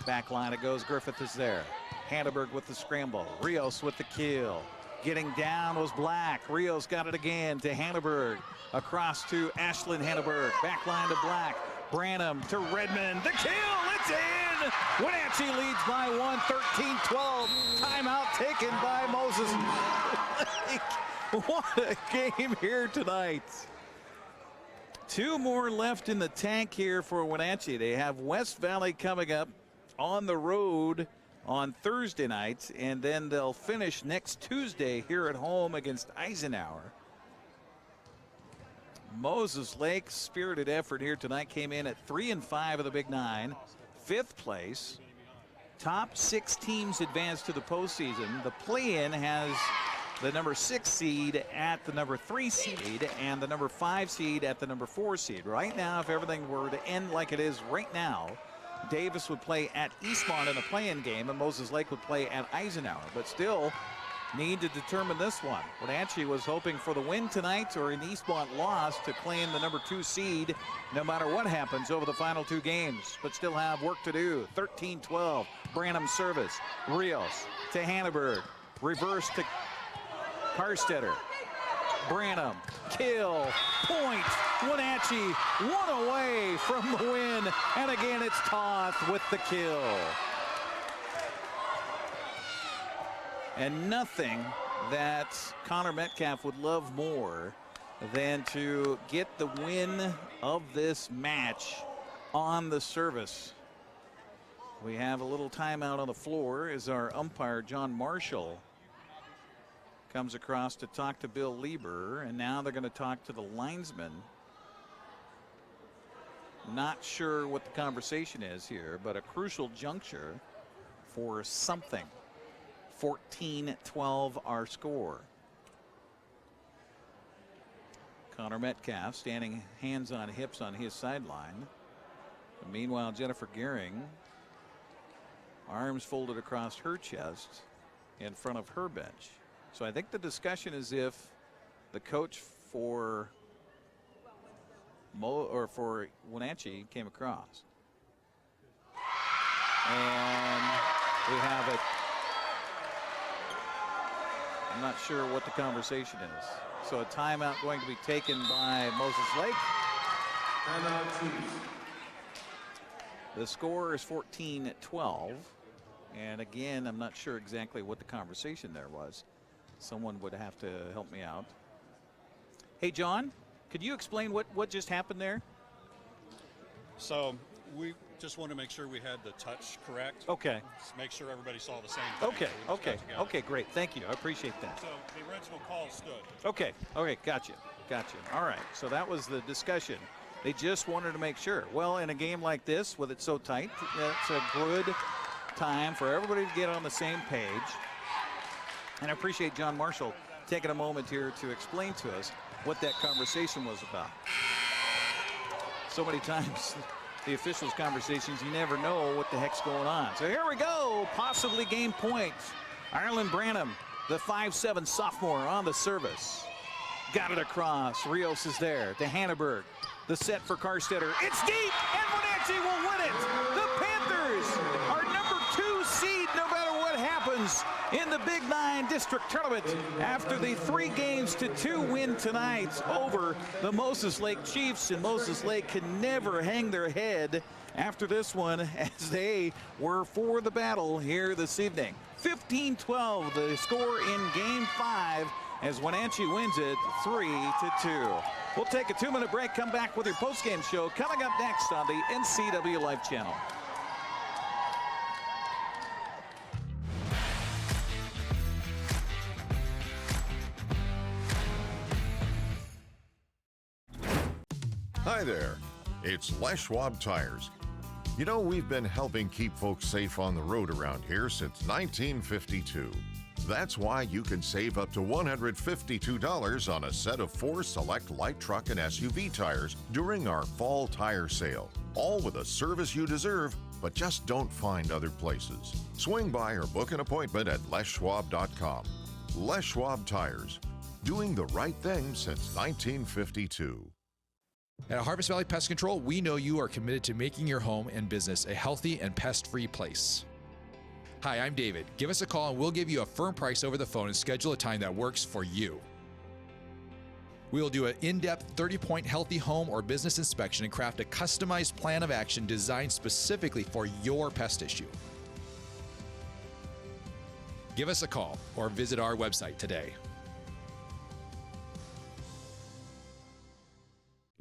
B: Back line it goes. Griffith is there. Hanneberg with the scramble. Rios with the kill. Getting down was Black. Rios got it again to Hanneberg. Across to Ashlyn Hanneberg. Back line to Black. Branham to Redmond. The kill. It's in. Wenatchee leads by 1, 13-12. Timeout taken by Moses. What a game here tonight. 2 more left in the tank here for Wenatchee. They have West Valley coming up on the road on Thursday night, and then they'll finish next Tuesday here at home against Eisenhower. Moses Lake's spirited effort here tonight came in at 3-5 of the Big Nine, 5th place. Top 6 teams advanced to the postseason. The play-in has the number 6 seed at the number 3 seed and the number 5 seed at the number 4 seed. Right now, if everything were to end like it is right now, Davis would play at Eastmont in a play-in game, and Moses Lake would play at Eisenhower. But still need to determine this one. Wenatchee was hoping for the win tonight or an Eastmont loss to claim the number 2 seed no matter what happens over the final 2 games, but still have work to do. 13-12, Branham service. Rios to Hanneberg. Reverse to Karstetter. Branham, kill, point. Wenatchee 1 away from the win. And again, it's Toth with the kill. And nothing that Connor Metcalf would love more than to get the win of this match on the service. We have a little timeout on the floor as our umpire, John Marshall, comes across to talk to Bill Lieber, and now they're going to talk to the linesman. Not sure what the conversation is here, but a crucial juncture for something. 14-12 our score. Connor Metcalf standing hands on hips on his sideline. And meanwhile, Jennifer Gehring, arms folded across her chest in front of her bench. So I think the discussion is if the coach for for Wenatchee came across. And we have it. I'm not sure what the conversation is. So a timeout going to be taken by Moses Lake. The score is 14-12. And again, I'm not sure exactly what the conversation there was. Someone would have to help me out. Hey, John, could you explain what just happened there?
T: So we just want to make sure we had the touch correct.
B: Okay.
T: Just make sure everybody saw the same thing.
B: Okay,
T: So we
B: okay,
T: just got together.
B: okay, great. Thank you. I appreciate that.
T: So the original call stood.
B: Okay, okay, gotcha. All right, so that was the discussion. They just wanted to make sure. Well, in a game like this, with it so tight, it's a good time for everybody to get on the same page. And I appreciate John Marshall taking a moment here to explain to us what that conversation was about. So many times, the officials' conversations, you never know what the heck's going on. So here we go, possibly game point. Ireland Branham, the 5'7" sophomore on the service. Got it across. Rios is there to Hanneberg. The set for Karstetter. It's deep, and Wenatchee will win it. The Panthers are number 2 seed no matter what happens in the Big Nine District Tournament after the 3-2 win tonight over the Moses Lake Chiefs. And Moses Lake can never hang their head after this one as they were for the battle here this evening. 15-12 the score in Game 5 as Wenatchee wins it 3-2. We'll take a 2-minute break, come back with your postgame show coming up next on the NCW Life Channel.
C: Hi there, it's Les Schwab Tires. You know, we've been helping keep folks safe on the road around here since 1952. That's why you can save up to $152 on a set of 4 select light truck and SUV tires during our fall tire sale. All with a service you deserve, but just don't find other places. Swing by or book an appointment at leschwab.com. Les Schwab Tires. doing the right thing since 1952.
S: At Harvest Valley Pest Control, we know you are committed to making your home and business a healthy and pest-free place. Hi, I'm David. Give us a call and we'll give you a firm price over the phone and schedule a time that works for you. We will do an in-depth 30-point healthy home or business inspection and craft a customized plan of action designed specifically for your pest issue. Give us a call or visit our website today.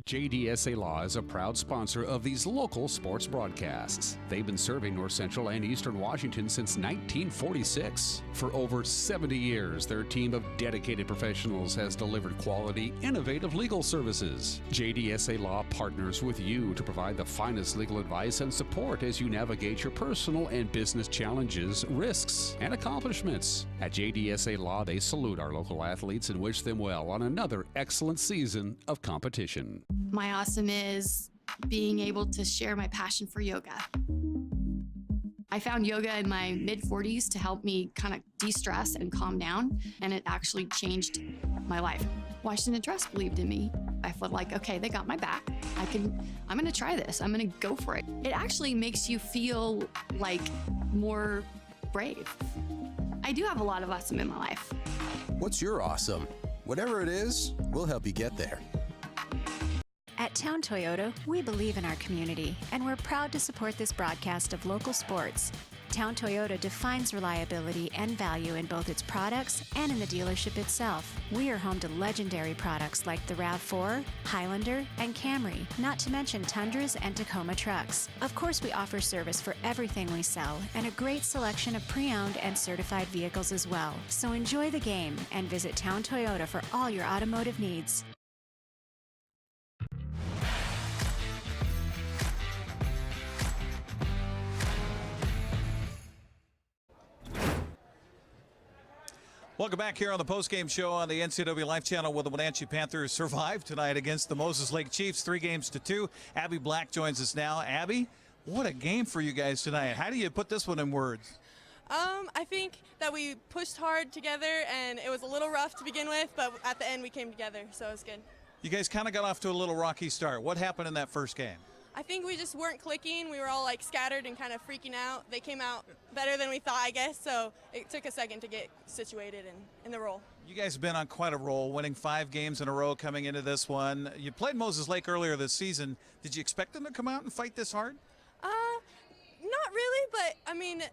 A: JDSA Law is a proud sponsor of these local sports broadcasts. They've been serving North Central and Eastern Washington since 1946. For over 70 years, their team of dedicated professionals has delivered quality, innovative legal services. JDSA Law partners with you to provide the finest legal advice and support as you navigate your personal and business challenges, risks, and accomplishments. At JDSA Law, they salute our local athletes and wish them well on another excellent season of competition.
Q: My awesome is being able to share my passion for yoga. I found yoga in my mid-40s to help me kind of de-stress and calm down, and it actually changed my life. Washington Trust believed in me. I felt like, okay, they got my back. I'm gonna try this. I'm gonna go for it. It actually makes you feel like more brave. I do have a lot of awesome in my life.
E: What's your awesome? Whatever it is, we'll help you get there.
G: At Town Toyota, we believe in our community, and we're proud to support this broadcast of local sports. Town Toyota defines reliability and value in both its products and in the dealership itself. We are home to legendary products like the RAV4, Highlander, and Camry, not to mention Tundras and Tacoma trucks. Of course, we offer service for everything we sell, and a great selection of pre-owned and certified vehicles as well. So enjoy the game and visit Town Toyota for all your automotive needs.
B: Welcome back here on the postgame show on the NCW Life Channel, where the Wenatchee Panthers survived tonight against the Moses Lake Chiefs, 3-2. Abby Black joins us now. Abby, what a game for you guys tonight. How do you put this one in words?
U: I think that we pushed hard together, and it was a little rough to begin with, but at the end we came together, so it was good.
B: You guys kind of got off to a little rocky start. What happened in that first game?
U: I think we just weren't clicking. We were all like scattered and kind of freaking out. They came out better than we thought, I guess, so it took a second to get situated in the role.
B: You guys have been on quite a roll, winning 5 games in a row coming into this one. You played Moses Lake earlier this season. Did you expect them to come out and fight this hard?
U: Not really, but I mean,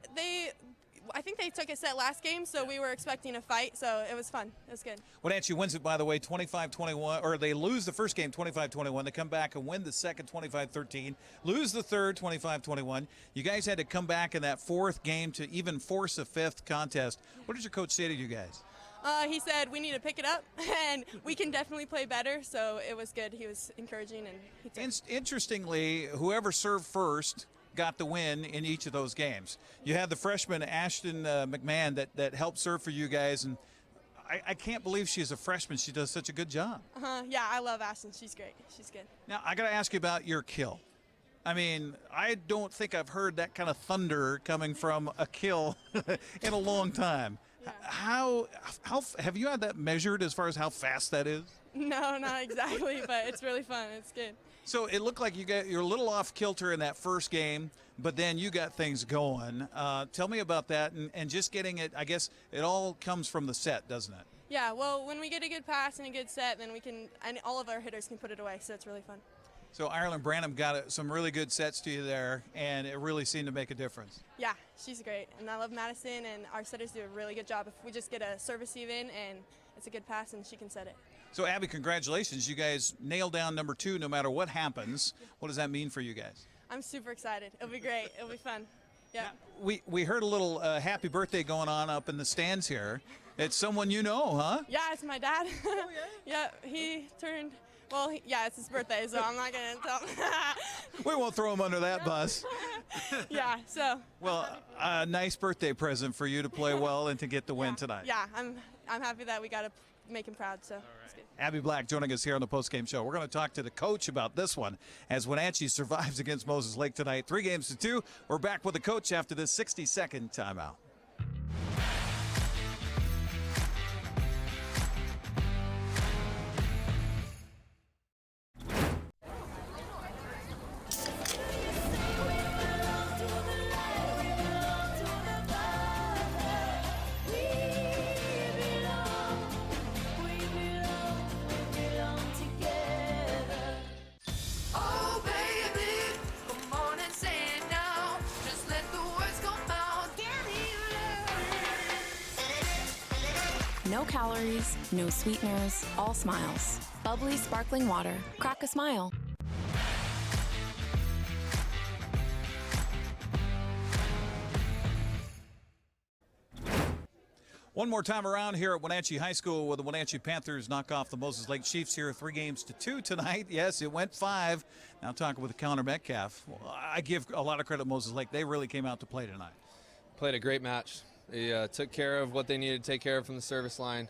U: I think they took a set last game, so we were expecting a fight, so it was fun. It was good.
B: Wenatchee wins it, by the way, 25-21, or they lose the first game 25-21. They come back and win the second 25-13, lose the third 25-21. You guys had to come back in that fourth game to even force a fifth contest. What did your coach say to you guys?
U: He said we need to pick it up, and we can definitely play better, so it was good. He was encouraging, and he took
B: Interestingly, whoever served first got the win in each of those games. You had the freshman Ashton McMahon that helped serve for you guys, and I can't believe she's a freshman. She does such a good job.
U: Yeah, I love Ashton. She's great. She's good.
B: Now, I got to ask you about your kill. I mean, I don't think I've heard that kind of thunder coming from a kill in a long time. Yeah. How have you had that measured as far as how fast that is?
U: No, not exactly, but it's really fun. It's good.
B: So it looked like you're a little off kilter in that first game, but then you got things going. Tell me about that and just getting it. I guess it all comes from the set, doesn't it?
U: Yeah, well, when we get a good pass and a good set, then and all of our hitters can put it away, so it's really fun.
B: So Ireland Branham got some really good sets to you there, and it really seemed to make a difference.
U: Yeah, she's great, and I love Madison, and our setters do a really good job. If we just get a service even, and it's a good pass, and she can set it.
B: So, Abby, congratulations. You guys nailed down number 2 no matter what happens. What does that mean for you guys?
U: I'm super excited. It'll be great. It'll be fun. Yeah.
B: Now, we heard a little happy birthday going on up in the stands here. It's someone you know, huh?
U: Yeah, it's my dad. Oh, yeah? Yeah, he turned, well, yeah, it's his birthday, so I'm not going to tell him.
B: We won't throw him under that bus.
U: Yeah, so.
B: Well, a nice birthday present for you to play well and to get the win tonight.
U: Yeah, I'm happy that we got to make him proud, so it's good.
B: Abby Black joining us here on the postgame show. We're going to talk to the coach about this one as Wenatchee survives against Moses Lake tonight. 3-2. We're back with the coach after this 60-second timeout.
P: No calories, no sweeteners, all smiles. Bubbly sparkling water. Crack a smile.
B: One more time around here at Wenatchee High School, where the Wenatchee Panthers knock off the Moses Lake Chiefs here 3-2 tonight. Yes, it went 5. Now talking with Connor Metcalf. Well, I give a lot of credit to Moses Lake. They really came out to play tonight.
F: Played a great match. They took care of what they needed to take care of from the service line.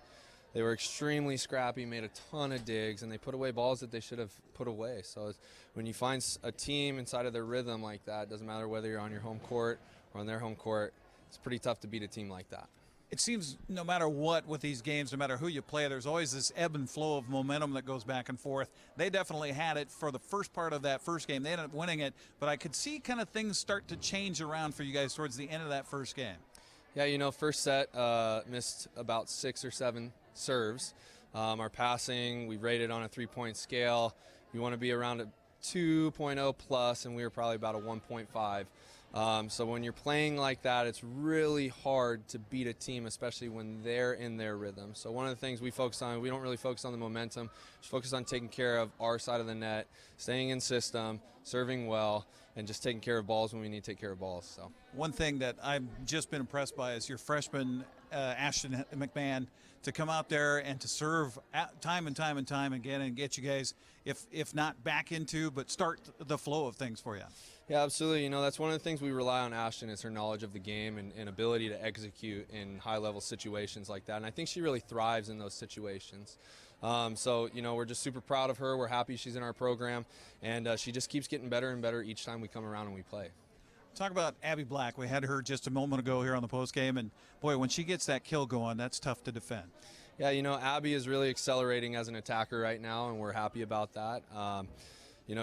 F: They were extremely scrappy, made a ton of digs, and they put away balls that they should have put away. So when you find a team inside of their rhythm like that, it doesn't matter whether you're on your home court or on their home court, it's pretty tough to beat a team like that.
B: It seems no matter what with these games, no matter who you play, there's always this ebb and flow of momentum that goes back and forth. They definitely had it for the first part of that first game. They ended up winning it, but I could see kind of things start to change around for you guys towards the end of that first game.
F: Yeah, first set missed about 6 or 7 serves. Our passing, we rated on a 3-point scale. You want to be around a 2.0 plus, and we were probably about a 1.5. So when you're playing like that, it's really hard to beat a team, especially when they're in their rhythm. So one of the things we focus on, we don't really focus on the momentum, just focus on taking care of our side of the net, staying in system, serving well, and just taking care of balls when we need to take care of balls. So
B: one thing that I've just been impressed by is your freshman, Ashton McMahon, to come out there and to serve time and time and time again and get you guys, if not back into, but start the flow of things for you.
F: Yeah, absolutely. That's one of the things we rely on Ashton is her knowledge of the game and ability to execute in high-level situations like that. And I think she really thrives in those situations. So, we're just super proud of her. We're happy she's in our program. And she just keeps getting better and better each time we come around and we play.
B: Talk about Abby Black. We had her just a moment ago here on the postgame. And, boy, when she gets that kill going, that's tough to defend.
F: Yeah, Abby is really accelerating as an attacker right now, and we're happy about that.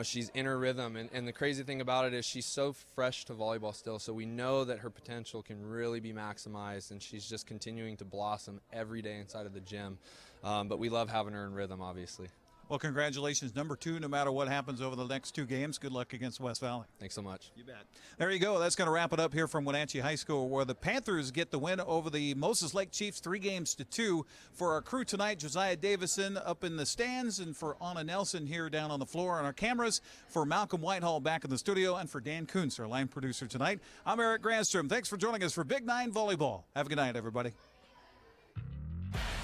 F: She's in her rhythm, and the crazy thing about it is she's so fresh to volleyball still, so we know that her potential can really be maximized, and she's just continuing to blossom every day inside of the gym. But we love having her in rhythm, obviously.
B: Well, congratulations, number 2, no matter what happens over the next 2 games. Good luck against West Valley.
F: Thanks so much.
B: You bet. There you go. That's going to wrap it up here from Wenatchee High School, where the Panthers get the win over the Moses Lake Chiefs 3-2. For our crew tonight, Josiah Davison up in the stands, and for Anna Nelson here down on the floor on our cameras, for Malcolm Whitehall back in the studio, and for Dan Kuntz, our line producer tonight, I'm Eric Granstrom. Thanks for joining us for Big 9 Volleyball. Have a good night, everybody.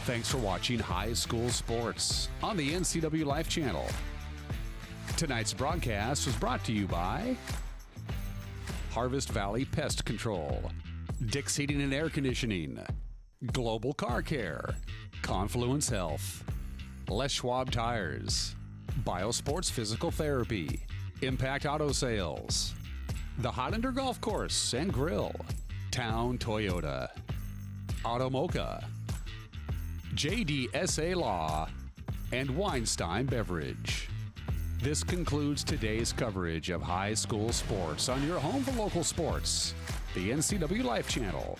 A: Thanks for watching High School Sports on the NCW Life Channel. Tonight's broadcast was brought to you by Harvest Valley Pest Control, Dick's Heating and Air Conditioning, Global Car Care, Confluence Health, Les Schwab Tires, Biosports Physical Therapy, Impact Auto Sales, the Highlander Golf Course and Grill, Town Toyota, Automocha, JDSA Law, and Weinstein Beverage. This concludes today's coverage of high school sports on your home for local sports, the NCW Life Channel.